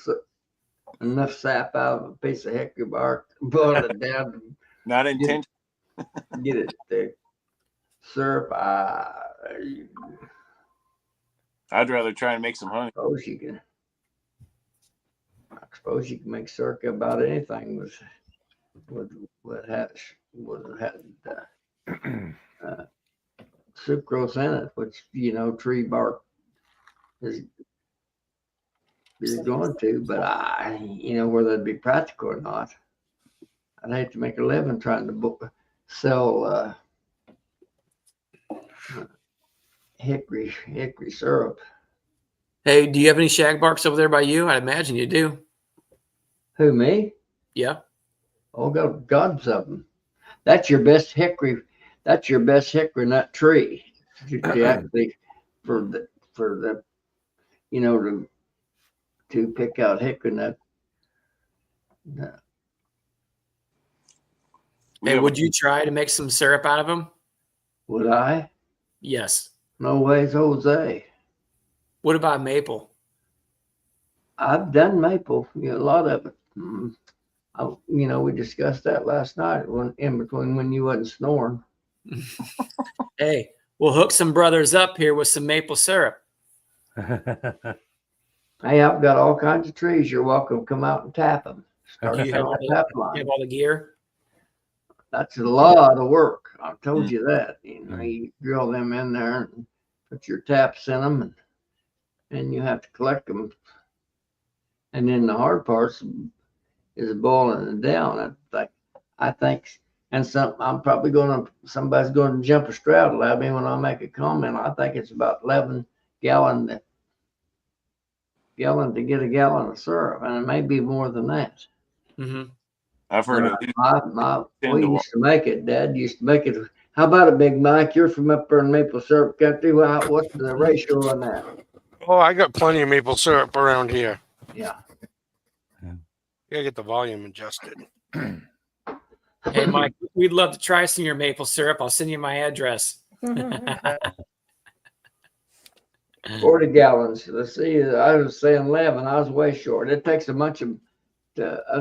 S3: enough sap out of a piece of hickory bark, boil it down,
S6: Not intentional.
S3: get it to syrup?
S6: I'd rather try and make some honey.
S3: I suppose you can make syrup about anything with sucrose in it, which tree bark is going to, but whether it'd be practical or not, I'd hate to make a living trying to sell hickory syrup.
S2: Hey, do you have any shagbarks over there by you? I imagine you do.
S3: Who, me?
S2: Yeah.
S3: Oh, got gobs of them. That's your best hickory. That's your best hickory nut tree. To actually for the to pick out hickory nut. No.
S2: Hey, would you try to make some syrup out of them?
S3: Would I?
S2: Yes.
S3: No ways, Jose.
S2: What about maple?
S3: I've done maple, a lot of it. We discussed that last night in between when you wasn't snoring.
S2: Hey, we'll hook some brothers up here with some maple syrup.
S3: Hey, I've got all kinds of trees. You're welcome to come out and tap them.
S2: Do you have all the gear?
S3: That's a lot of work. I told you that. You drill them in there and put your taps in them, and you have to collect them. And then the hard part is boiling it down. I think, and I'm probably somebody's going to jump a straddle at me when I make a comment. I think it's about 11 gallon to get a gallon of syrup, and it may be more than that.
S2: Mm-hmm.
S6: I've heard of
S3: we used to make it. Dad used to make it. How about it, Big Mike? You're from up there in maple syrup country. What's the ratio on that?
S7: Oh, I got plenty of maple syrup around here.
S3: Yeah.
S7: Gotta get the volume adjusted.
S2: Hey, Mike, we'd love to try some of your maple syrup. I'll send you my address.
S3: 40 gallons. Let's see. I was saying 11. I was way short. It takes a bunch of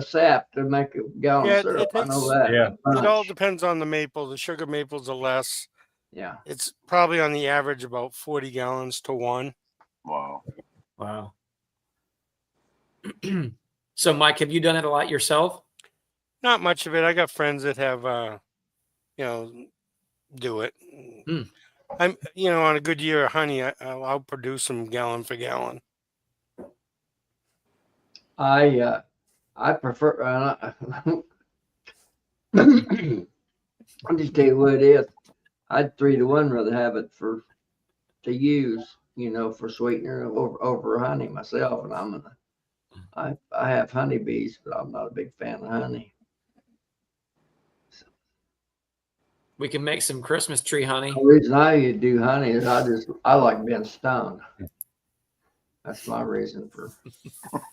S3: sap to make a gallon of syrup. I know that.
S1: Yeah.
S7: It all depends on the maple. The sugar maples are less.
S3: Yeah.
S7: It's probably on the average about 40 gallons to 1.
S2: Wow. So, Mike, have you done it a lot yourself?
S7: Not much of it. I got friends that have, do it. I'm, on a good year of honey, I'll produce them gallon for gallon.
S3: I prefer. I'll just tell you what it is. I'd 3-to-1 rather have it to use, for sweetener over honey myself. And I have honeybees, but I'm not a big fan of honey.
S2: We can make some Christmas tree honey.
S3: The reason I do honey is I like being stung. That's my reason for.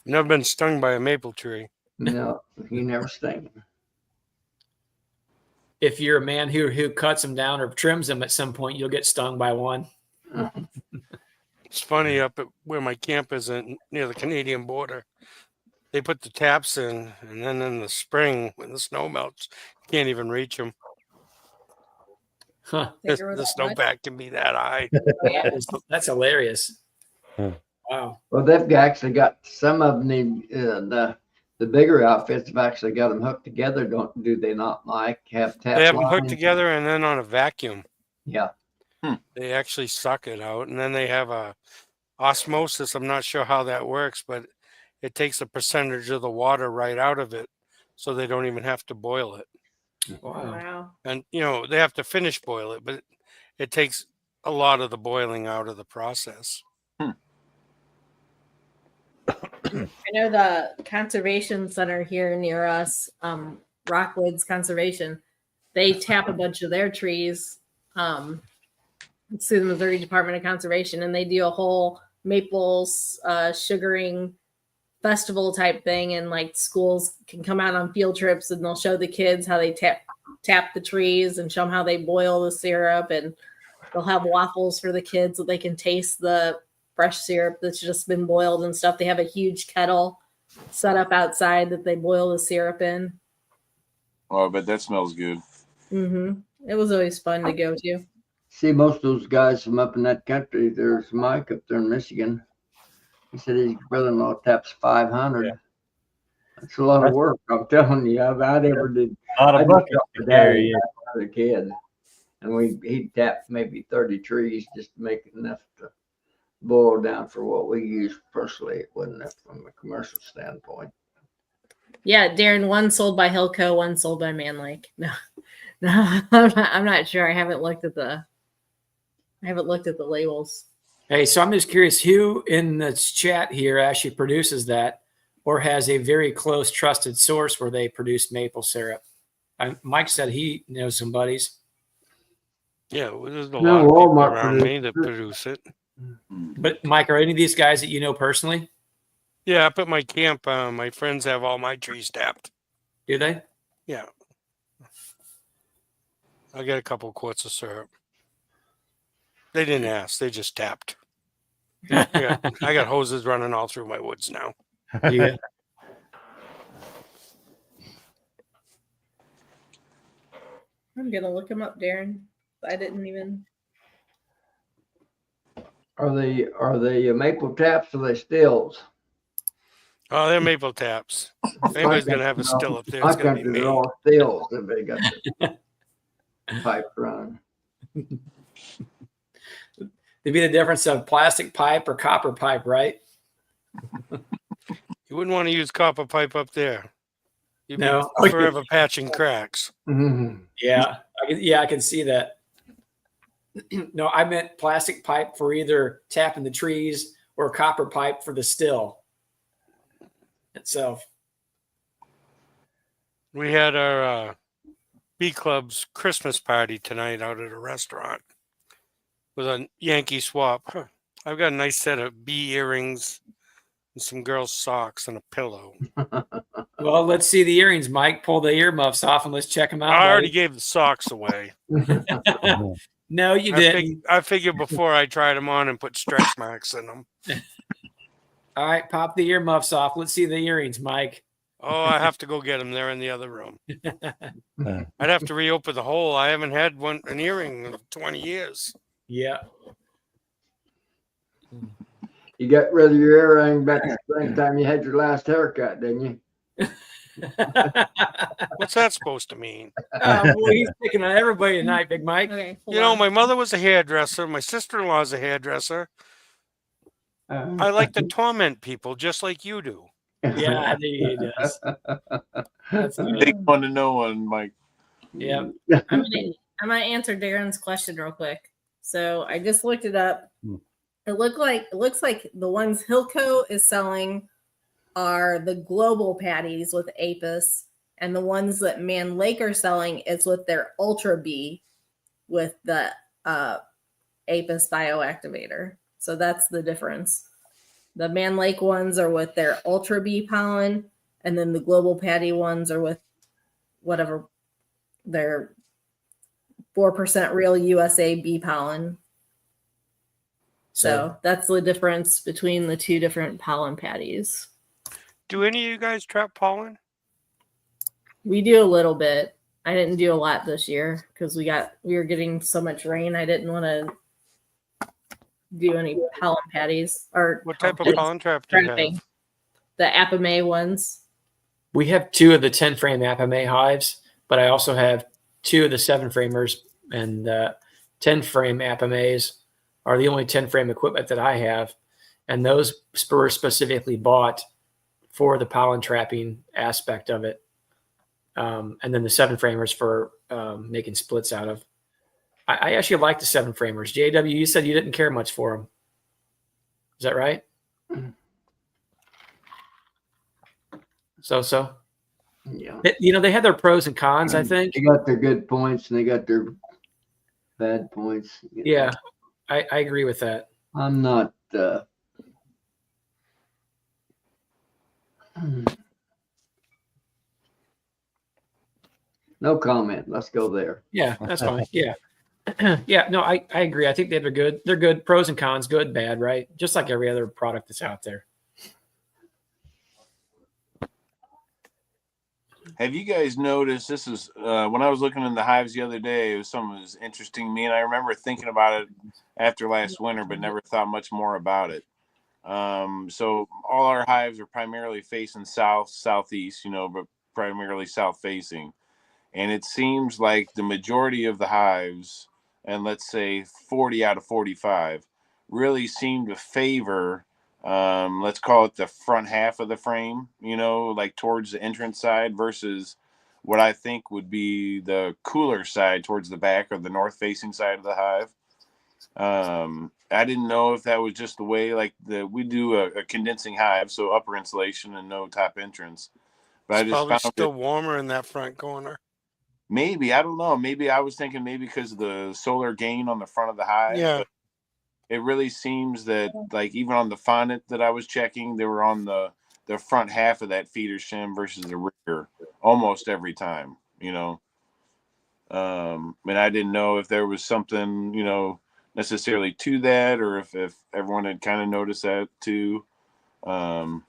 S7: Never been stung by a maple tree.
S3: No, you never sting.
S2: If you're a man who cuts them down or trims them at some point, you'll get stung by one.
S7: It's funny, up at where my camp is near the Canadian border, they put the taps in, and then in the spring when the snow melts, you can't even reach them.
S2: Huh.
S7: The snowpack can be that high.
S2: That's hilarious.
S1: Huh.
S2: Wow.
S3: Well, they've actually got some of them need The bigger outfits have actually got them hooked together, do they not, Mike? Have tap
S7: They have them hooked
S3: lines?
S7: together and then on a vacuum.
S3: Yeah.
S7: They actually suck it out, and then they have a osmosis. I'm not sure how that works, but it takes a percentage of the water right out of it, so they don't even have to boil it.
S5: Wow.
S7: And they have to finish boil it, but it takes a lot of the boiling out of the process.
S5: I know the conservation center here near us, Rockwoods Conservation, they tap a bunch of their trees. It's through the Missouri Department of Conservation, and they do a whole maples sugaring festival type thing, and like schools can come out on field trips and they'll show the kids how they tap the trees and show them how they boil the syrup, and they'll have waffles for the kids so they can taste the fresh syrup that's just been boiled and stuff. They have a huge kettle set up outside that they boil the syrup in.
S6: Oh, I bet that smells good.
S5: It was always fun to go to.
S3: See, most of those guys from up in that country, there's Mike up there in Michigan. He said his brother-in-law taps 500. Yeah. That's a lot of work. I'm telling you, I never did.
S1: A lot of buckets to carry.
S3: As a kid, and he'd tap maybe 30 trees just to make enough to boil down for what we use personally. It wasn't enough from a commercial standpoint.
S5: Yeah, Darren, one sold by Hillco, one sold by Man Lake. No, I'm not sure. I haven't looked at the labels.
S2: Hey, so I'm just curious who in this chat here actually produces that or has a very close trusted source where they produce maple syrup. Mike said he knows some buddies.
S7: Yeah, well, there's a lot of people around me that produce it.
S2: But Mike, are any of these guys that you know personally?
S7: Yeah, up at my camp, my friends have all my trees tapped.
S2: Do they?
S7: Yeah. I get a couple quarts of syrup. They didn't ask. They just tapped. I got hoses running all through my woods now.
S2: Yeah.
S5: I'm going to look them up, Darren. I didn't even.
S3: Are they maple taps or are they stills?
S7: Oh, they're maple taps. If anybody's going to have a still up there, it's going to be me.
S3: They're all stills if they got the pipe run.
S2: It'd be the difference of plastic pipe or copper pipe, right?
S7: You wouldn't want to use copper pipe up there. You'd
S2: No.
S7: be forever patching cracks.
S3: Mm-hmm.
S2: Yeah, I can see that. No, I meant plastic pipe for either tapping the trees or copper pipe for the still itself.
S7: We had our Bee Club's Christmas party tonight out at a restaurant with a Yankee swap. I've got a nice set of bee earrings and some girls' socks and a pillow.
S2: Well, let's see the earrings, Mike. Pull the earmuffs off and let's check them out.
S7: I already gave the socks away.
S2: No, you didn't.
S7: I figured before I tried them on and put stretch marks in them.
S2: All right, pop the earmuffs off. Let's see the earrings, Mike.
S7: Oh, I have to go get them. They're in the other room. I'd have to reopen the hole. I haven't had an earring in 20 years.
S2: Yeah.
S3: You got rid of your earring back at the same time you had your last haircut, didn't you?
S7: What's that supposed to mean?
S2: Well, he's picking on everybody tonight, Big Mike.
S5: Okay,
S7: My mother was a hairdresser. My sister-in-law is a hairdresser. I like to torment people just like you do.
S2: Yeah, I think he does. That's
S6: Big one to know one, Mike.
S2: Yeah.
S5: I'm gonna answer Darren's question real quick. So I just looked it up. It looks like the ones Hillco is selling are the global patties with Apis, and the ones that Man Lake are selling is with their Ultra Bee with the Apis bioactivator. So that's the difference. The Man Lake ones are with their Ultra Bee pollen, and then the global patty ones are with whatever their 4% real USA bee pollen. So that's the difference between the two different pollen patties.
S7: Do any of you guys trap pollen?
S5: We do a little bit. I didn't do a lot this year because we were getting so much rain. I didn't want to do any pollen patties. Or
S7: what type of pollen trap do you have?
S5: The Apiary ones.
S2: We have 2 of the 10 frame Apiary hives, but I also have 2 of the 7 framers, and 10 frame Apiaries are the only 10 frame equipment that I have. And those were specifically bought for the pollen trapping aspect of it. And then the 7 framers for making splits out of. I actually like the 7 framers. JW, you said you didn't care much for them. Is that right? So.
S3: Yeah.
S2: They had their pros and cons, I think.
S3: They got their good points and they got their bad points.
S2: Yeah, I agree with that.
S3: I'm not. No comment. Let's go there.
S2: Yeah, that's fine. Yeah. Yeah, no, I agree. I think they're good. They're good. Pros and cons, good, bad, right? Just like every other product that's out there.
S6: Have you guys noticed, this is when I was looking in the hives the other day, it was something that was interesting to me, and I remember thinking about it after last winter, but never thought much more about it. So all our hives are primarily facing south, southeast, but primarily south facing. And it seems like the majority of the hives, and let's say 40 out of 45, really seem to favor, let's call it the front half of the frame, like towards the entrance side versus what I think would be the cooler side towards the back or the north facing side of the hive. I didn't know if that was just the way, like we do a condensing hive, so upper insulation and no top entrance. But
S7: It's
S6: I just
S7: probably
S6: found
S7: still warmer in that front corner.
S6: Maybe, I don't know. Maybe I was thinking because of the solar gain on the front of the hive.
S7: Yeah.
S6: But it really seems that, like, even on the fondant that I was checking, they were on the front half of that feeder shim versus the rear almost every time, And I didn't know if there was something, necessarily to that, or if everyone had kind of noticed that too. It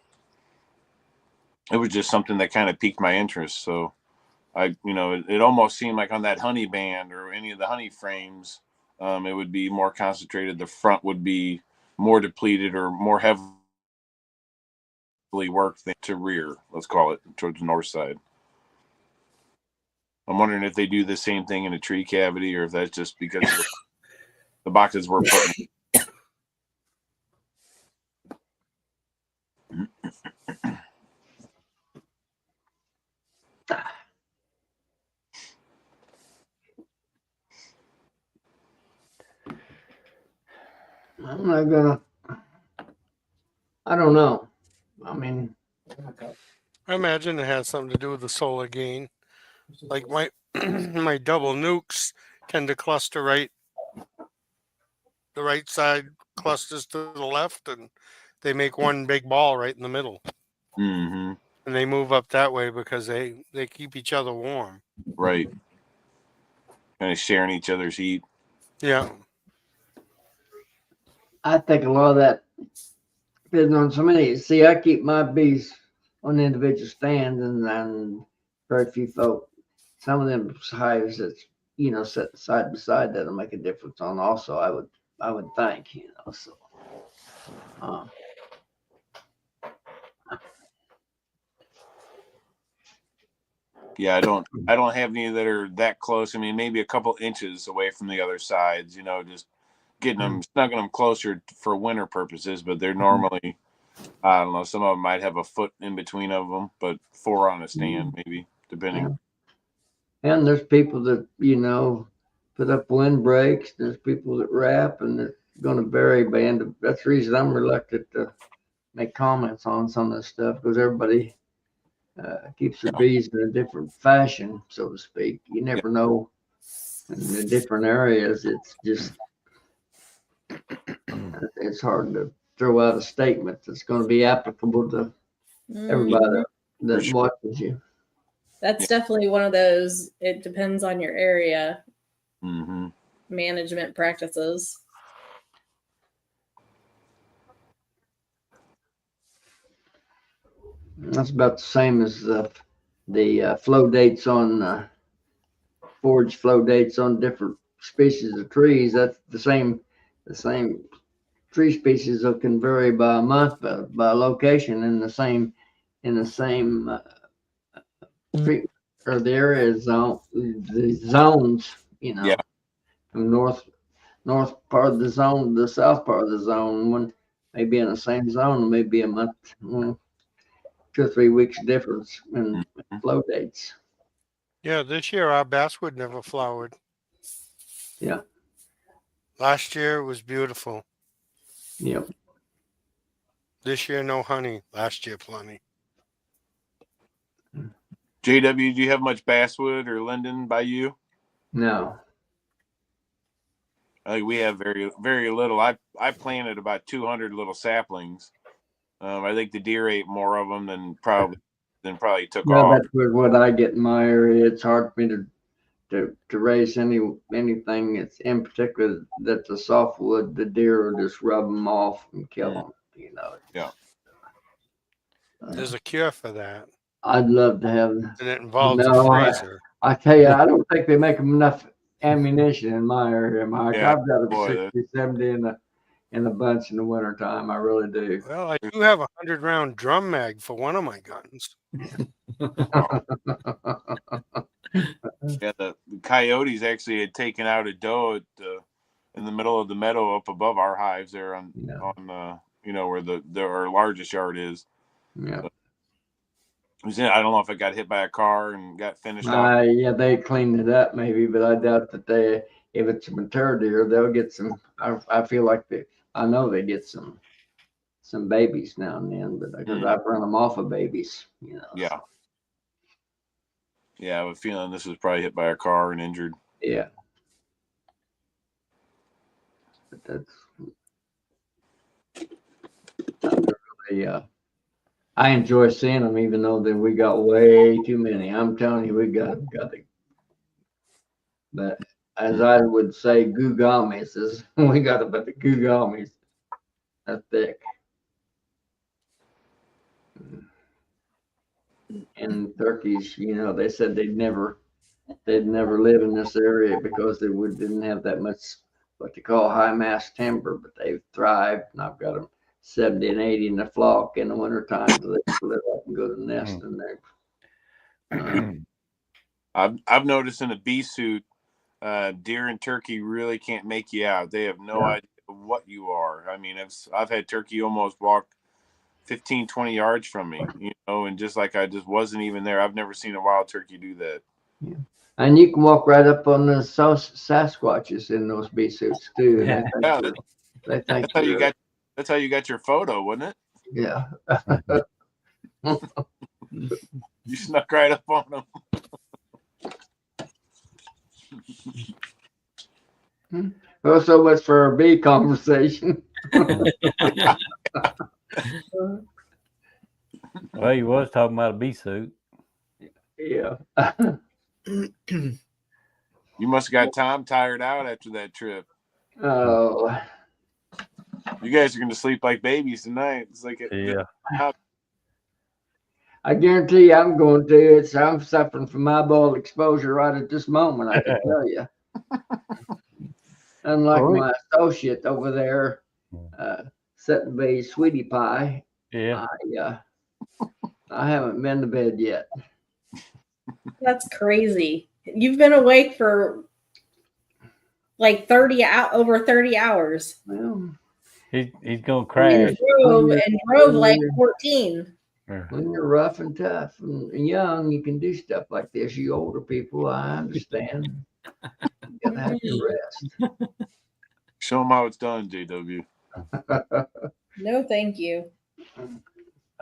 S6: was just something that kind of piqued my interest. So it almost seemed like on that honey band or any of the honey frames, it would be more concentrated. The front would be more depleted or more heavily worked than to rear, let's call it, towards the north side. I'm wondering if they do the same thing in a tree cavity or if that's just because of the boxes we're putting.
S3: I'm not gonna. I don't know. I mean,
S7: I imagine it has something to do with the solar gain. Like my my double nukes tend to cluster right. The right side clusters to the left, and they make one big ball right in the middle.
S6: Mm-hmm.
S7: And they move up that way because they keep each other warm.
S6: Right. Kind of sharing each other's heat.
S7: Yeah.
S3: I think a lot of that depends on so many. See, I keep my bees on individual stands, and very few folk. Some of them hives that's set side by side that'll make a difference on. Also, I would think so.
S6: Yeah, I don't have any that are that close. I mean, maybe a couple inches away from the other sides, just getting them, snugging them closer for winter purposes, but they're normally, I don't know, some of them might have a foot in between of them, but 4 on a stand, maybe, depending.
S3: Yeah. And there's people that, put up windbreaks. There's people that wrap, and it's going to vary by end. That's the reason I'm reluctant to make comments on some of this stuff, because everybody keeps their bees in a different fashion, so to speak. You never know in the different areas. It's just, it's hard to throw out a statement that's going to be applicable to everybody that watches you.
S5: That's definitely one of those, it depends on your area management practices.
S3: That's about the same as the flow dates on forage flow dates on different species of trees. That's the same tree species that can vary by a month, by location in the same treatment or the area zone, the zones, you know,
S6: Yeah.
S3: from north part of the zone, the south part of the zone, one may be in the same zone, maybe a month, 2 or 3 weeks difference in flow dates.
S7: Yeah, this year our basswood never flowered.
S3: Yeah.
S7: Last year it was beautiful.
S3: Yep.
S7: This year no honey. Last year plenty.
S6: JW, do you have much basswood or linden by you?
S3: No.
S6: I think we have very, very little. I planted about 200 little saplings. I think the deer ate more of them than probably took
S3: Yeah,
S6: off.
S3: that's what I get in my area. It's hard for me to raise anything. It's in particular that's a softwood. The deer will just rub them off and kill them. You know.
S6: Yeah.
S7: There's a cure for that.
S3: I'd love to have.
S7: And it involves a
S3: No,
S7: freezer.
S3: I tell you, I don't think they make enough ammunition in my area, Mike.
S6: Yeah,
S3: I've got a
S6: boy,
S3: 60, 70 in a bunch in the wintertime. I really do.
S7: Well, I do have a 100-round drum mag for one of my guns.
S6: Yeah, the coyotes actually had taken out a doe in the middle of the meadow up above our hives there on where our largest yard is.
S3: Yeah.
S6: I don't know if it got hit by a car and got finished off.
S3: Yeah, they cleaned it up maybe, but I doubt that if it's a mature deer, they'll get some. I feel like I know they get some babies now and then, but because I've run them off of babies, you know.
S6: Yeah. Yeah, I have a feeling this was probably hit by a car and injured.
S3: Yeah. But that's really, I enjoy seeing them, even though that we got way too many. I'm telling you, we got to. But as I would say, googamis is we got about the googamis. That's thick. And turkeys, you know, they said they'd never live in this area because they didn't have that much what they call high mass timber, but they've thrived, and I've got them 70 and 80 in the flock in the wintertime, so they split up and go to the nest in there.
S6: I've noticed in a bee suit, deer and turkey really can't make you out. They have no idea what you are. I mean, I've had turkey almost walk 15, 20 yards from me, you know, and just like I just wasn't even there. I've never seen a wild turkey do that.
S3: Yeah. And you can walk right up on the Sasquatches in those bee suits too.
S6: Yeah. That's how you got your photo, wasn't it?
S3: Yeah.
S6: You snuck right up on
S3: them. Well, so much for our bee conversation.
S1: Well, you was talking about a bee suit.
S3: Yeah.
S6: You must have got Tom tired out after that trip.
S3: Oh.
S6: You guys are going to sleep like babies tonight. It's like
S3: I guarantee you I'm going to. I'm suffering from eyeball exposure right at this moment, I can tell you. Unlike my associate over there, Sutton Bay Sweetie Pie.
S1: Yeah.
S3: I haven't been to bed yet.
S5: That's crazy. You've been awake for like over 30 hours.
S3: Well,
S1: he's gonna crash.
S5: And drove like 14.
S3: When you're rough and tough and young, you can do stuff like this. You older people, I understand. You gotta have to rest.
S6: Show them how it's done, JW.
S5: No, thank you.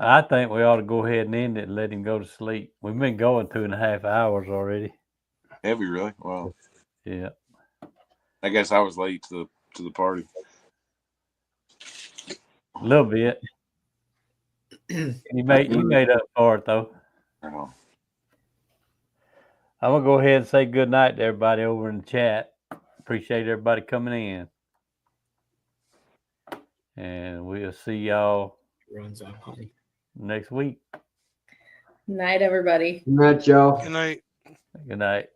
S1: I think we ought to go ahead and end it and let him go to sleep. We've been going 2.5 hours already.
S6: Have we really? Wow.
S1: Yeah.
S6: I guess I was late to the party.
S1: A little bit. You made up for it though. I'm gonna go ahead and say good night to everybody over in the chat. Appreciate everybody coming in. And we'll see y'all next week.
S5: Night, everybody.
S3: Good night, y'all.
S7: Good night.
S1: Good night.